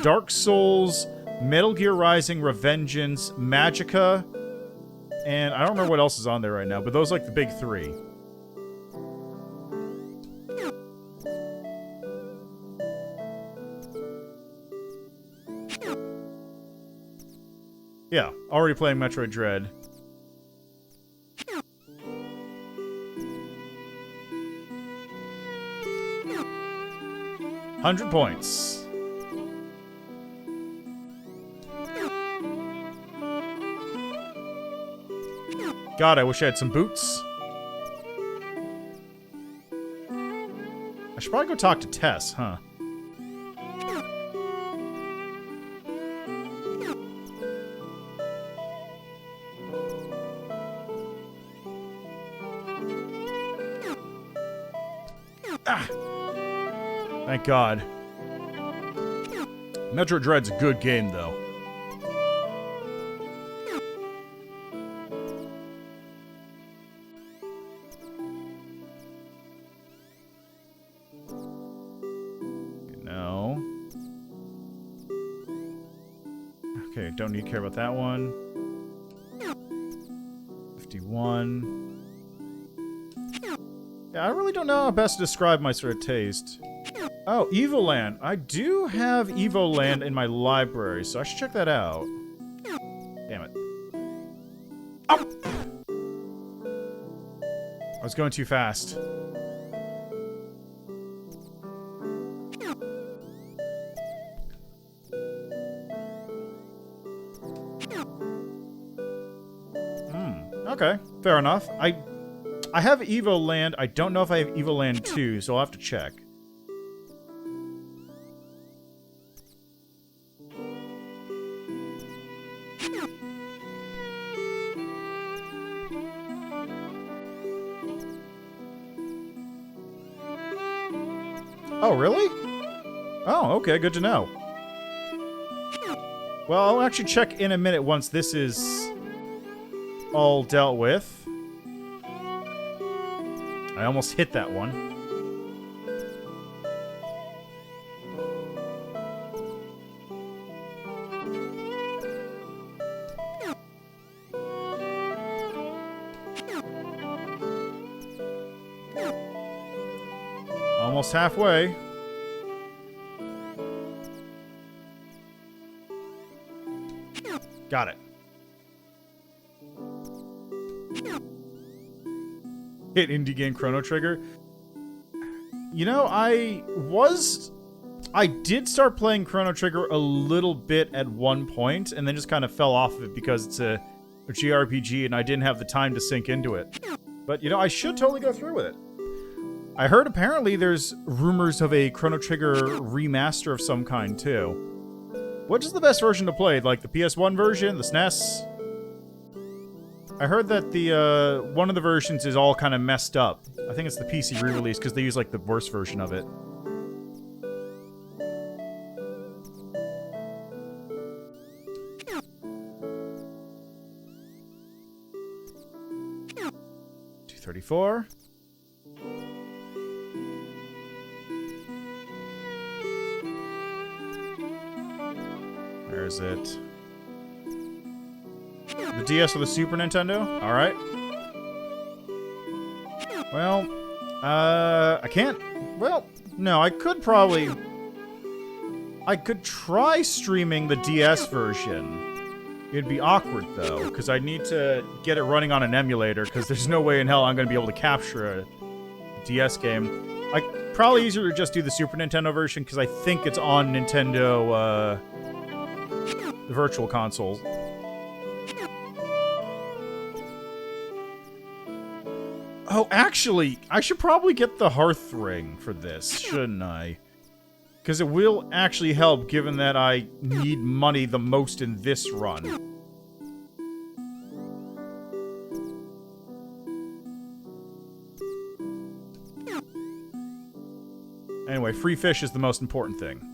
Dark Souls, Metal Gear Rising, Revengeance, Magicka, and I don't remember what else is on there right now, but those are like the big three. Yeah, already playing Metroid Dread. $100 points. God, I wish I had some boots. I should probably go talk to Tess, huh? Ah! Thank God. Metroid Dread's a good game, though. No. Okay, don't need to care about that one. 51. Yeah, I really don't know how best to describe my sort of taste. Oh, Evoland. I do have Evoland in my library, so I should check that out. Damn it. Oh! I was going too fast. Okay, fair enough. I have Evoland. I don't know if I have Evoland 2, so I'll have to check. Oh, really? Oh, okay, good to know. Well, I'll actually check in a minute once this is all dealt with. I almost hit that one. Almost halfway. Got it. Hit indie game Chrono Trigger. You know, I did start playing Chrono Trigger a little bit at one point, and then just kind of fell off of it because it a JRPG and I didn't have the time to sink into it. But, you know, I should totally go through with it. I heard apparently there's rumors of a Chrono Trigger remaster of some kind, too. Which is the best version to play? Like the PS1 version, the SNES? I heard that the, one of the versions is all kind of messed up. I think it's the PC re-release, because they use, like, the worst version of it. $234. Where is it? The DS or the Super Nintendo? Alright. Well, I can't... Well, no, I could probably... I could try streaming the DS version. It'd be awkward, though, because I need to get it running on an emulator, because there's no way in hell I'm going to be able to capture a DS game. Probably easier to just do the Super Nintendo version, because I think it's on Nintendo, the Virtual Console. Oh, actually, I should probably get the Hearth Ring for this, shouldn't I? Because it will actually help, given that I need money the most in this run. Anyway, free fish is the most important thing.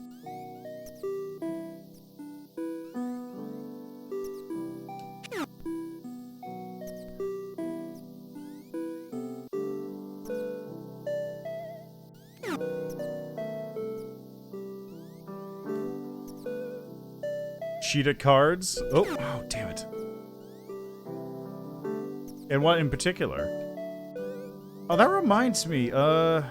Cheetah cards. Oh, damn it. And what in particular? Oh, that reminds me, that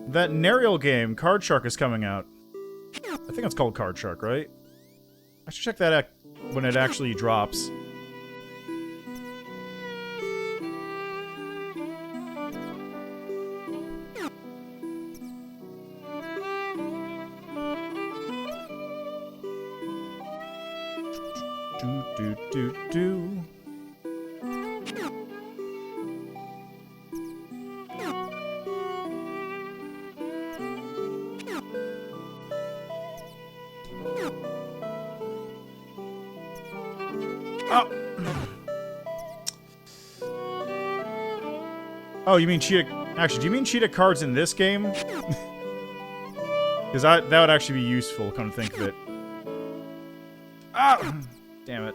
Nariel game, Card Shark, is coming out. I think it's called Card Shark, right? I should check that out when it actually drops. Do. Oh, you mean cheetah... Actually, do you mean cheetah cards in this game? Because that would actually be useful, come to think of it. Ah! Damn it.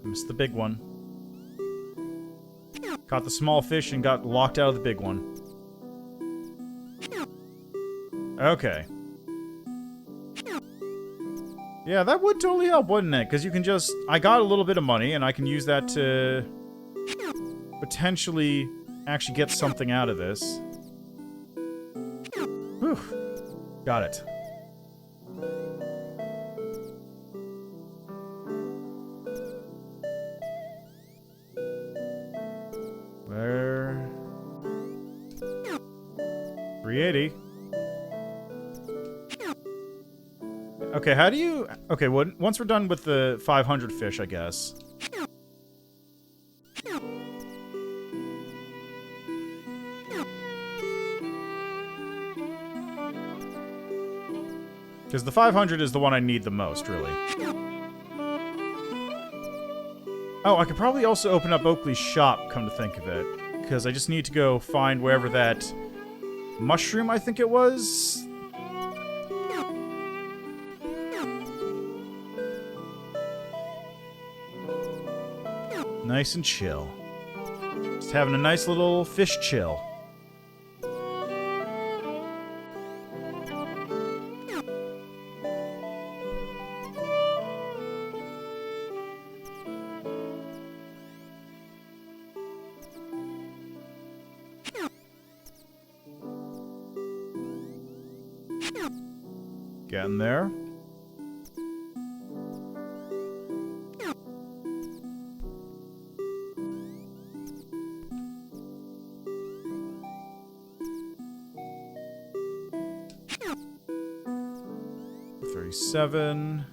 I missed the big one. Caught the small fish and got locked out of the big one. Okay. Yeah, that would totally help, wouldn't it? Because you can just... I got a little bit of money, and I can use that to... potentially actually get something out of this. Whew. Got it. Where... 380. Okay, how do you... Okay, well, once we're done with the 500 fish, I guess. Because the 500 is the one I need the most, really. Oh, I could probably also open up Oakley's shop, come to think of it. Because I just need to go find wherever that mushroom, I think it was... Nice and chill. Just having a nice little fish chill. Getting there. 47.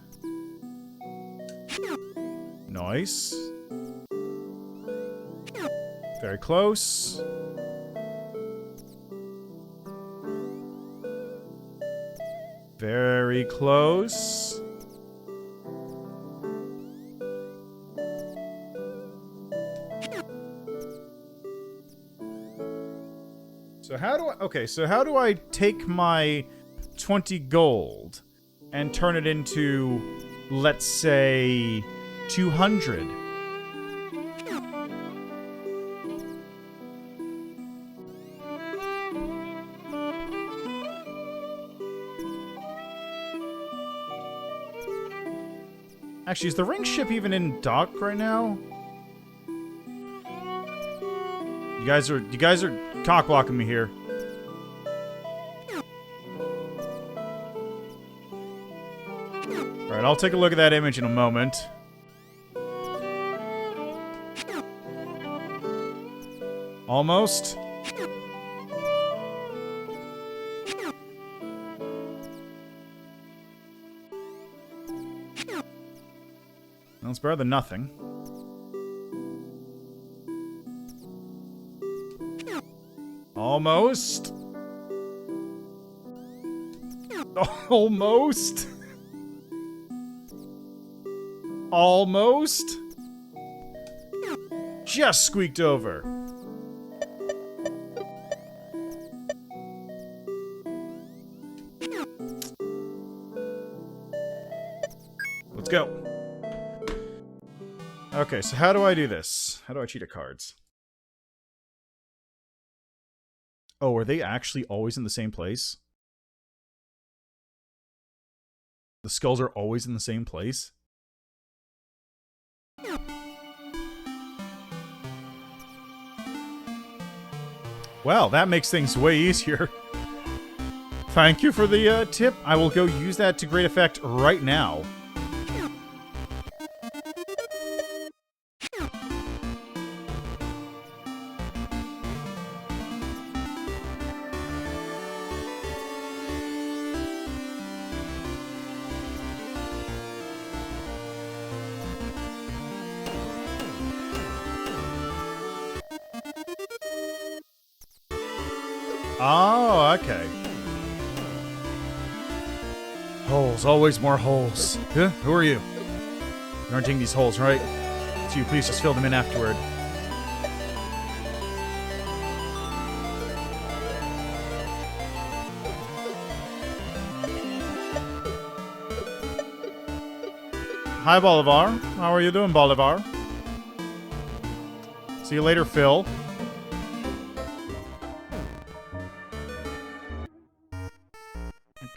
Nice. Very close. Very close. So how do I... Okay, so how do I take my 20 gold and turn it into, let's say, 200? Actually, is the ring ship even in dock right now? You guys are cock blocking me here. Alright, I'll take a look at that image in a moment. Almost. Well, it's better than nothing. Almost. Almost. Almost. Just squeaked over. Let's go. Okay, so how do I do this? How do I cheat at cards? Oh, are they actually always in the same place? The skulls are always in the same place? Well, that makes things way easier. Thank you for the tip. I will go use that to great effect right now. Oh, okay. Holes, always more holes. Huh? Who are you? You aren't taking these holes, right? So you please just fill them in afterward. Hi, Bolivar. How are you doing, Bolivar? See you later, Phil.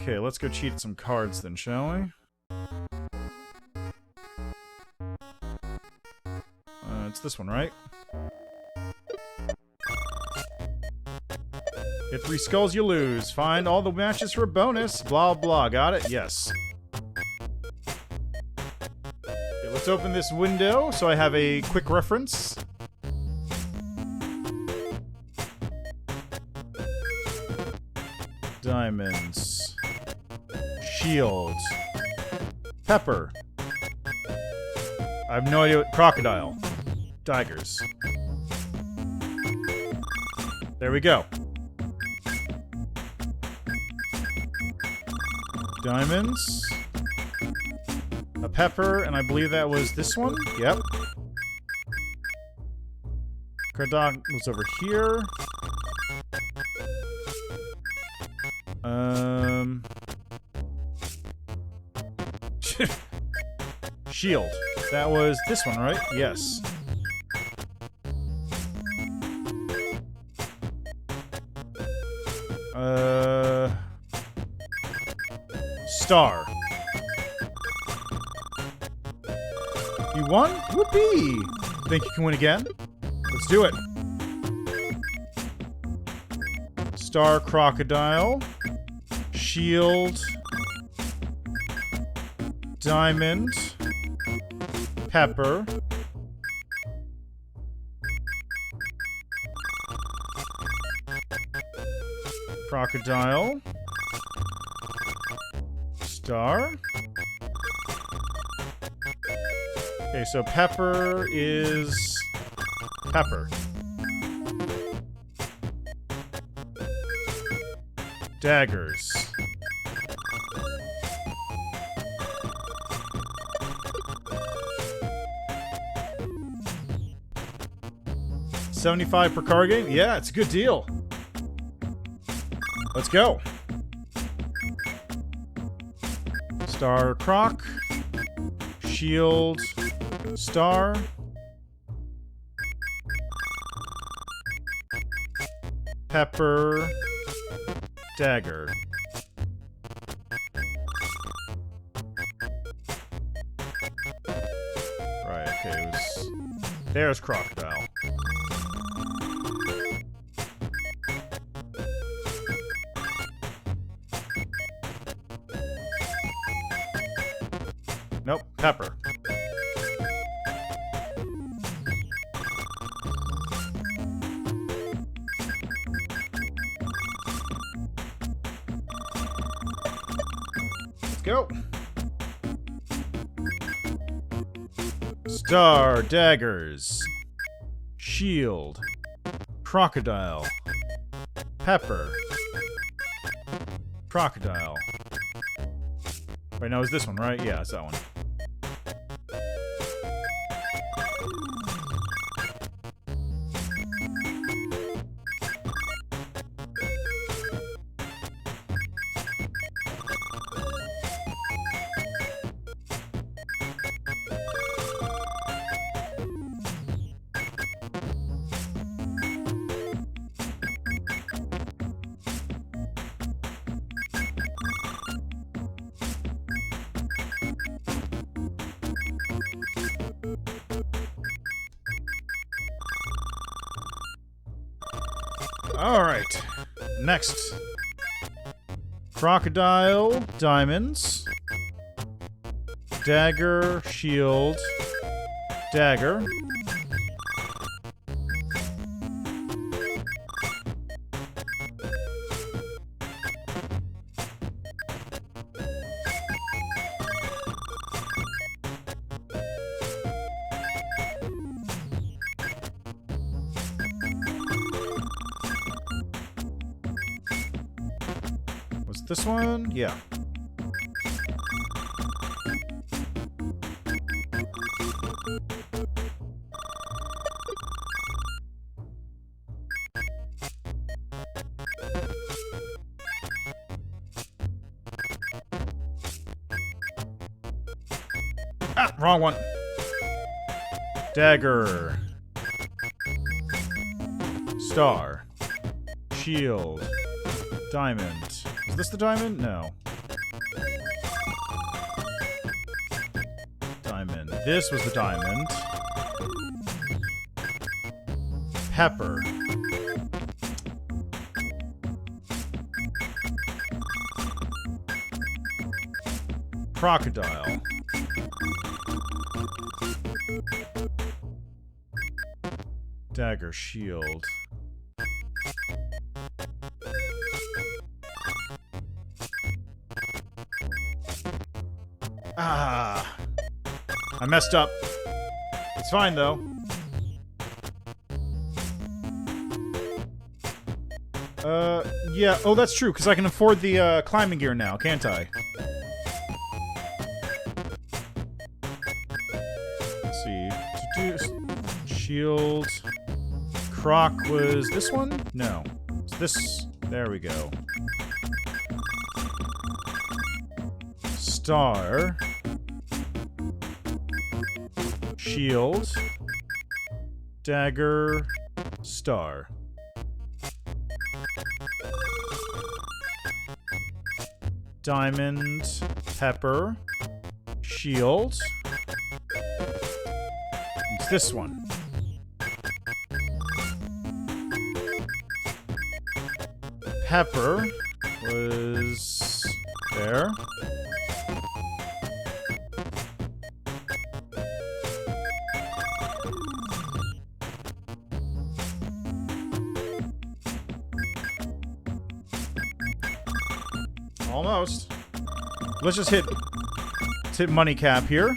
Okay, let's go cheat some cards then, shall we? It's this one, right? Hit 3 skulls, you lose. Find all the matches for a bonus. Blah, blah. Got it? Yes. Okay, let's open this window so I have a quick reference. Diamonds. Shield. Pepper. I have no idea what... Crocodile. Tigers. There we go. Diamonds. A pepper, and I believe that was this one? Yep. Cardog was over here. Shield. That was this one, right? Yes. Star. You won? Whoopee! Think you can win again? Let's do it. Star, crocodile. Shield. Diamond. Pepper. Crocodile. Star. Okay, so Pepper is... Pepper. Daggers. $75 per card game? Yeah, it's a good deal. Let's go. Star Croc. Shield. Star. Pepper. Dagger. Right, okay, it was... There's Crocodile. Nope, Pepper. Let's go. Star, daggers, shield, crocodile, pepper, crocodile. Right now is this one, right? Yeah, it's that one. Alright. Next. Crocodile, diamonds. Dagger, shield. Dagger. Was this one? Yeah. Ah, wrong one. Dagger. Star. Shield. Diamond. Is this the diamond? No. Diamond. This was the diamond. Pepper. Crocodile. Dagger, shield. Ah, I messed up. It's fine though. Yeah. Oh, that's true, because I can afford the climbing gear now, can't I? Let's see. Shield. Croc was this one? No. It's this. There we go. Star. Shield. Dagger. Star. Diamond. Pepper. Shield. It's this one. Pepper was there. Almost. let's just hit money cap here.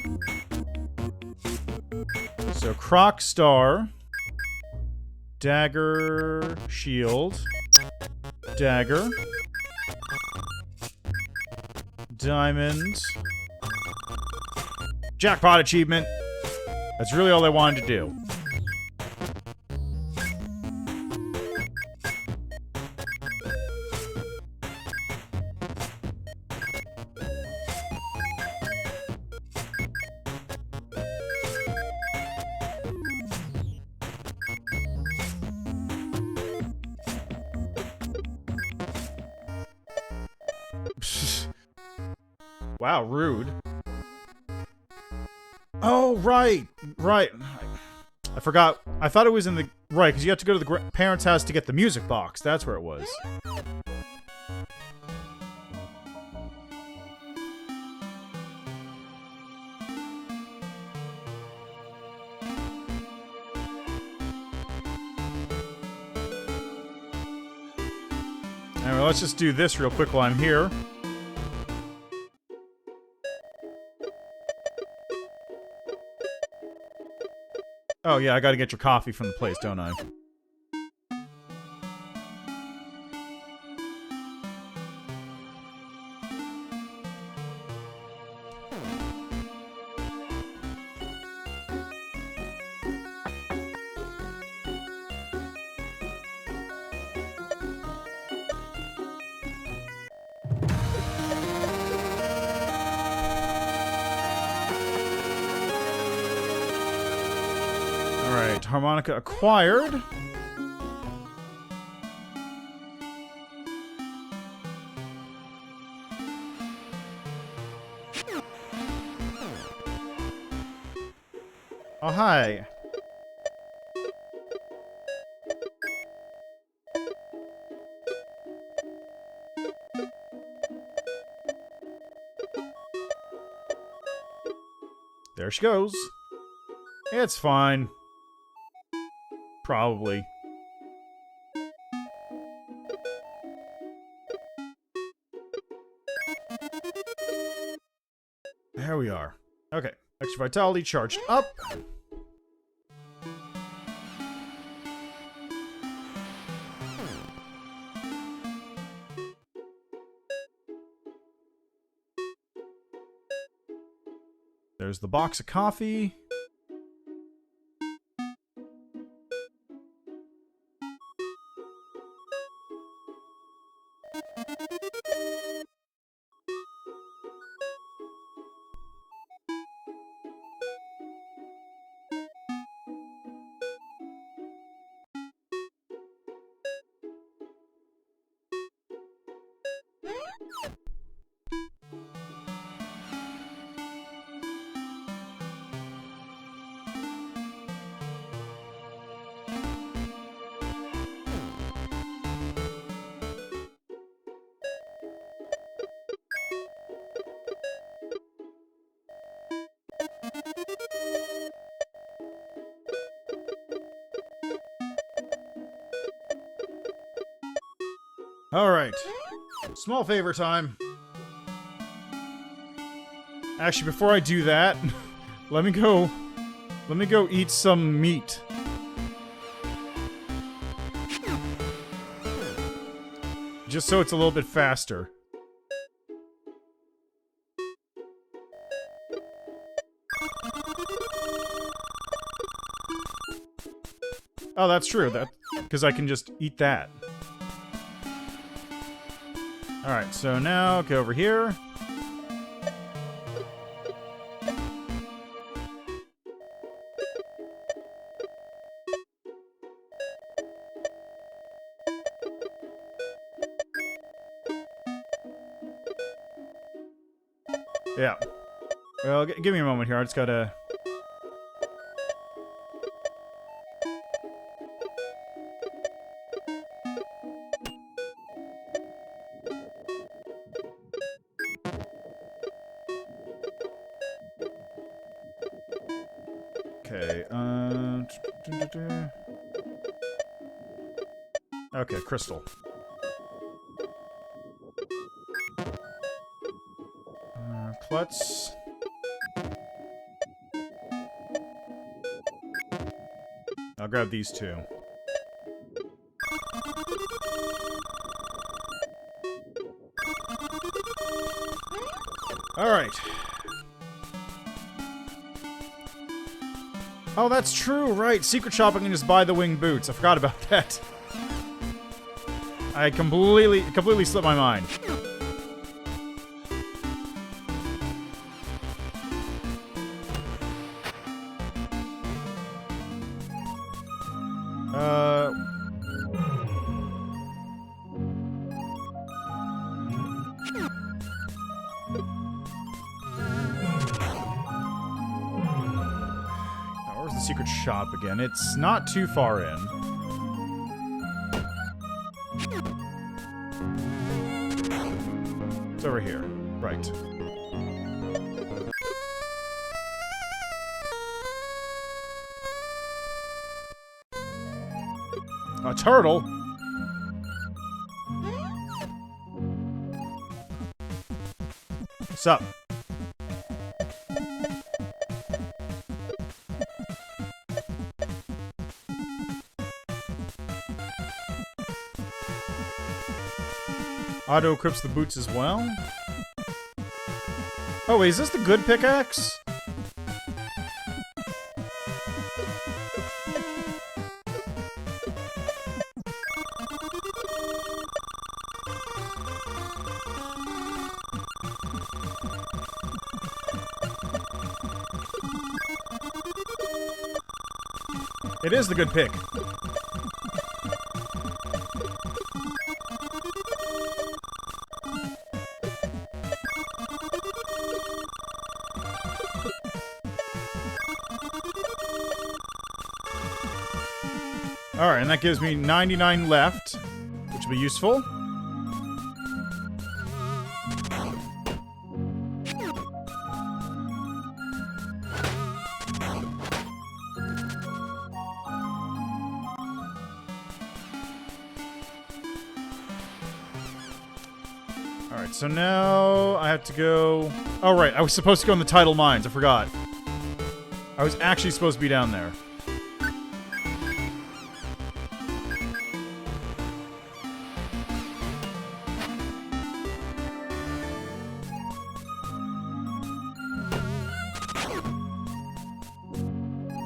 So Croc Star, Dagger, Shield, Dagger, Diamond, Jackpot achievement. That's really all I wanted to do. Wow, rude. Oh, right. Right. I forgot. I thought it was in the... Right, because you have to go to the parents' house to get the music box. That's where it was. Anyway, let's just do this real quick while I'm here. Oh yeah, I gotta get your coffee from the place, don't I? Alright, harmonica acquired. Oh, hi. There she goes. It's fine. Probably. There we are. Okay. Extra vitality charged up. There's the box of coffee. Alright. Small favor time. Actually, before I do that, let me go eat some meat. Just so it's a little bit faster. Oh, that's true. That because I can just eat that. Alright, so now go over here. Yeah. Well, give me a moment here. I just gotta... Okay, okay, crystal. let's... I'll grab these two. Alright. Oh, that's true, right. Secret shop, I can just buy the winged boots. I forgot about that. I completely slipped my mind. Where's the secret shop again? It's not too far in. It's over here. Right. A turtle? What's up? Auto equips the boots as well. Oh wait, is this the good pickaxe? It is the good pick. Alright, and that gives me 99 left, which will be useful. Alright, so now I have to go... Oh, right, I was supposed to go in the tidal mines, I forgot. I was actually supposed to be down there.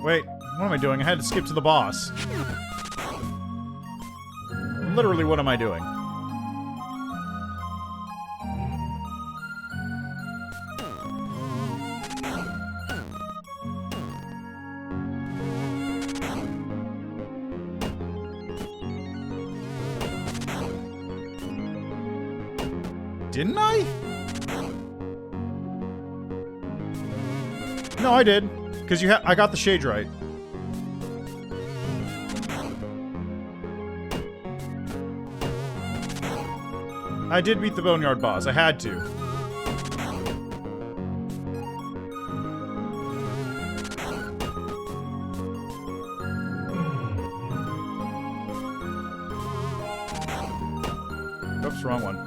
Wait, what am I doing? I had to skip to the boss. Literally, what am I doing? Didn't I? No, I did. Because I got the shade right. I did beat the Boneyard boss. I had to. Oops, wrong one.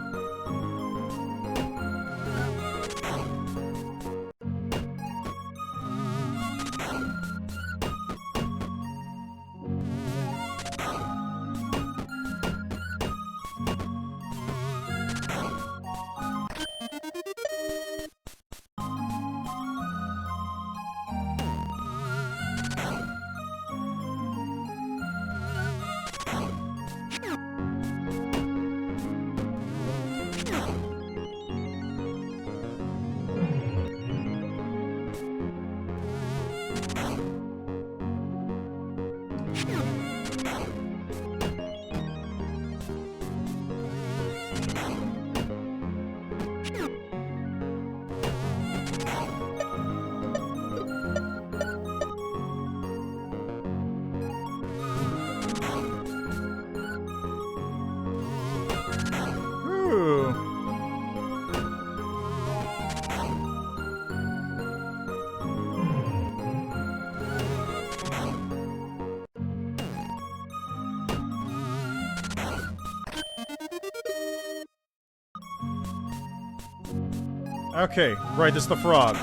Okay, right, this is the frog.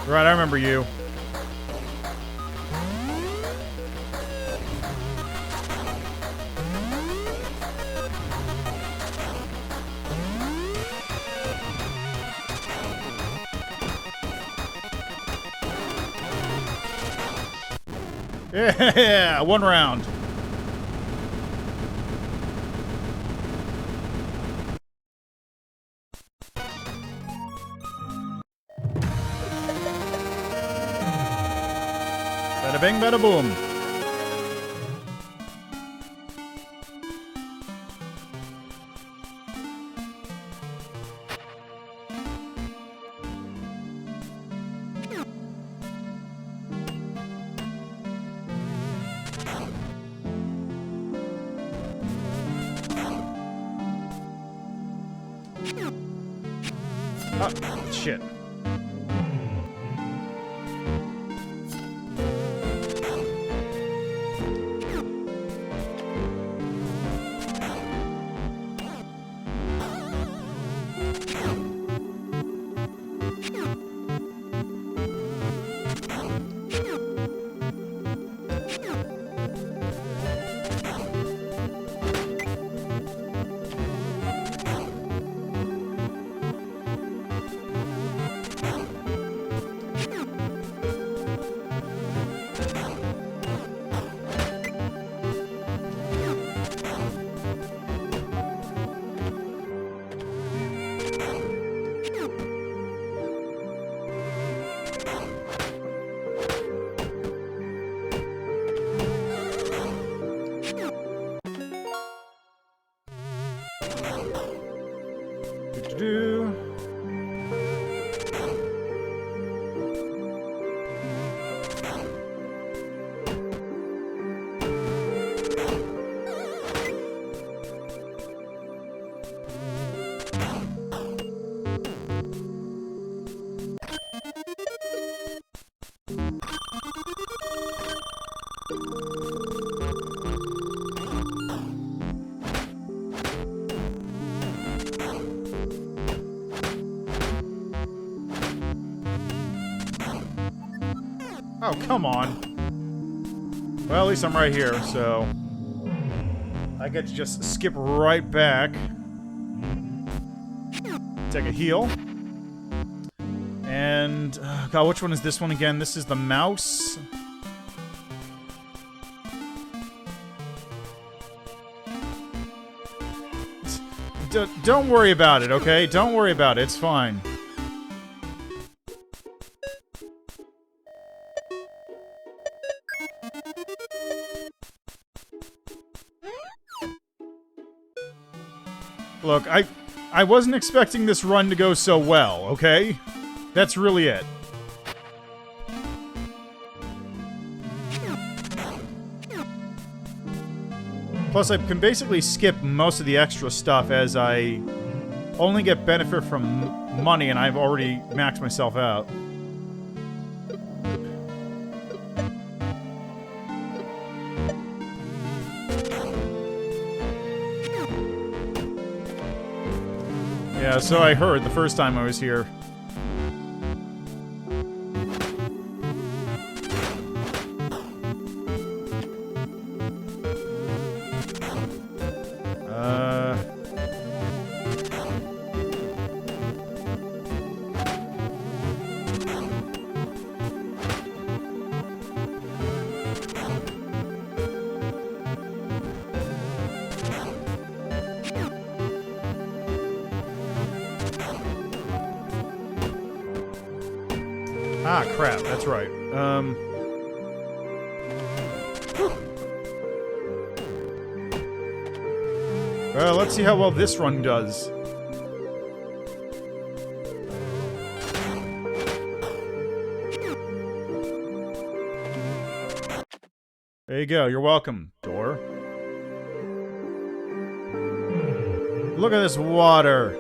Right, I remember you. Yeah, one round. Bada bing, bada boom. Oh, shit. Do. Oh, come on. Well, at least I'm right here, so I get to just skip right back. Take a heal. And, God, which one is this one again? This is the mouse. Don't worry about it, okay? Don't worry about it. It's fine. Look, I wasn't expecting this run to go so well, okay? That's really it. Plus, I can basically skip most of the extra stuff as I only get benefit from money, and I've already maxed myself out. Yeah, so I heard the first time I was here. Ah, crap, that's right. Well, let's see how well this run does. There you go, you're welcome, door. Look at this water.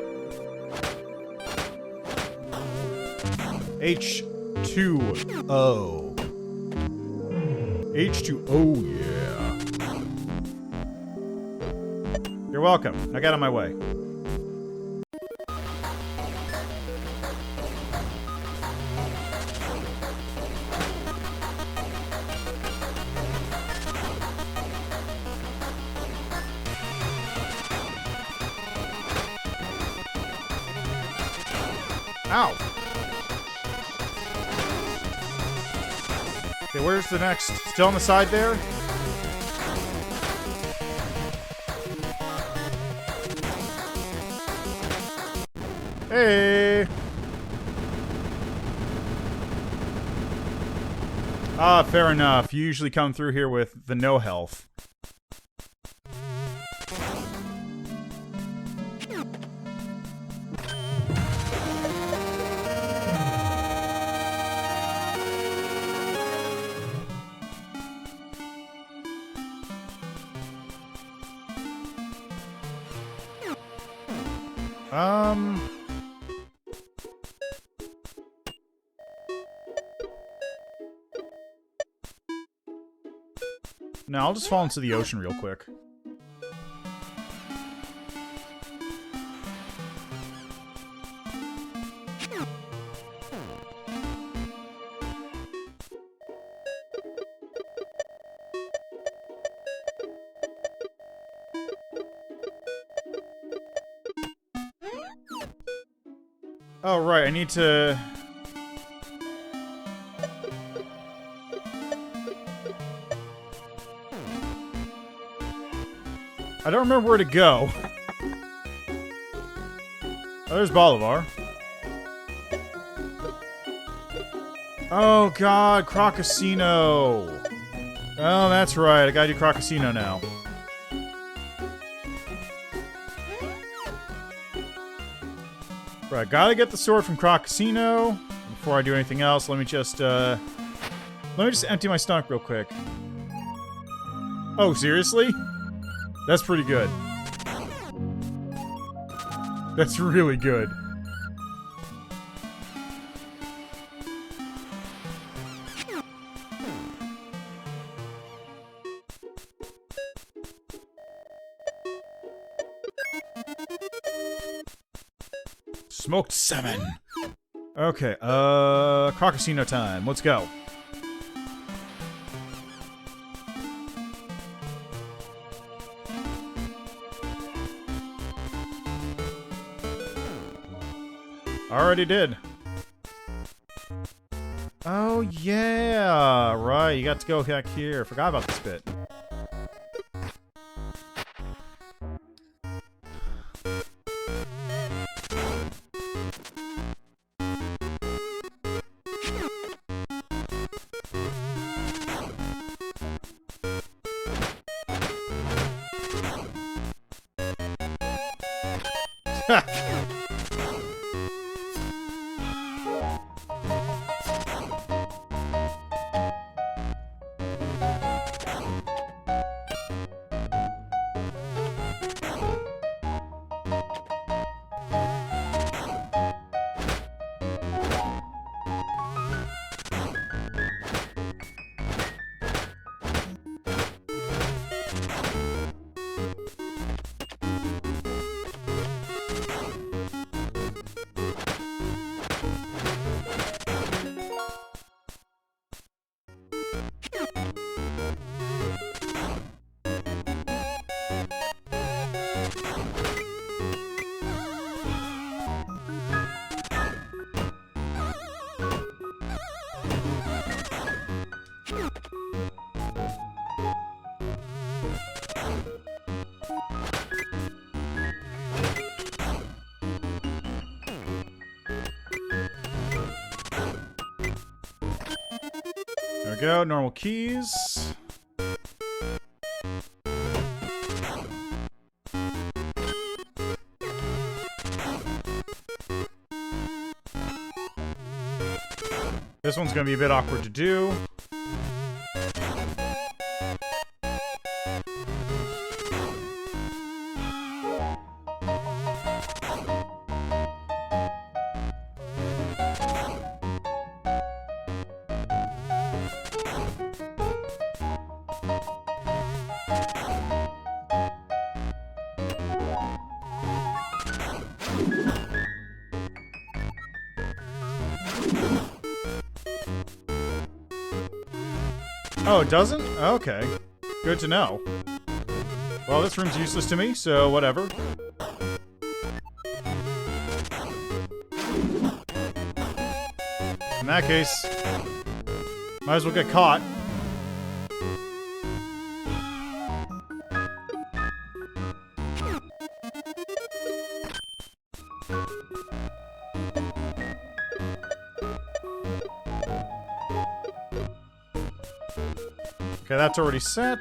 H2O. H2O, yeah. You're welcome. Now get on my way. Ow! Okay, where's the next? Still on the side there? Hey! Ah, fair enough. You usually come through here with the no health. No, I'll just fall into the ocean real quick. Oh, right, I need to... I don't remember where to go. Oh, there's Bolivar. Oh, God, Crocasino. Oh, that's right, I gotta do Crocasino now. Right, gotta get the sword from Crocasino. Before I do anything else, let me just empty my stomach real quick. Oh, seriously? That's pretty good. That's really good. Smoked salmon. Okay, Crocasino time. Let's go. Already did. Oh, yeah. Right, you got to go back here. Forgot about this bit. There we go, normal keys. This one's gonna be a bit awkward to do. Oh, it doesn't? Okay. Good to know. Well, this room's useless to me, so whatever. In that case, might as well get caught. Okay, that's already set.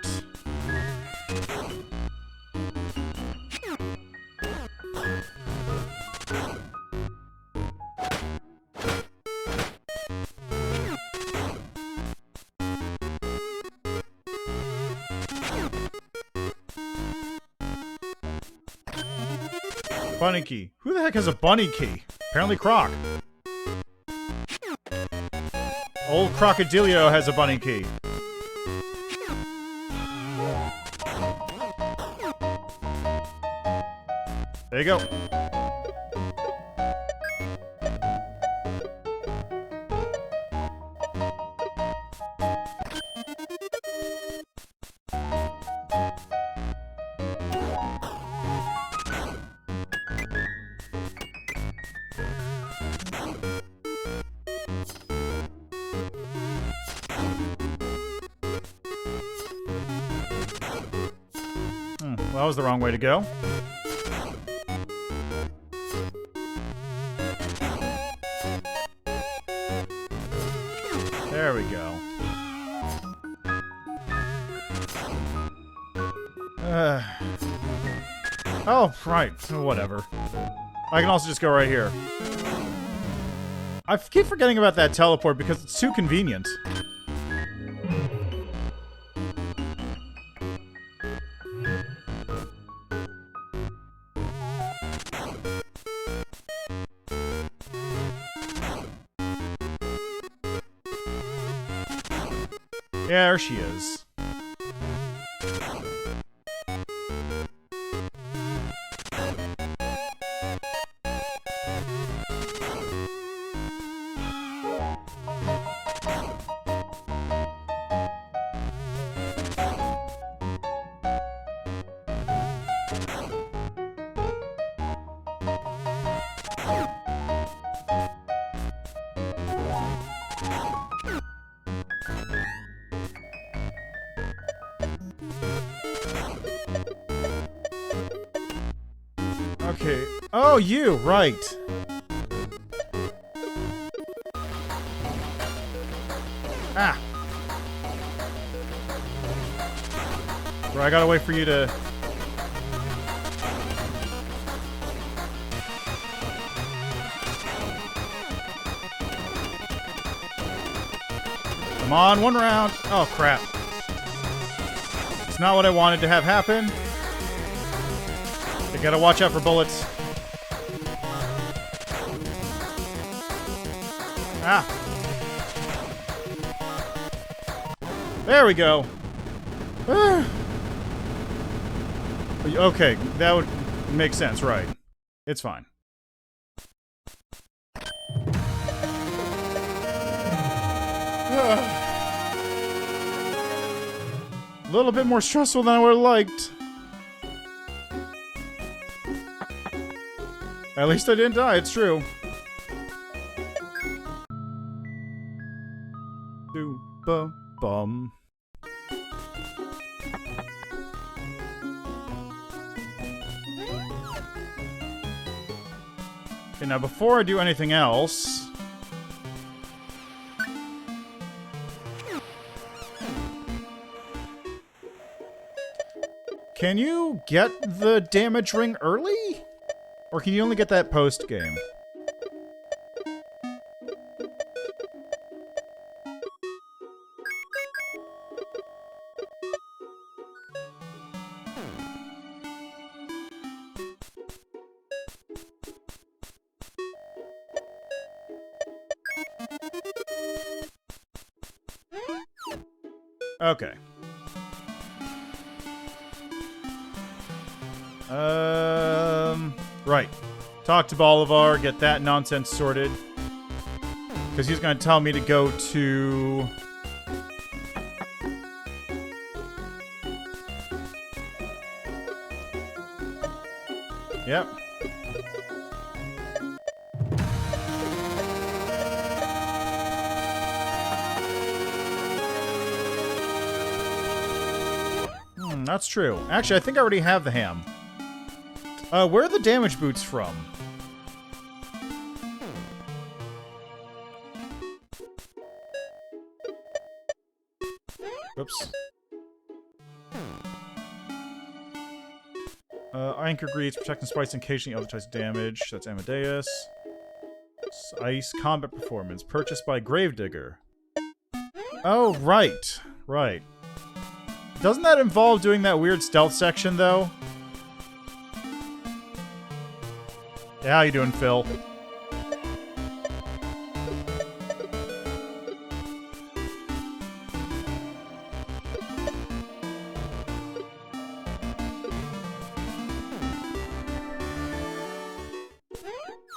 Bunny key. Who the heck has a bunny key? Apparently Croc. Old Crocodilio has a bunny key. There you go. Well, that was the wrong way to go. There we go. Oh, right. Whatever. I can also just go right here. I keep forgetting about that teleport because it's too convenient. Yeah, there she is. Okay. Oh, you, right. Ah. Bro, I gotta wait for you to... Come on, one round. Oh, crap. It's not what I wanted to have happen. I gotta watch out for bullets. Ah. There we go. Okay, that would make sense, right? It's fine. A little bit more stressful than I would have liked. At least I didn't die, it's true. Bum. Okay, now before I do anything else... Can you get the damage ring early? Or can you only get that post-game? Okay. Right. Talk to Bolivar, get that nonsense sorted. Because he's going to tell me to go to... Yep. That's true. Actually, I think I already have the ham. Where are the damage boots from? Oops. Anchor greets, protecting spikes and occasionally other types of damage. That's Amadeus. Ice, combat performance. Purchased by Gravedigger. Oh, right. Right. Doesn't that involve doing that weird stealth section, though? Yeah, how you doing, Phil?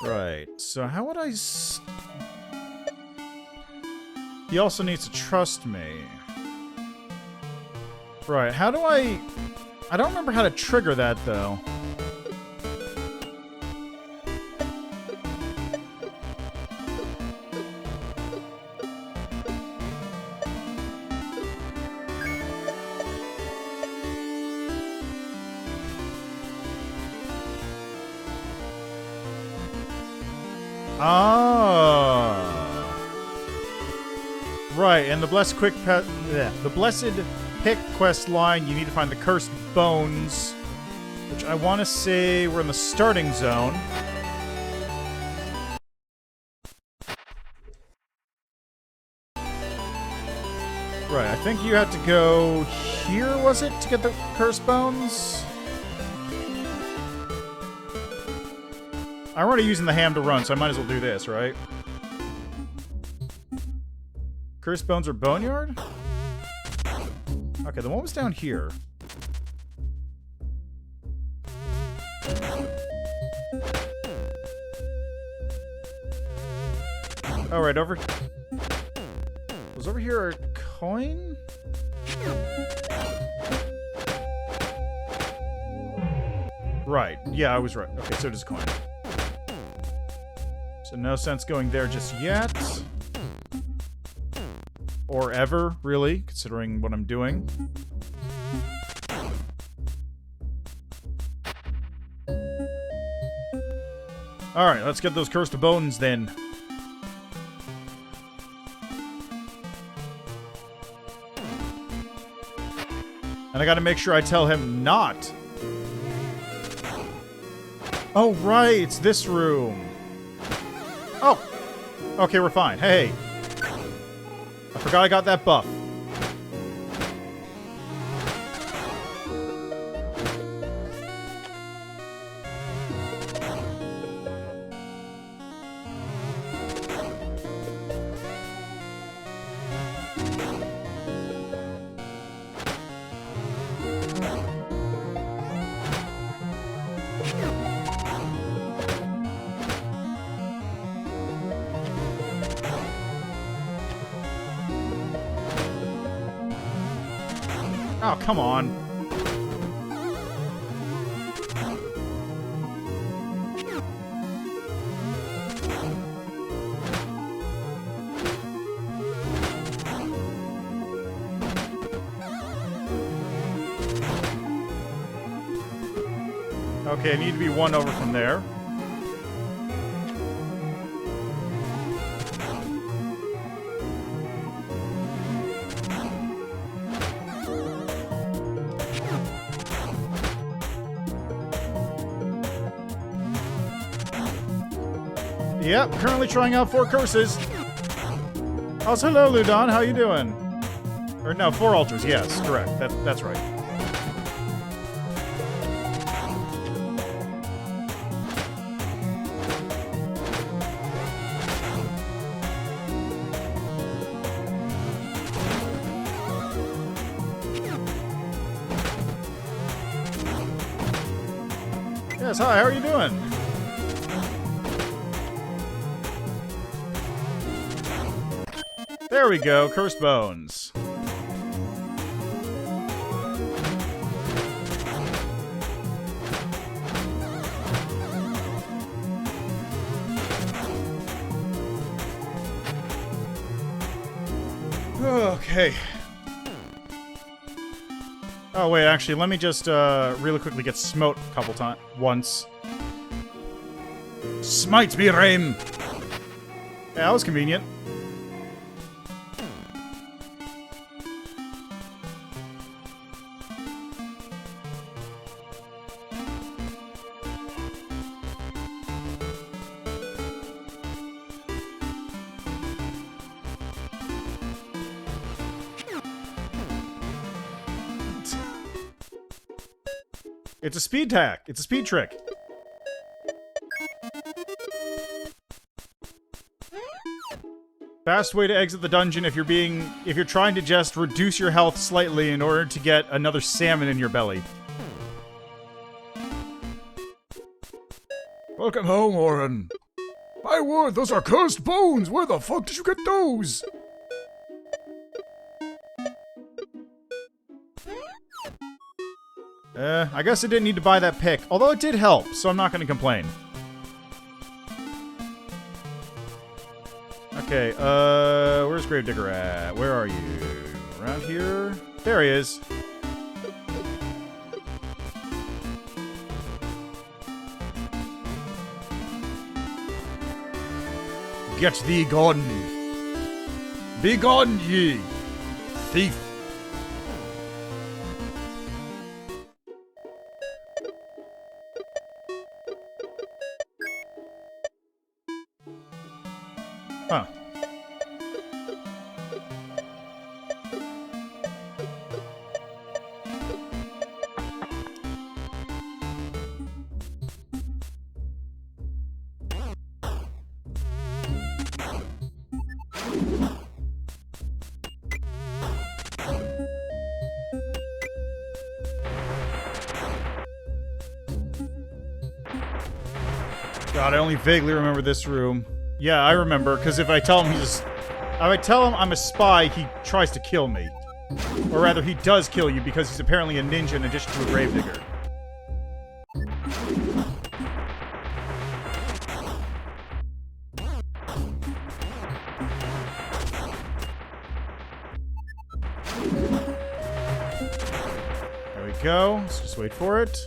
Right, so how would I He also needs to trust me. Right, how do I don't remember how to trigger that, though. Right, and the Blessed Pick quest line, you need to find the cursed bones, which I want to say we're in the starting zone. Right, I think you had to go here, was it, to get the cursed bones? I'm already using the ham to run, so I might as well do this, right? Cursed bones are boneyard? Okay, the one was down here. Oh, right, over... Was over here a coin? Right, yeah, I was right. Okay, so does coin. So no sense going there just yet. Or ever, really, considering what I'm doing. Alright, let's get those cursed bones then. And I gotta make sure I tell him not. Oh, right, it's this room. Oh! Okay, we're fine. Hey. I forgot I got that buff. Oh, come on. Okay, I need to be one over from there. Yep, currently trying out 4 curses. Oh, so hello, Ludon. How you doing? Or no, 4 altars. Yes, correct. That's right. Yes, hi. How are you doing? There we go, cursed bones. Okay. Oh, wait, actually, let me just, really quickly get smote a couple times. Once. Smite me, Rain! Yeah, that was convenient. It's a speed tack. It's a speed trick. Fast way to exit the dungeon if you're trying to just reduce your health slightly in order to get another salmon in your belly. Welcome home, Warren. My word, those are cursed bones! Where the fuck did you get those? I guess I didn't need to buy that pick, although it did help, so I'm not going to complain. Okay, where's Gravedigger at? Where are you? Around here? There he is. Get thee gone! Be gone, ye thief! Huh. God, I only vaguely remember this room. Yeah, I remember, because if I tell him if I tell him I'm a spy, he tries to kill me. Or rather, he does kill you because he's apparently a ninja in addition to a gravedigger. There we go. Let's just wait for it.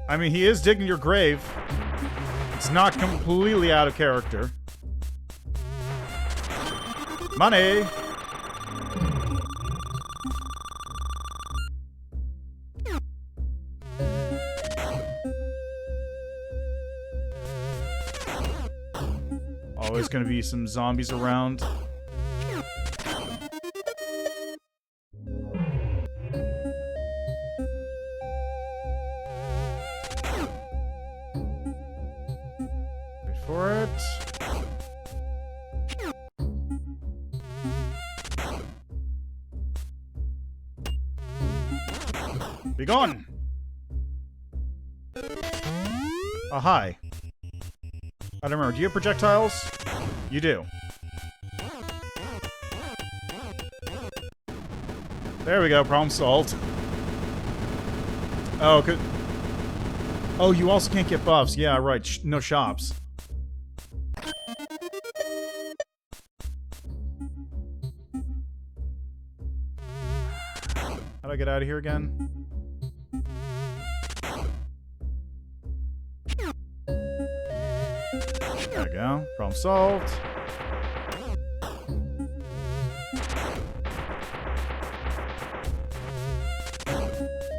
I mean, he is digging your grave. It's not completely out of character. Money! Always gonna be some zombies around. For it. Be gone! Oh, hi. I don't remember. Do you have projectiles? You do. There we go. Problem solved. Oh, good. Oh, you also can't get buffs. Yeah, right. No shops. How do I get out of here again? There we go. Problem solved.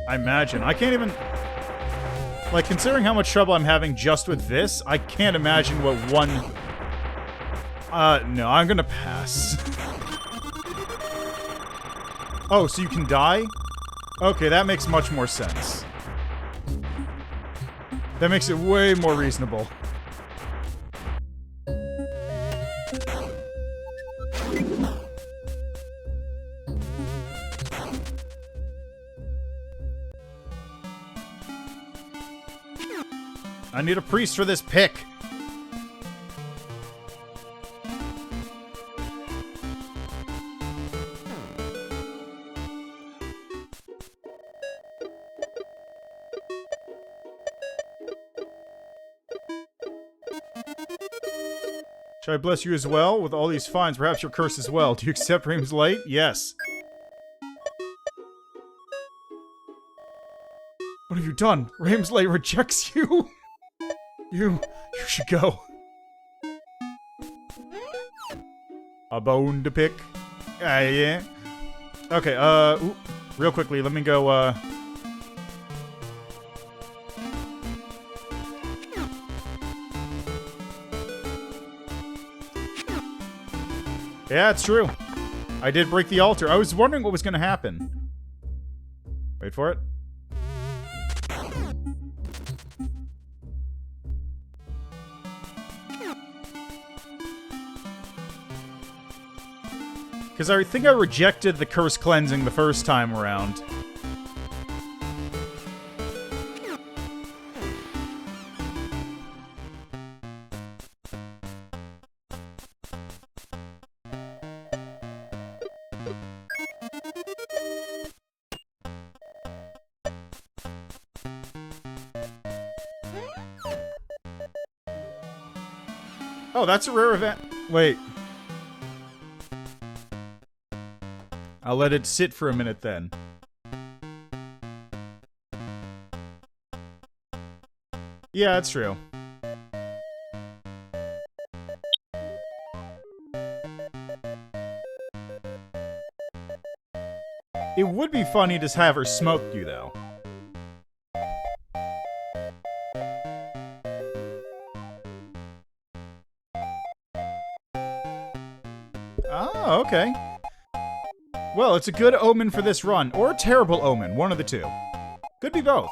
I imagine. I can't even... Like, considering how much trouble I'm having just with this, I can't imagine what one... no, I'm gonna pass. Oh, so you can die? Okay, that makes much more sense. That makes it way more reasonable. I need a priest for this pick. Should I bless you as well? With all these fines, perhaps your curse as well. Do you accept Raym's light? Yes. What have you done? Raym's light rejects you. You should go. A bone to pick. Yeah. Okay, ooh, real quickly, let me go, Yeah, it's true. I did break the altar. I was wondering what was gonna happen. Wait for it. Because I think I rejected the curse cleansing the first time around. Oh, that's a rare event. Wait. I'll let it sit for a minute then. Yeah, that's true. It would be funny to have her smoke you, though. Oh, okay. Well, it's a good omen for this run, or a terrible omen, one of the two. Could be both.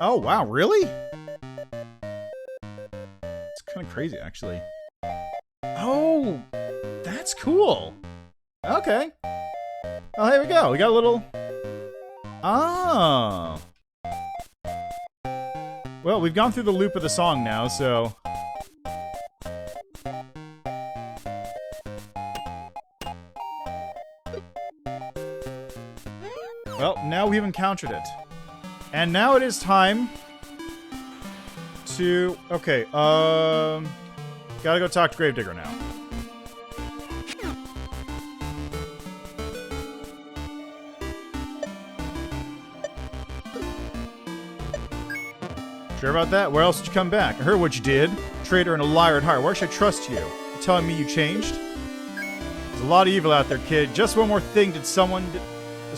Oh, wow, really? It's kind of crazy, actually. Oh, that's cool. Okay. Oh, here we go. We got a little... Oh. Well, we've gone through the loop of the song now, so... Well, now we've encountered it. And now it is time to... Okay, gotta go talk to Gravedigger now. Sure about that? Where else did you come back? I heard what you did. Traitor and a liar at heart. Where should I trust you? You telling me you changed? There's a lot of evil out there, kid. Just one more thing. Just one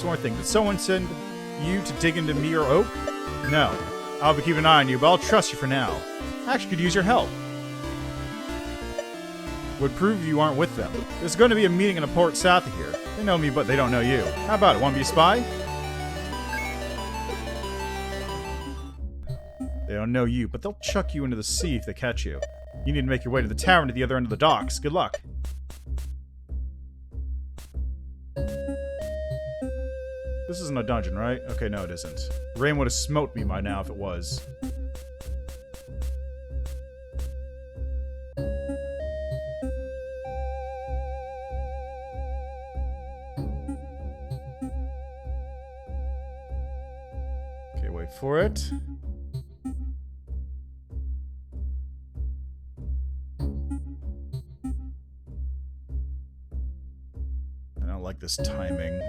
more thing. Did someone send you to dig into me or Oak? No. I'll be keeping an eye on you, but I'll trust you for now. I actually could use your help. Would prove you aren't with them. There's going to be a meeting in a port south of here. They know me, but they don't know you. How about it? Want to be a spy? They don't know you, but they'll chuck you into the sea if they catch you. You need to make your way to the tavern at the other end of the docks. Good luck. This isn't a dungeon, right? Okay, no it isn't. Rain would have smote me by now if it was. Okay, wait for it. I don't like this timing.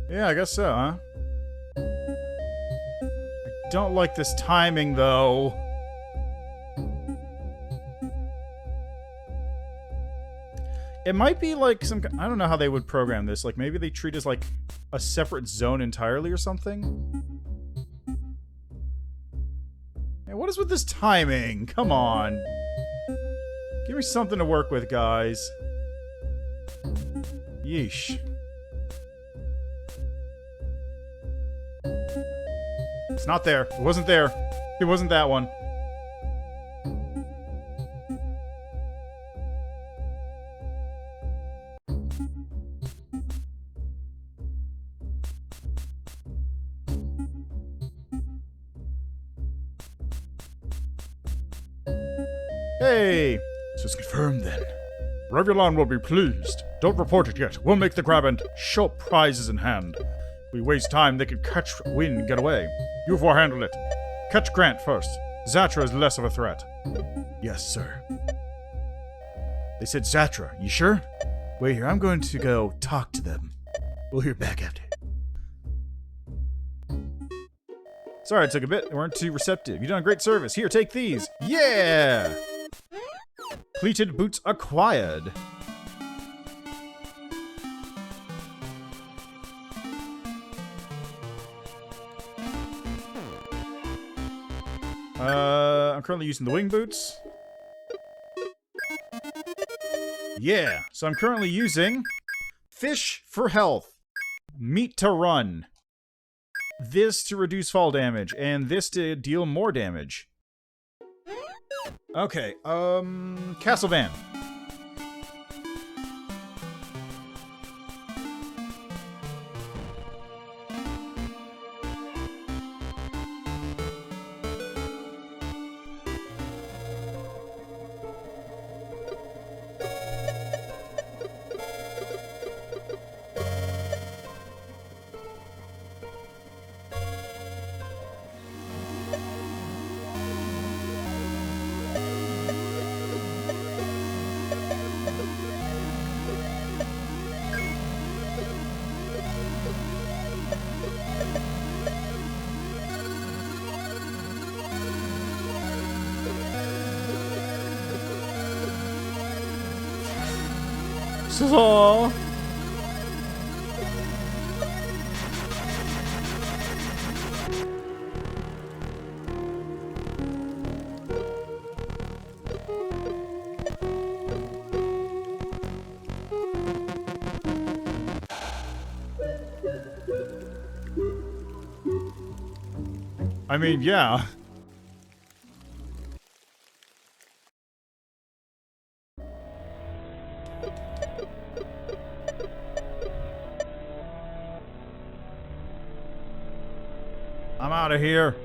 Yeah, I guess so, huh? I don't like this timing, though. It might be like some... I don't know how they would program this. Like, maybe they treat it as, like, a separate zone entirely or something? Yeah, what is with this timing? Come on. Give me something to work with, guys. Yeesh. It's not there. It wasn't there. It wasn't that one. Hey! So it's confirmed then. Revulon will be pleased. Don't report it yet. We'll make the grab and show prizes in hand. If we waste time, they could catch wind and get away. You four handle it. Catch Grant first. Zatra is less of a threat. Yes, sir. They said Zatra. You sure? Wait here, I'm going to go talk to them. We'll hear back after. Sorry it took a bit. They weren't too receptive. You've done a great service. Here, take these. Yeah! Pleated boots acquired. I'm currently using the wing boots. Yeah, so I'm currently using fish for health, meat to run, this to reduce fall damage, and this to deal more damage. Okay, Castle Van. Huzzah! I mean, yeah. I'm out of here.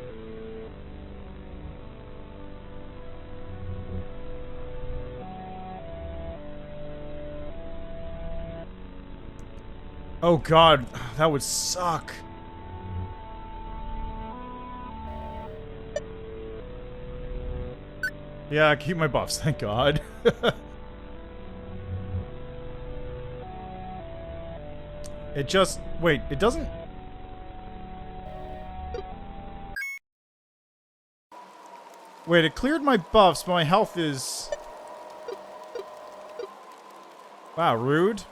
Oh god, that would suck. Yeah, keep my buffs, thank god. It just... wait, it doesn't... wait, it cleared my buffs, but my health is... wow, rude.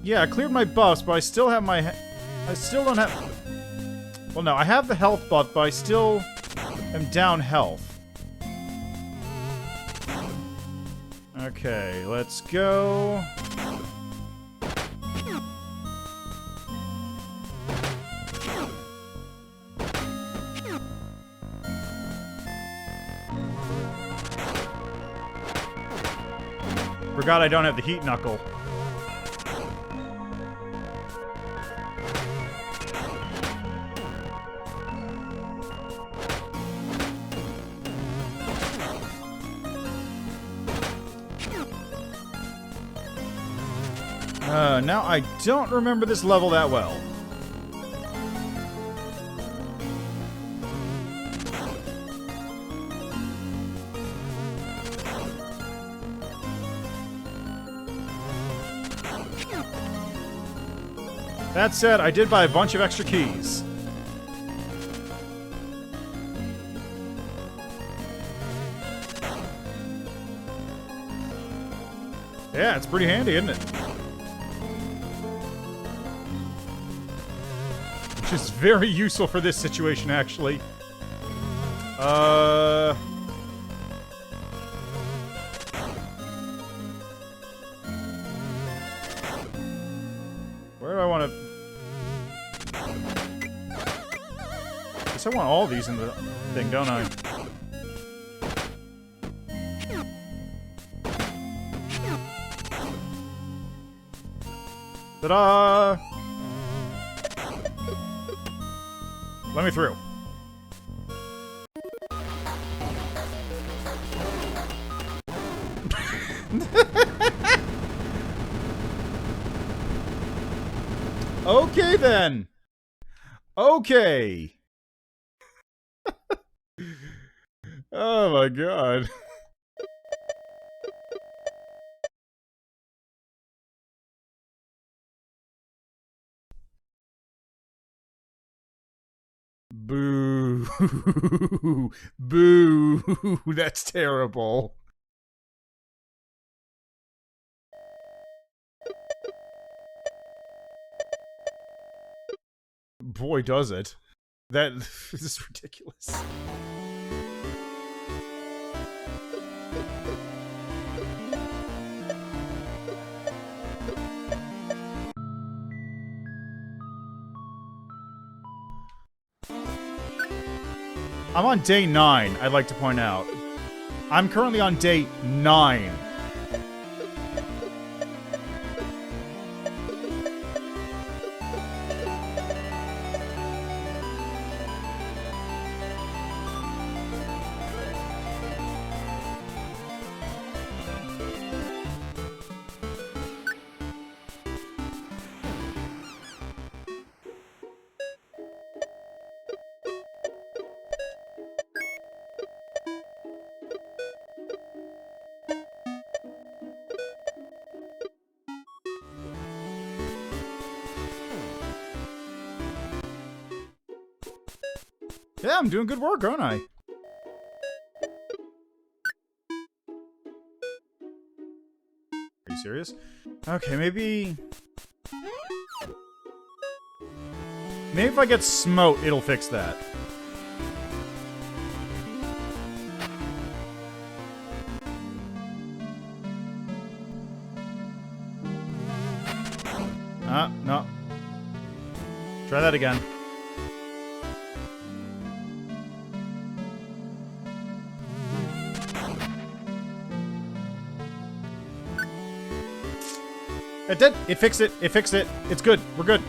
Yeah, I cleared my buffs, but I still have my... I still don't have... well, no, I have the health buff, but I still am down health. Okay, let's go. Forgot I don't have the heat knuckle. Now I don't remember this level that well. That said, I did buy a bunch of extra keys. Yeah, it's pretty handy, isn't it? Which is very useful for this situation, actually. Where do I want to... guess I want all these in the thing, don't I? Ta-da! Let me through. Okay, then. Okay. Oh my god. Boo. Boo. That's terrible. Boy, does it. That is ridiculous. I'm on day 9, I'd like to point out. I'm currently on day 9. Yeah, I'm doing good work, aren't I? Are you serious? Okay, maybe... Maybe if I get smote, it'll fix that. No. Try that again. It did. It fixed it. It fixed it. It's good. We're good.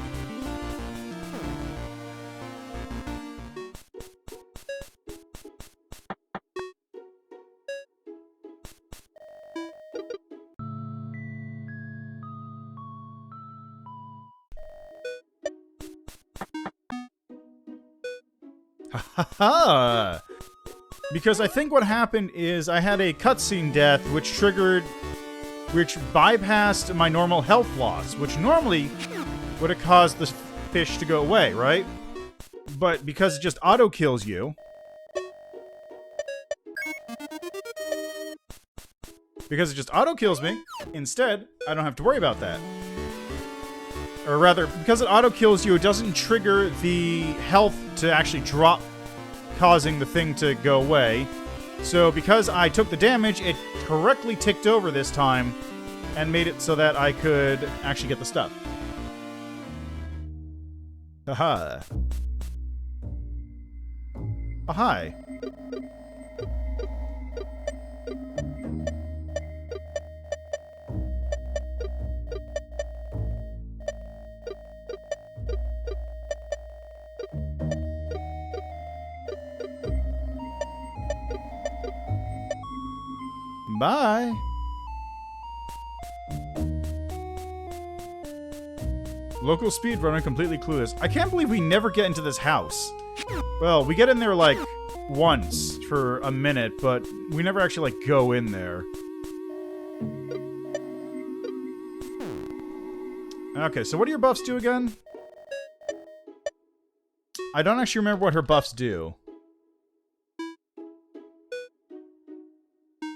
Ha! Because I think what happened is I had a cutscene death which bypassed my normal health loss, which normally would have caused the fish to go away, right? But because it just auto-kills you... Because it just auto-kills me, instead, I don't have to worry about that. Or rather, because it auto-kills you, it doesn't trigger the health to actually drop, causing the thing to go away. So because I took the damage, it correctly ticked over this time and made it so that I could actually get the stuff. Haha. Oh, hi. Bye. Local speedrunner completely clueless. I can't believe we never get into this house. Well, we get in there, like, once for a minute, but we never actually, like, go in there. Okay, so what do your buffs do again? I don't actually remember what her buffs do.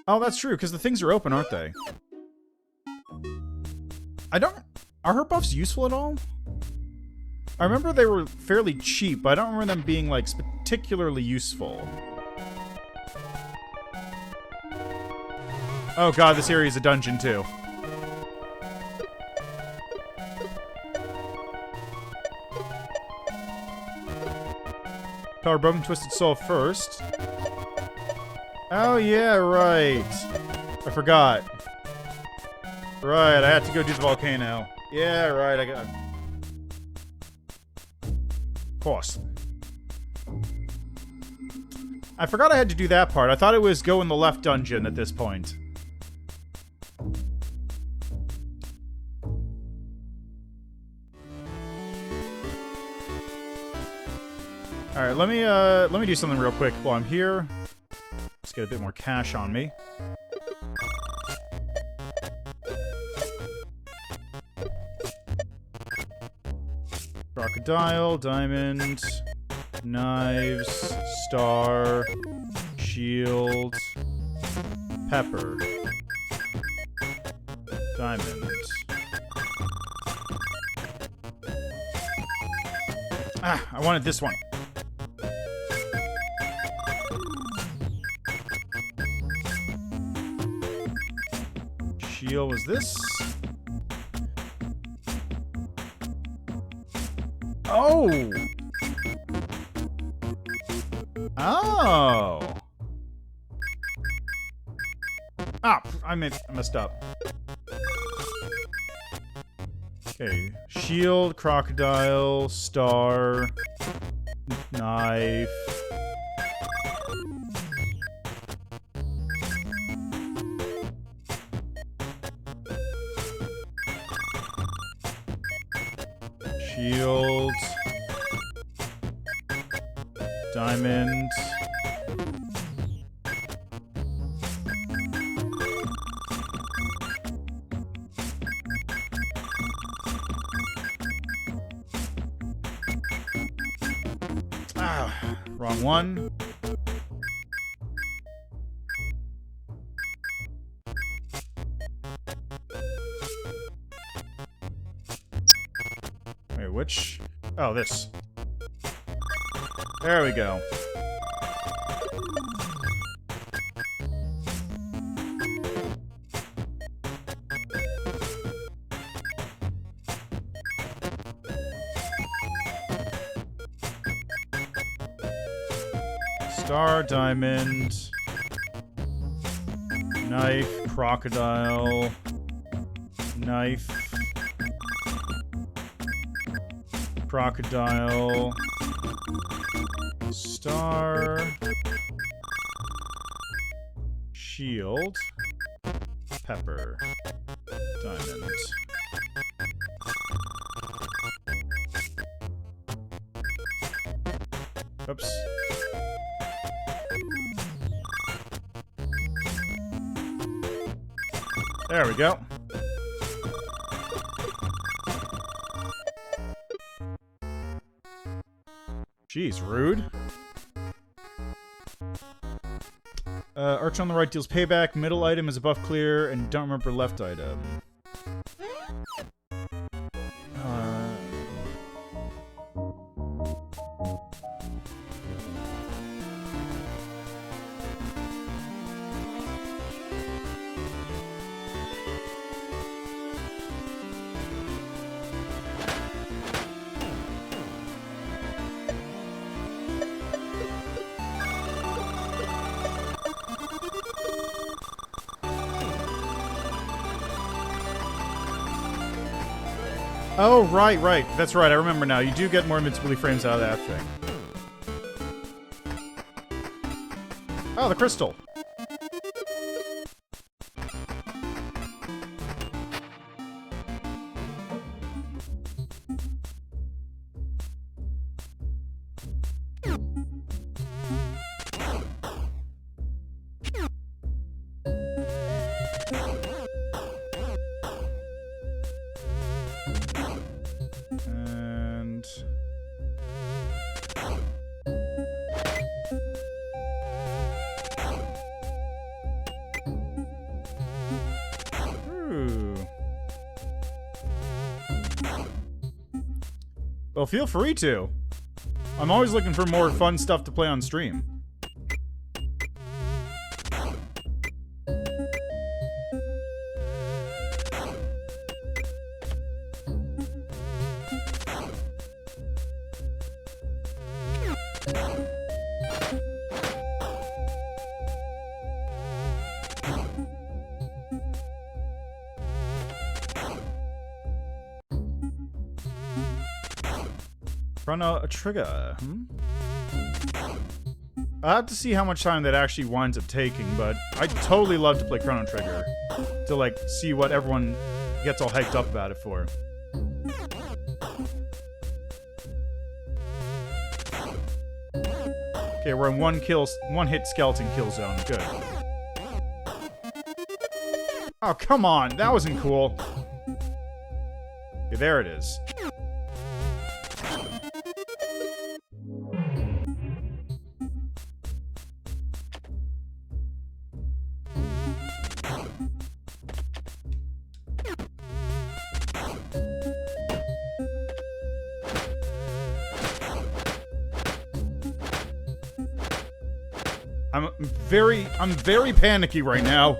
Oh, that's true, because the things are open, aren't they? Are her buffs useful at all? I remember they were fairly cheap, but I don't remember them being, like, particularly useful. Oh god, this area is a dungeon, too. Power Broken Twisted Soul first. Oh, yeah, right. I forgot. Right, I had to go do the volcano. Yeah, right, I got... Of course. I forgot I had to do that part. I thought it was go in the left dungeon at this point. Alright, let me do something real quick while I'm here. Let's get a bit more cash on me. Crocodile, diamond, knives, star, shield, pepper, diamond. Ah, I wanted this one. Shield was this. Oh! Oh! Ah! I messed up. Okay. Shield, crocodile, star, knife. Shield. Diamond. Ah, wrong one. Wait, which? Oh, this. There we go. Star, diamond, knife, crocodile, knife, crocodile, star, shield, pepper, diamond. Oops. There we go. Jeez, rude. Arch on the right deals payback. Middle item is a buff clear, and don't remember left item. Oh, right. That's right, I remember now. You do get more invincibility frames out of that thing. Oh, the crystal. Well, feel free to. I'm always looking for more fun stuff to play on stream. Run a trigger. I'll have to see how much time that actually winds up taking, but I'd totally love to play Chrono Trigger. To, like, see what everyone gets all hyped up about it for. Okay, we're in one-hit skeleton kill zone. Good. Oh, come on. That wasn't cool. Okay, there it is. I'm very panicky right now.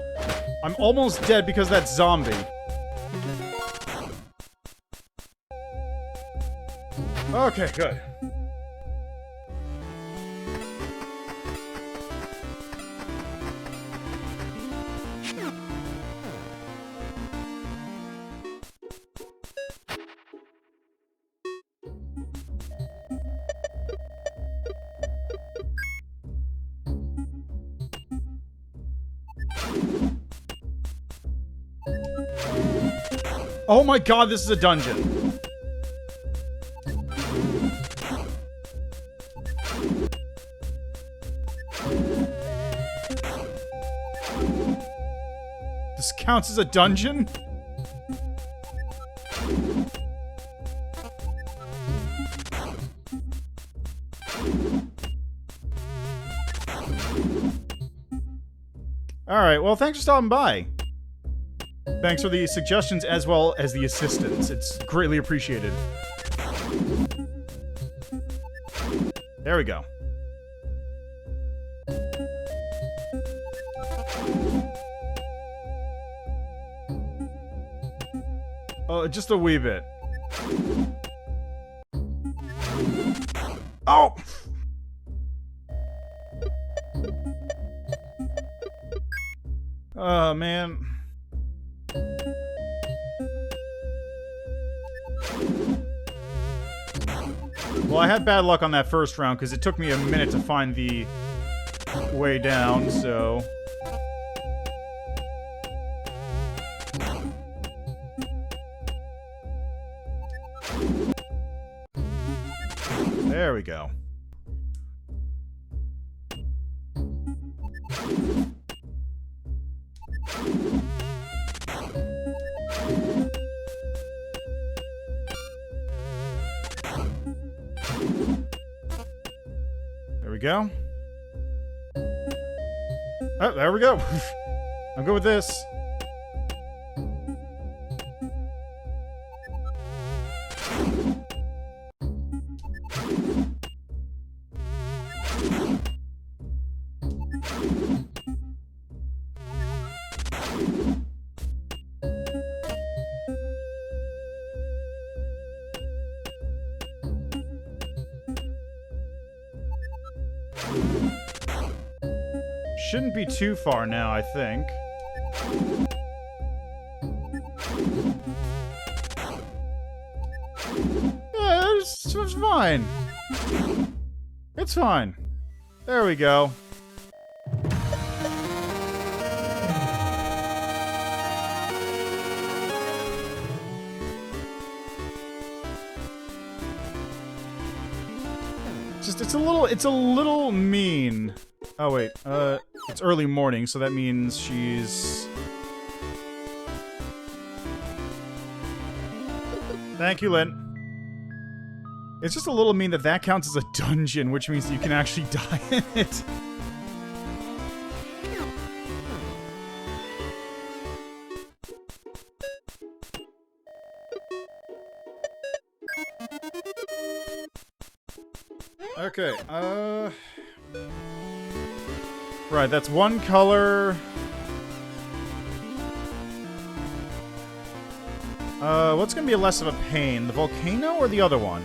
I'm almost dead because that zombie. Okay, good. Oh my god, this is a dungeon. This counts as a dungeon? Alright, well, thanks for stopping by. Thanks for the suggestions as well as the assistance. It's greatly appreciated. There we go. Oh, just a wee bit. Oh! Oh, man. Well, I had bad luck on that first round because it took me a minute to find the way down, so... There we go. There we go. Oh, there we go. I'm good with this. Shouldn't be too far now, I think. Yeah, it's fine. It's fine. There we go. Just, it's a little mean. Oh, wait, it's early morning, so that means she's... Thank you, Lynn. It's just a little mean that that counts as a dungeon, which means you can actually die in it. Okay, right, that's one color. What's gonna be less of a pain? The volcano or the other one?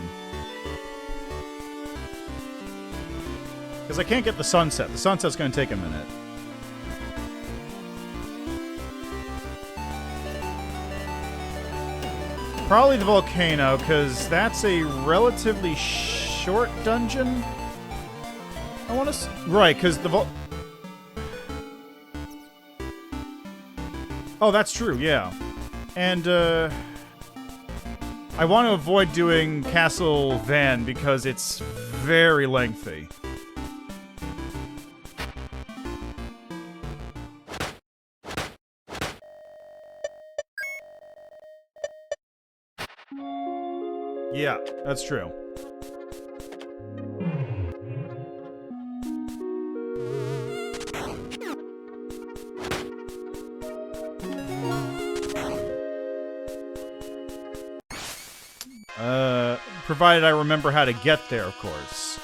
Because I can't get the sunset. The sunset's gonna take a minute. Probably the volcano, because that's a relatively short dungeon. I want to... Right, because the vault... Oh, that's true, yeah. And, I want to avoid doing Castle Van because it's very lengthy. Yeah, that's true. Provided I remember how to get there, of course.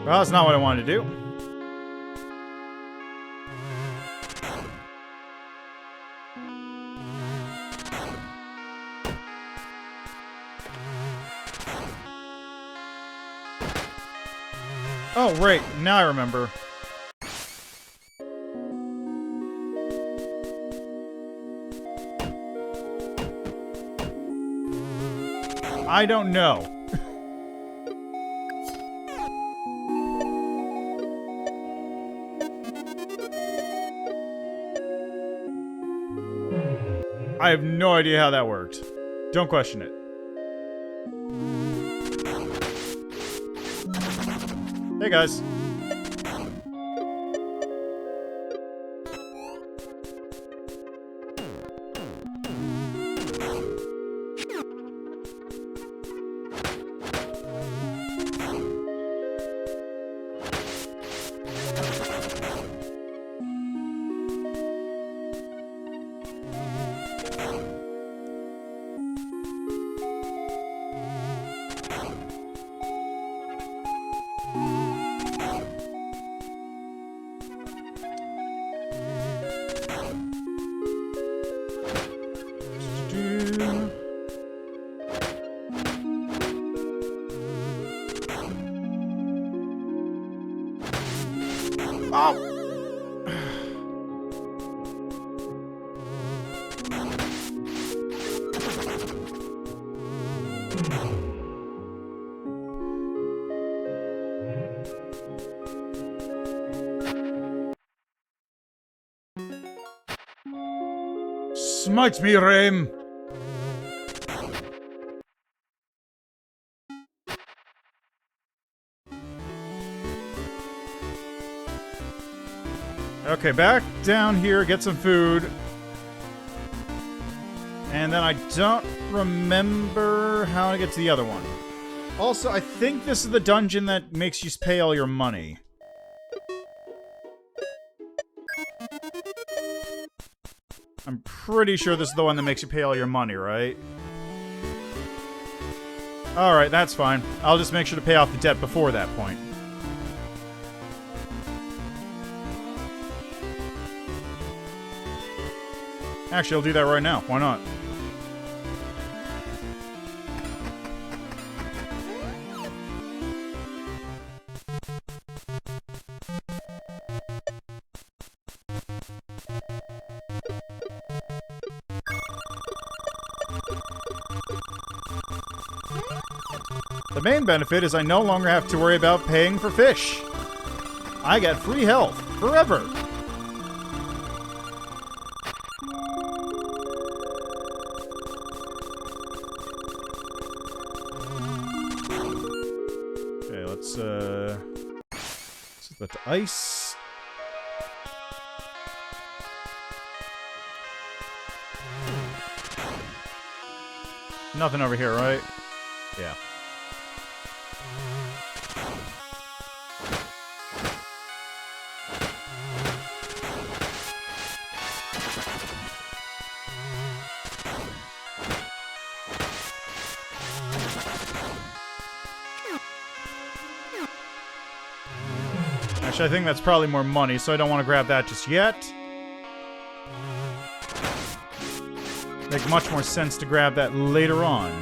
Well, that's not what I wanted to do. Oh, right. Now I remember. I don't know. I have no idea how that worked. Don't question it. Hey guys. Smite me, Rame! Okay, back down here, get some food. And then I don't remember how to get to the other one. Also, I think this is the dungeon that makes you pay all your money. I'm pretty sure this is the one that makes you pay all your money, right? Alright, that's fine. I'll just make sure to pay off the debt before that point. Actually, I'll do that right now. Why not? The main benefit is I no longer have to worry about paying for fish. I get free health forever. to ice. Nothing over here, right? Yeah. Actually, I think that's probably more money, so I don't want to grab that just yet. Make much more sense to grab that later on.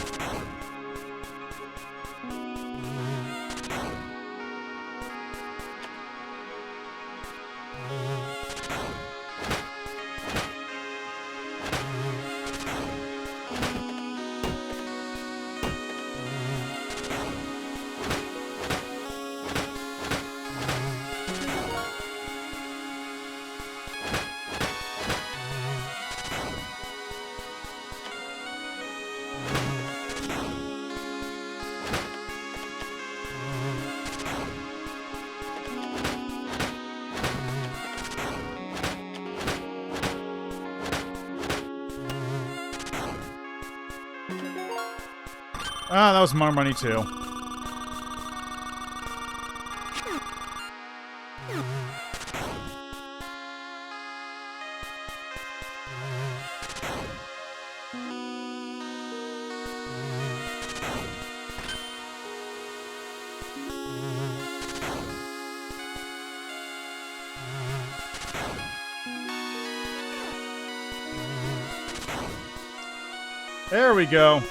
Ah, that was more money too. There we go.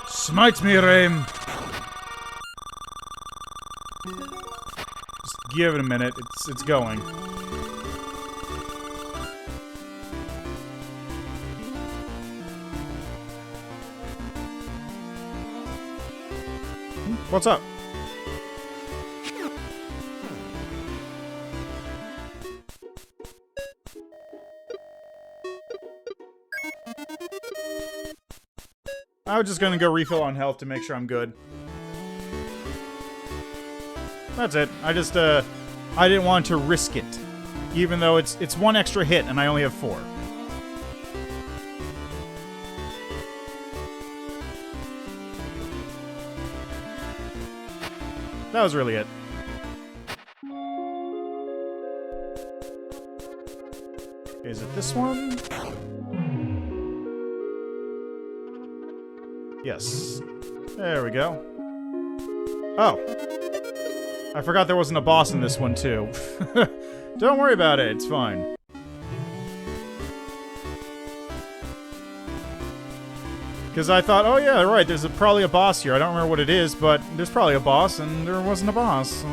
Smite me, Raim. Just give it a minute. It's going. What's up? I was just gonna go refill on health to make sure I'm good. That's it. I just, I didn't want to risk it. Even though it's one extra hit and I only have 4. That was really it. Is it this one? Yes. There we go. Oh. I forgot there wasn't a boss in this one, too. Don't worry about it. It's fine. Because I thought, oh yeah, right, there's probably a boss here. I don't remember what it is, but there's probably a boss, and there wasn't a boss.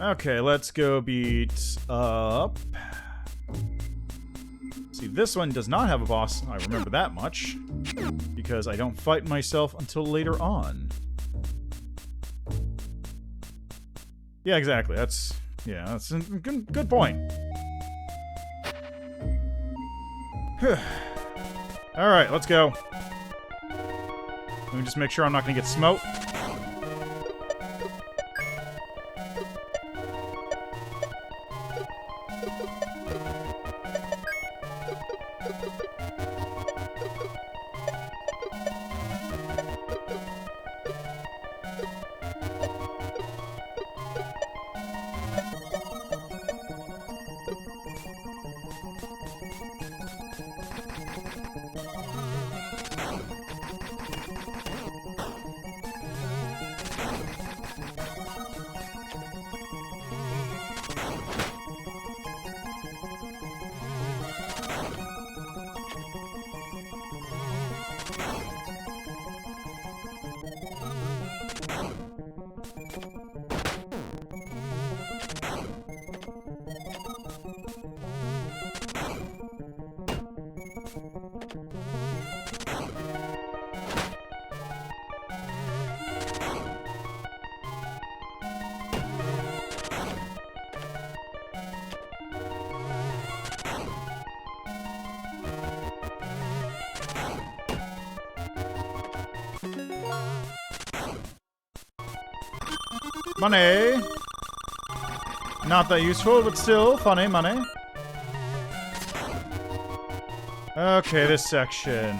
Okay, let's go beat up. See, this one does not have a boss. I remember that much. Because I don't fight myself until later on. Yeah, exactly. That's a good point. Alright, let's go. Let me just make sure I'm not going to get smote. Money! Not that useful, but still funny money. Okay, this section.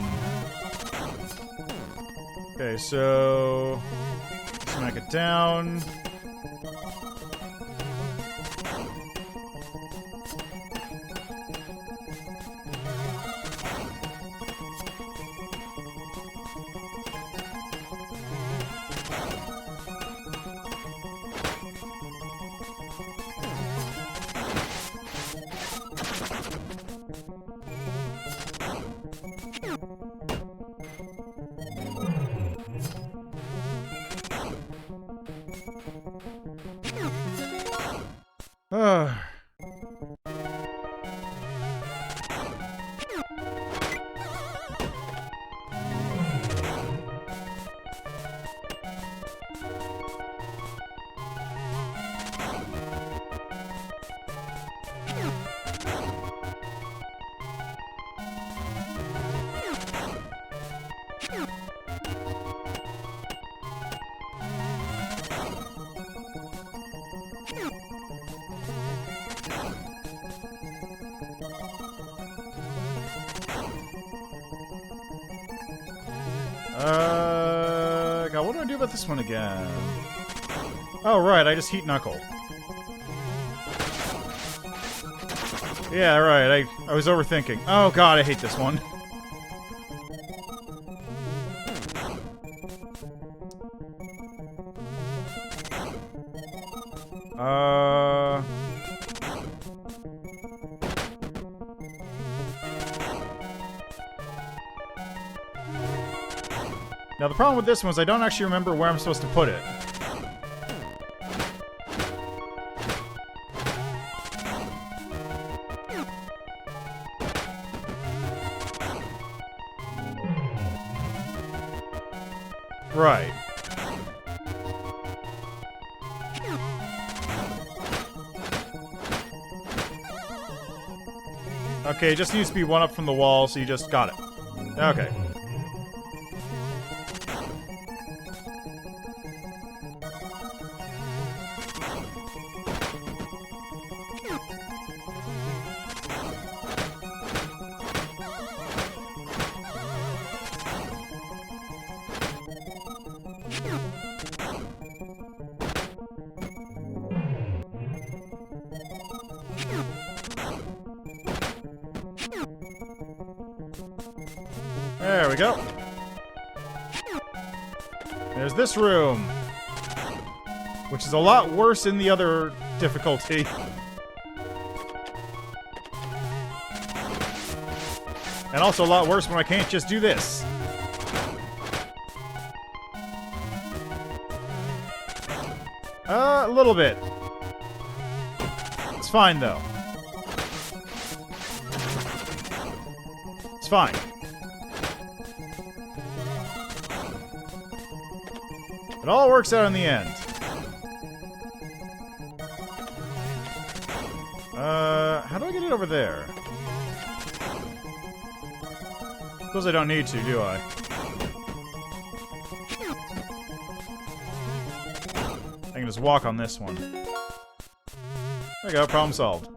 Okay, so... smack it down. God, what do I do about this one again? Oh, right, I just heat knuckle. Yeah, right, I was overthinking. Oh god, I hate this one. Now the problem with this one is I don't actually remember where I'm supposed to put it. Right. Okay, it just needs to be one up from the wall, so you just got it. Okay. There we go. There's this room, which is a lot worse in the other difficulty. And also a lot worse when I can't just do this. A little bit. It's fine, though. It's fine. It all works out in the end. How do I get it over there? Suppose I don't need to, do I? I can just walk on this one. There we go, problem solved.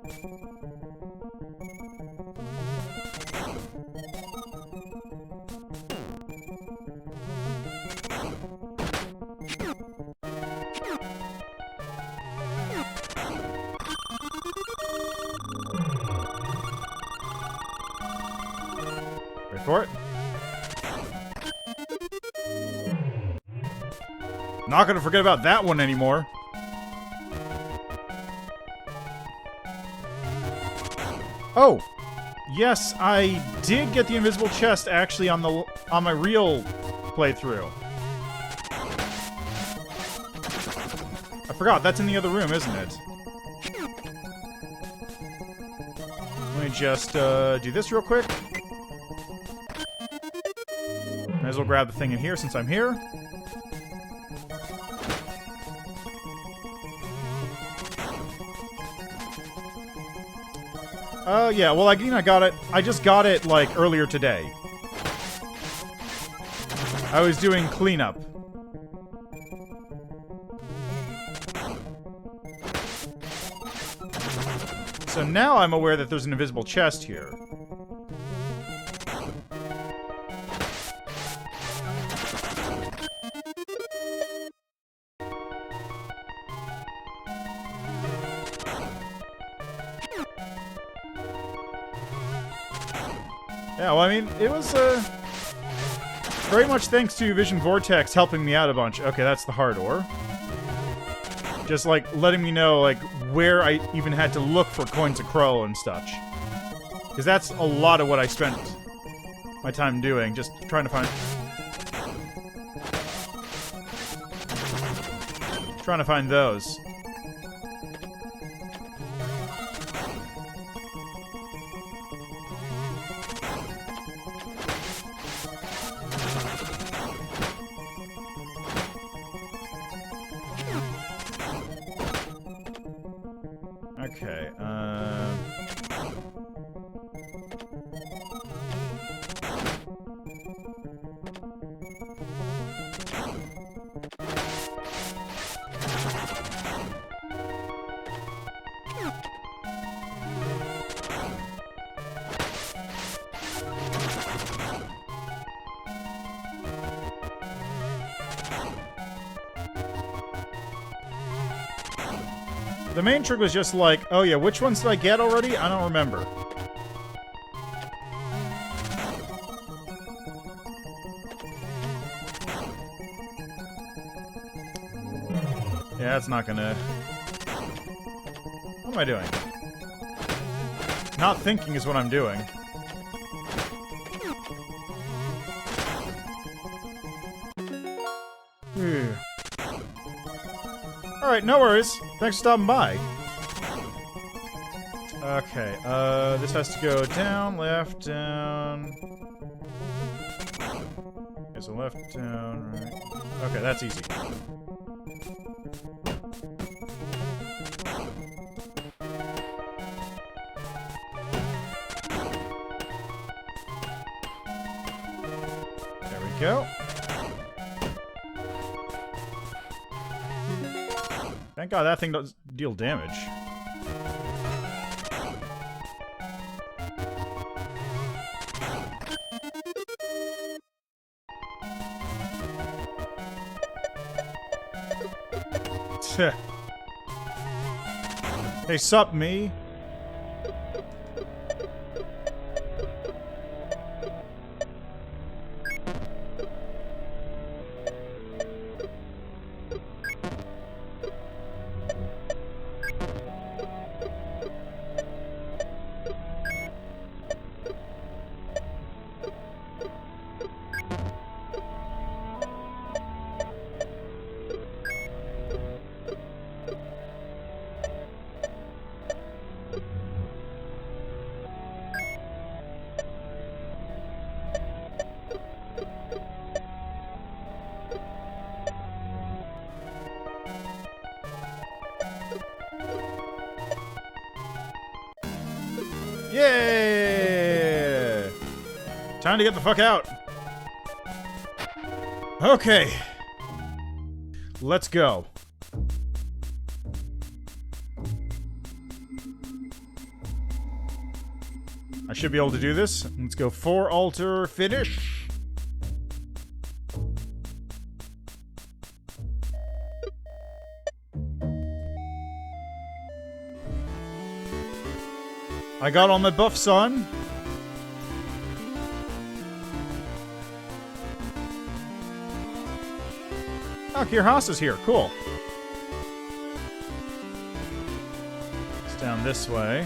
Wait for it. Not gonna forget about that one anymore. Oh, yes, I did get the invisible chest actually on my real playthrough. I forgot, that's in the other room, isn't it? Let me just do this real quick. Might as well grab the thing in here since I'm here. Yeah, well, again, I got it. I just got it, like, earlier today. I was doing cleanup. So now I'm aware that there's an invisible chest here. Yeah, well, I mean, it was, very much thanks to Vision Vortex helping me out a bunch. Okay, that's the hard ore. Just, like, letting me know, like, where I even had to look for coins of Crow and such. Because that's a lot of what I spent my time doing, just trying to find... Trying to find those. Okay, the main trick was just like, oh yeah, which ones did I get already? I don't remember. Yeah, that's not gonna... What am I doing? Not thinking is what I'm doing. Alright, no worries. Thanks for stopping by. Okay, this has to go down, left, down. Okay, so left, down, right. Okay, that's easy. There we go. Thank God that thing does deal damage. Hey, sup, me? Yeah! Time to get the fuck out. Okay. Let's go. I should be able to do this. Let's go 4 altar finish. I got all my buffs on. Oh, Kirhas is here. Cool. It's down this way.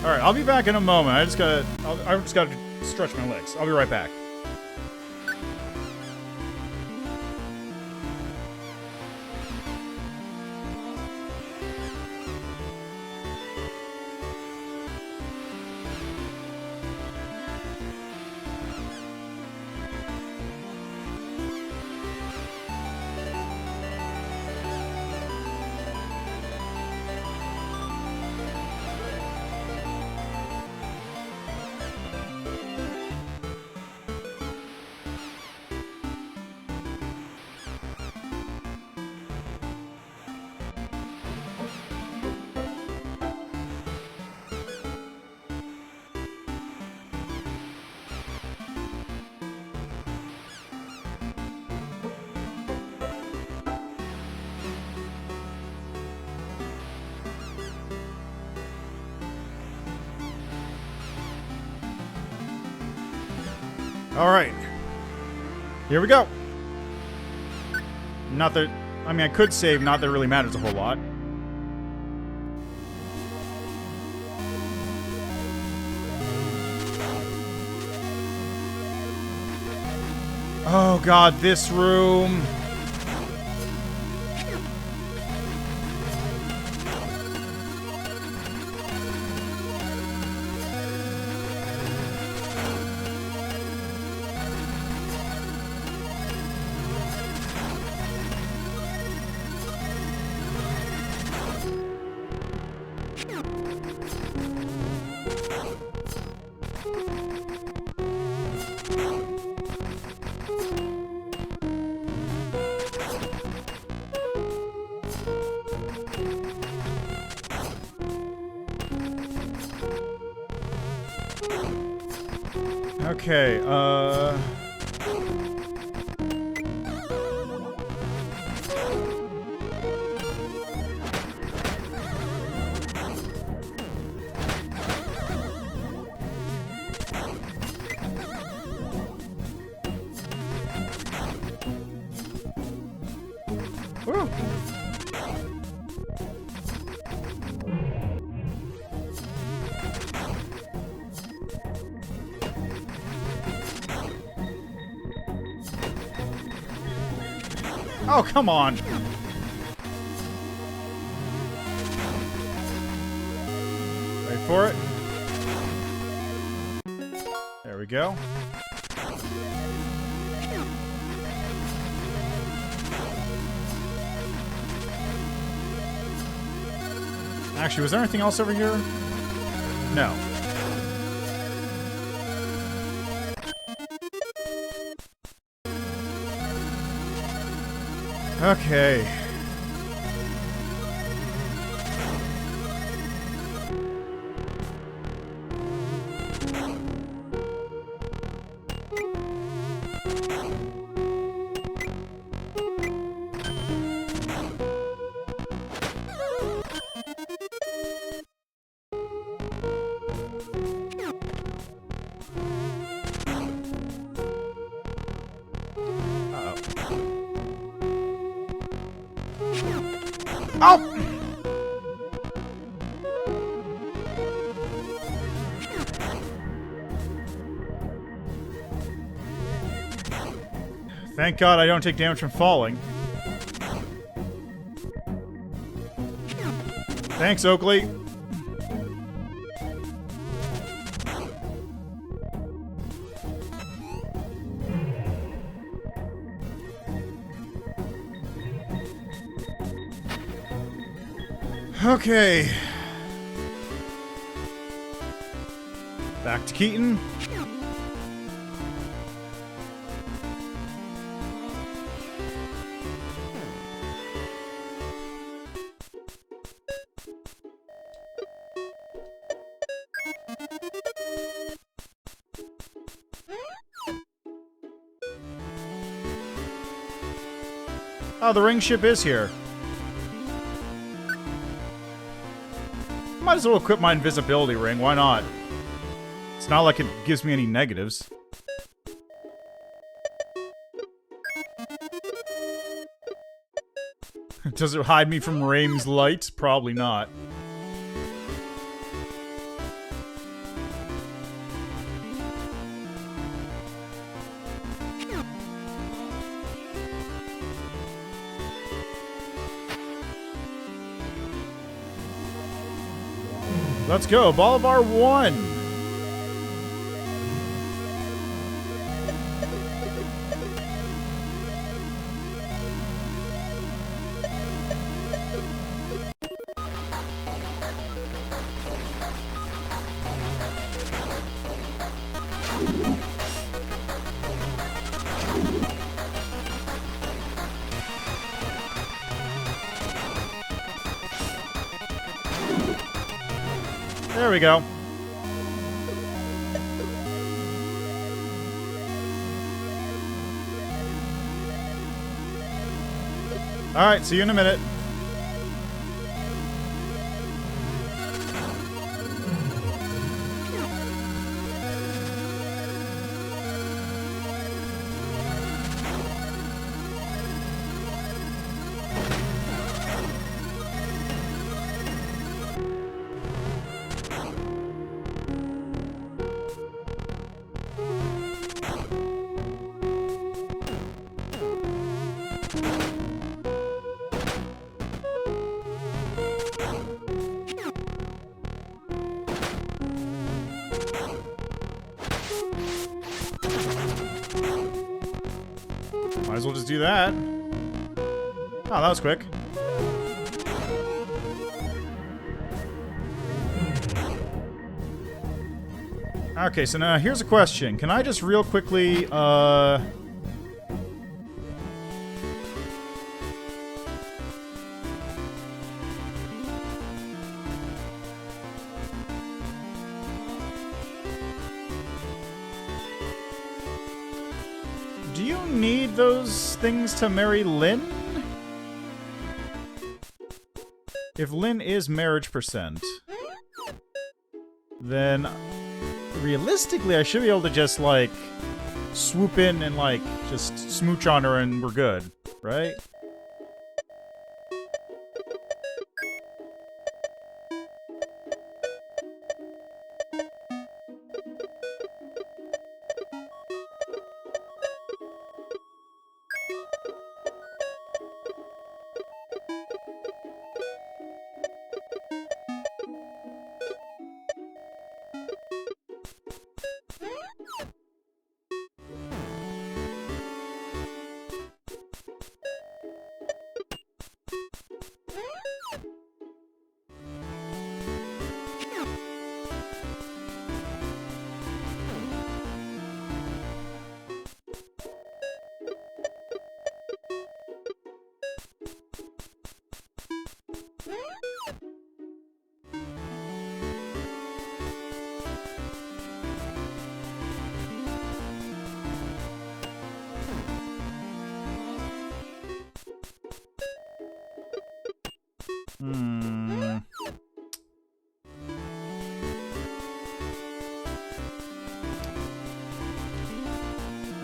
Alright, I'll be back in a moment. I just gotta stretch my legs. I'll be right back. Alright. Here we go. Not that... I mean, I could save, not that it really matters a whole lot. Oh god, this room. Okay, Woo. Oh, come on. Wait for it. There we go. Actually, was there anything else over here? No. Okay. Oh! Thank God I don't take damage from falling. Thanks, Oakley. Okay. Back to Keaton. Oh, the ring ship is here. Might as well equip my invisibility ring, why not? It's not like it gives me any negatives. Does it hide me from Rain's light? Probably not. Let's go, Bolivar 1! There we go. Alright, see you in a minute. well just do that. Oh, that was quick. Okay, so now here's a question. Can I just real quickly, do you need those things to marry Lynn? If Lynn is marriage percent, then realistically I should be able to just, like, swoop in and, like, just smooch on her and we're good, right?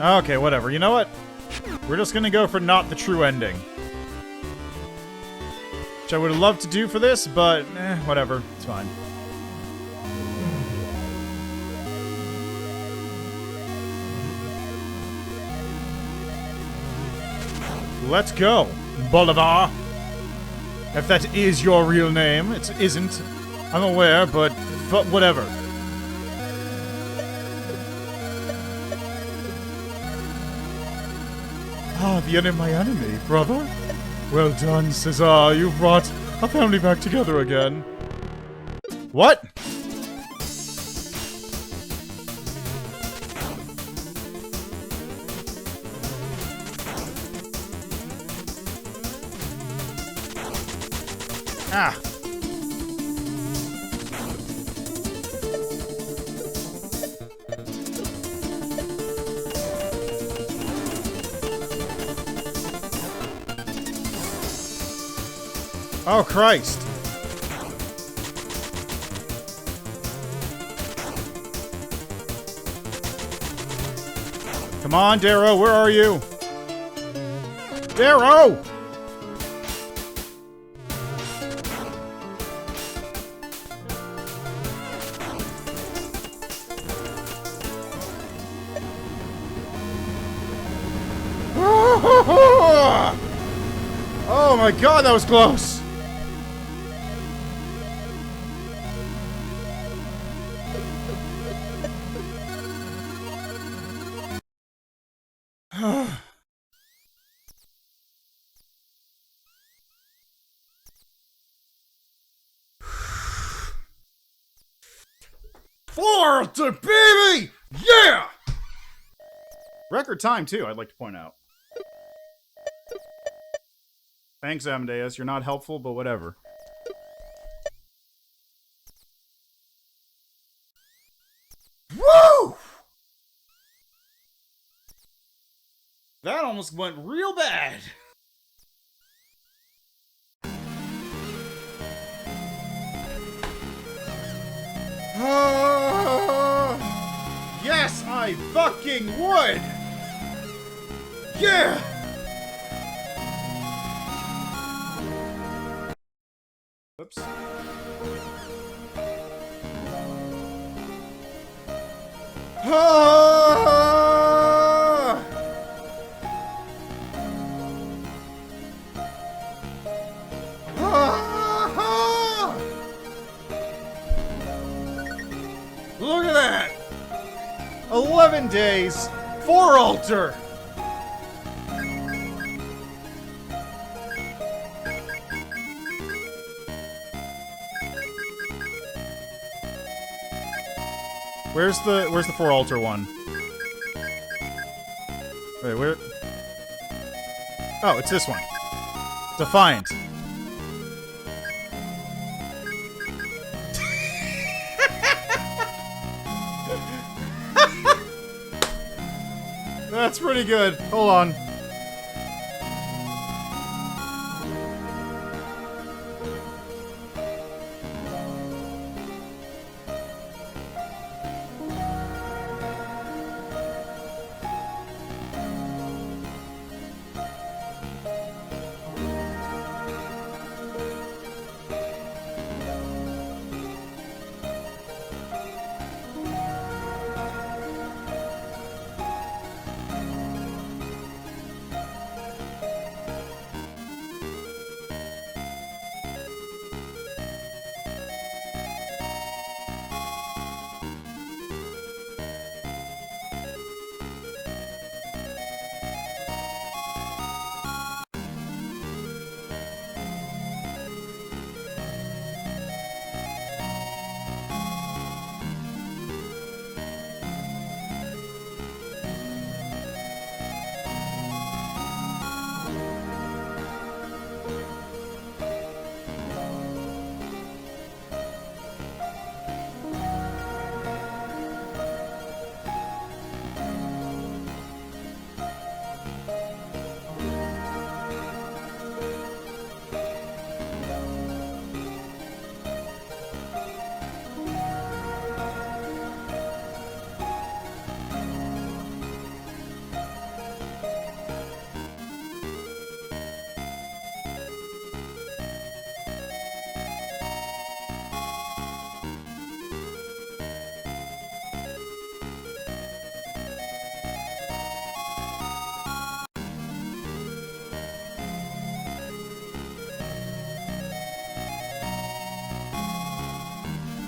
Okay, whatever. You know what? We're just gonna go for not the true ending. Which I would have loved to do for this, but whatever. It's fine. Let's go, Bolivar. If that is your real name. It isn't. I'm aware, but whatever. Ah, the end of my enemy, brother. Well done, Cesar. You've brought our family back together again. What? Ah. Oh, Christ. Come on, Darrow, where are you? Darrow! Oh my god, that was close! Florida, baby! Yeah! Record time, too, I'd like to point out. Thanks, Amadeus. You're not helpful, but whatever. Woo! That almost went real bad. Yes, I fucking would! Yeah! Oops. Look at that! 11 days, 4 altar! Where's the 4 altar one? Wait, where? Oh, it's this one. Defiant. That's pretty good. Hold on.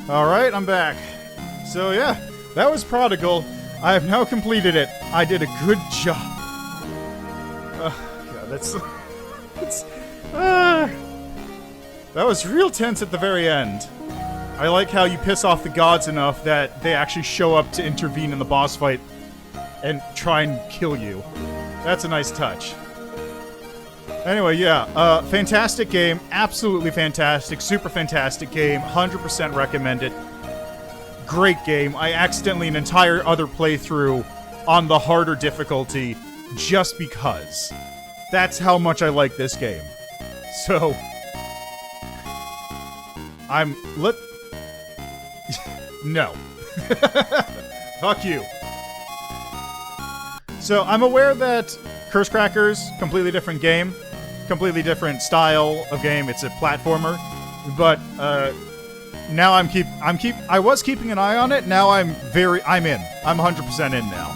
Alright, I'm back. So yeah, that was Prodigal. I have now completed it. I did a good job. God, that was real tense at the very end. I like how you piss off the gods enough that they actually show up to intervene in the boss fight and try and kill you. That's a nice touch. Anyway, yeah, fantastic game, absolutely fantastic, super fantastic game, 100% recommend it. Great game. I accidentally an entire other playthrough on the harder difficulty just because. That's how much I like this game. So, no. Fuck you. So, I'm aware that Curse Crackers, completely different game. Completely different style of game. It's a platformer. But, now I was keeping an eye on it. Now I'm in. I'm 100% in now.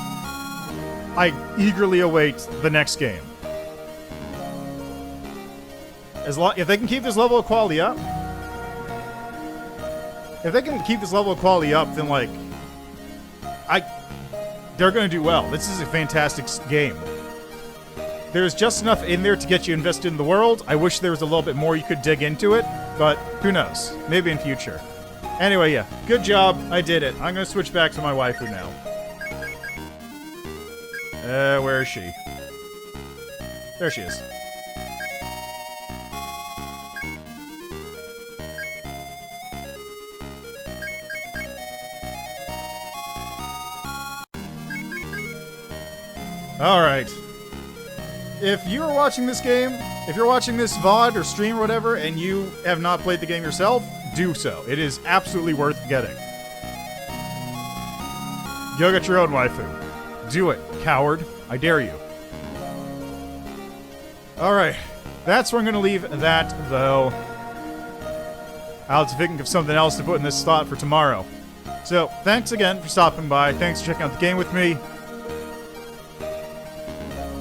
I eagerly await the next game. If they can keep this level of quality up. If they can keep this level of quality up, then like, they're gonna do well. This is a fantastic game. There's just enough in there to get you invested in the world. I wish there was a little bit more you could dig into it, but who knows? Maybe in future. Anyway, yeah, good job. I did it. I'm gonna switch back to my waifu now. Where is she? There she is. Alright. If you are watching this game, if you're watching this VOD or stream or whatever, and you have not played the game yourself, do so. It is absolutely worth getting. Go get your own waifu. Do it, coward. I dare you. Alright. That's where I'm going to leave that, though. I'll have to think of something else to put in this slot for tomorrow. So, thanks again for stopping by. Thanks for checking out the game with me.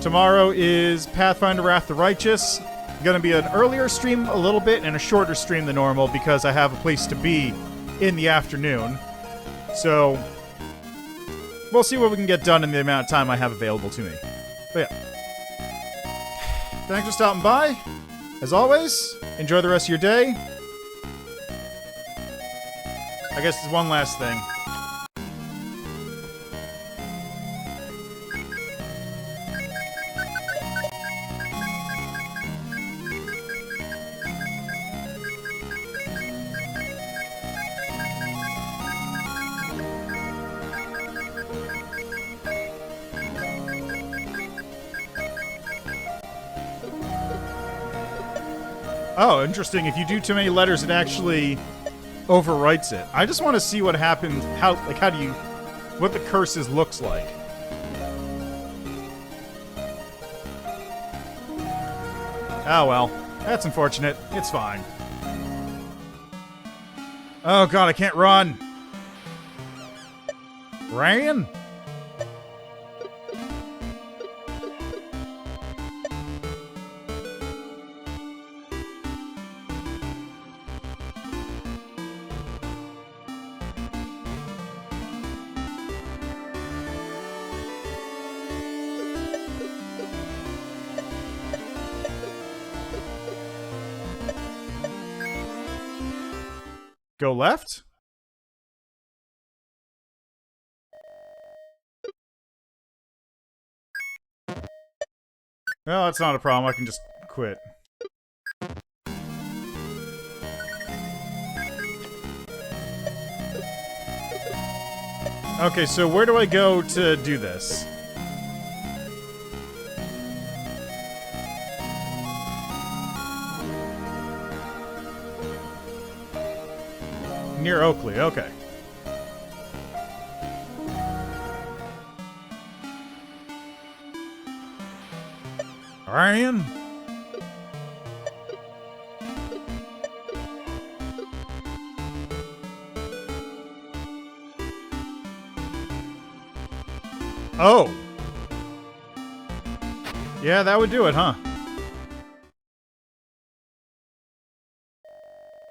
Tomorrow is Pathfinder Wrath the Righteous. Going to be an earlier stream a little bit and a shorter stream than normal because I have a place to be in the afternoon. So, we'll see what we can get done in the amount of time I have available to me. But yeah. Thanks for stopping by. As always, enjoy the rest of your day. I guess there's one last thing. Oh, interesting. If you do too many letters, it actually overwrites it. I just want to see what happens. What the curses looks like. Oh well, that's unfortunate. It's fine. Oh god, I can't run. Ryan? Go left? Well, that's not a problem. I can just quit. Okay, so where do I go to do this? Near Oakley, okay. Ryan? Oh. Yeah, that would do it, huh?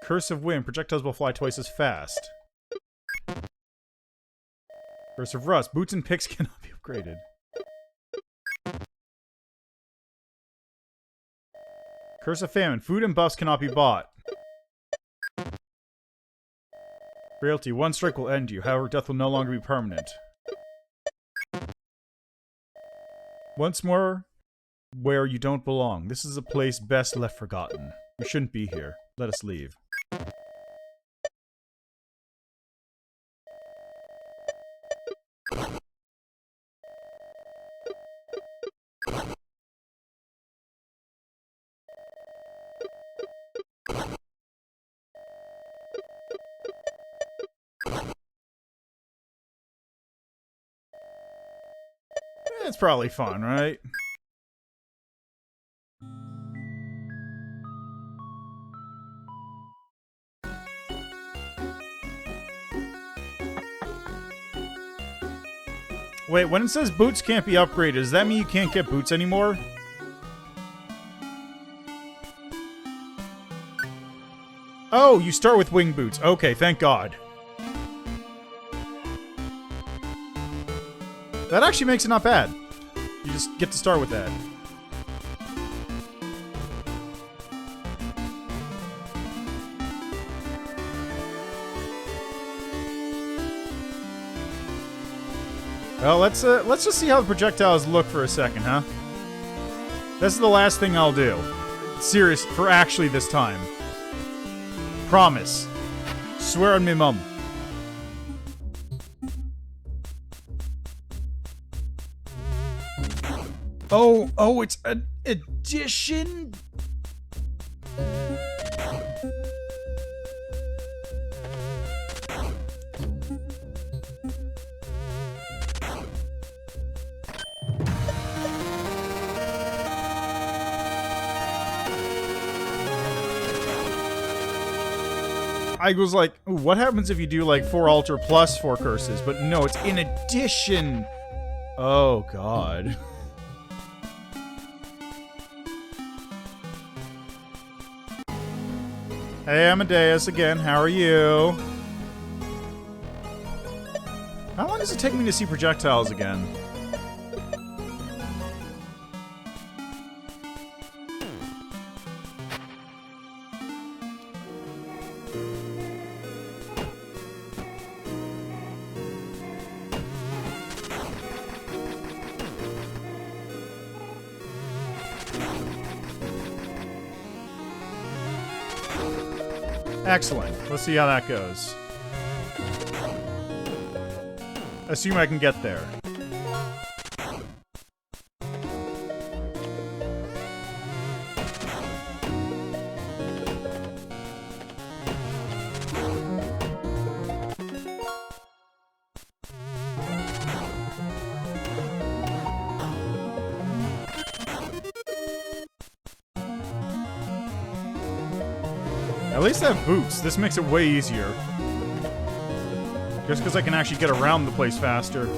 Curse of Wind. Projectiles will fly twice as fast. Curse of Rust. Boots and picks cannot be upgraded. Curse of Famine. Food and buffs cannot be bought. Frailty. One strike will end you. However, death will no longer be permanent. Once more, where you don't belong. This is a place best left forgotten. We shouldn't be here. Let us leave. It's probably fun, right? Wait, when it says boots can't be upgraded, does that mean you can't get boots anymore? Oh, you start with wing boots. Okay, thank God. That actually makes it not bad. You just get to start with that. Well, let's just see how the projectiles look for a second, huh? This is the last thing I'll do. Serious, for actually this time. Promise. Swear on me, mum. Oh, it's an addition? I was like, ooh, what happens if you do like 4 altar plus 4 curses? But no, it's in addition. Oh, God. Hey, Amadeus again. How are you? How long does it take me to see projectiles again? Excellent. Let's see how that goes. Assume I can get there. At least I have boots. This makes it way easier. Just because I can actually get around the place faster.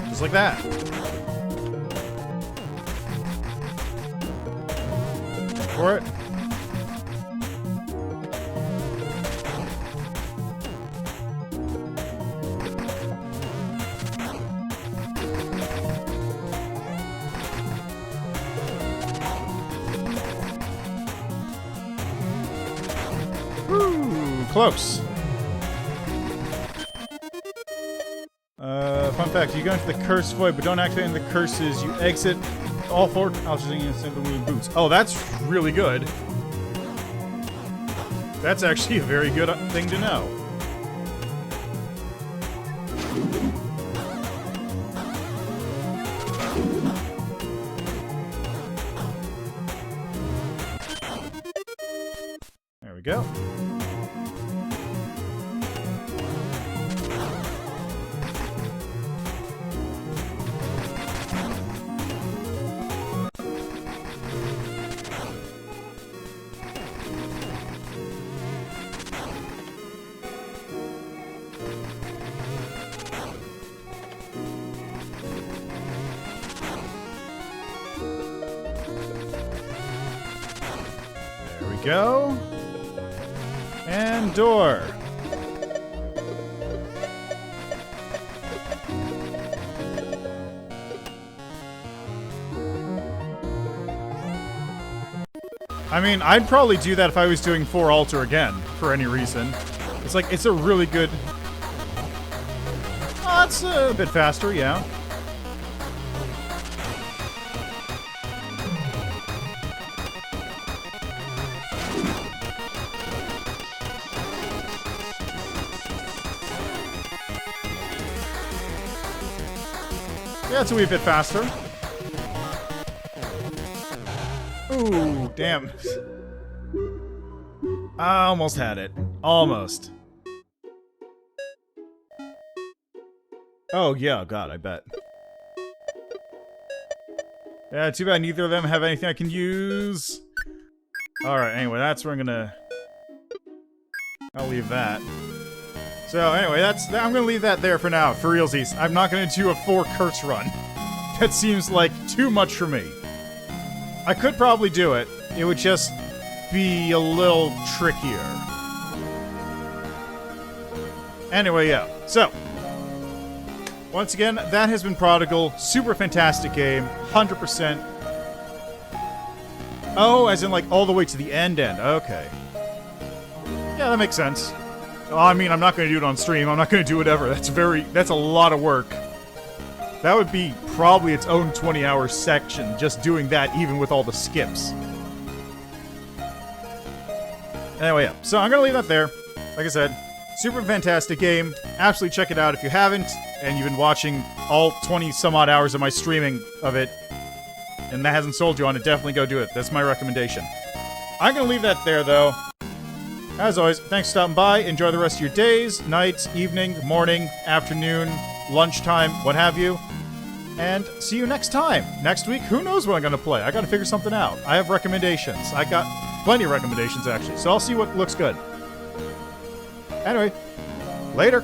Just like that. For it. Woo, close. Fun fact, you go into the cursed void, but don't activate any of the curses. You exit all four altitudes and the winged boots. Oh, that's really good. That's actually a very good thing to know. There we go. Go. And door. I mean, I'd probably do that if I was doing 4 altar again, for any reason. It's like, it's a really good... Oh, that's a bit faster, yeah. Yeah, it's a wee bit faster. Ooh, damn. I almost had it. Almost. Oh, yeah, God, I bet. Yeah, too bad neither of them have anything I can use. Alright, anyway, that's where I'm gonna... I'll leave that. So anyway, I'm gonna leave that there for now, for realsies. I'm not gonna do a 4 curse run. That seems like too much for me. I could probably do it. It would just be a little trickier. Anyway, yeah. So, once again, that has been Prodigal. Super fantastic game. 100%. Oh, as in like all the way to the end. Okay. Yeah, that makes sense. I mean, I'm not going to do it on stream. I'm not going to do it ever. That's a lot of work. That would be probably its own 20-hour section, just doing that, even with all the skips. Anyway, yeah. So I'm going to leave that there. Like I said, super fantastic game. Absolutely check it out if you haven't, and you've been watching all 20-some-odd hours of my streaming of it, and that hasn't sold you on it, definitely go do it. That's my recommendation. I'm going to leave that there, though. As always, thanks for stopping by. Enjoy the rest of your days, nights, evening, morning, afternoon, lunchtime, what have you. And see you next time. Next week, who knows what I'm going to play? I got to figure something out. I have recommendations. I got plenty of recommendations, actually. So I'll see what looks good. Anyway, later.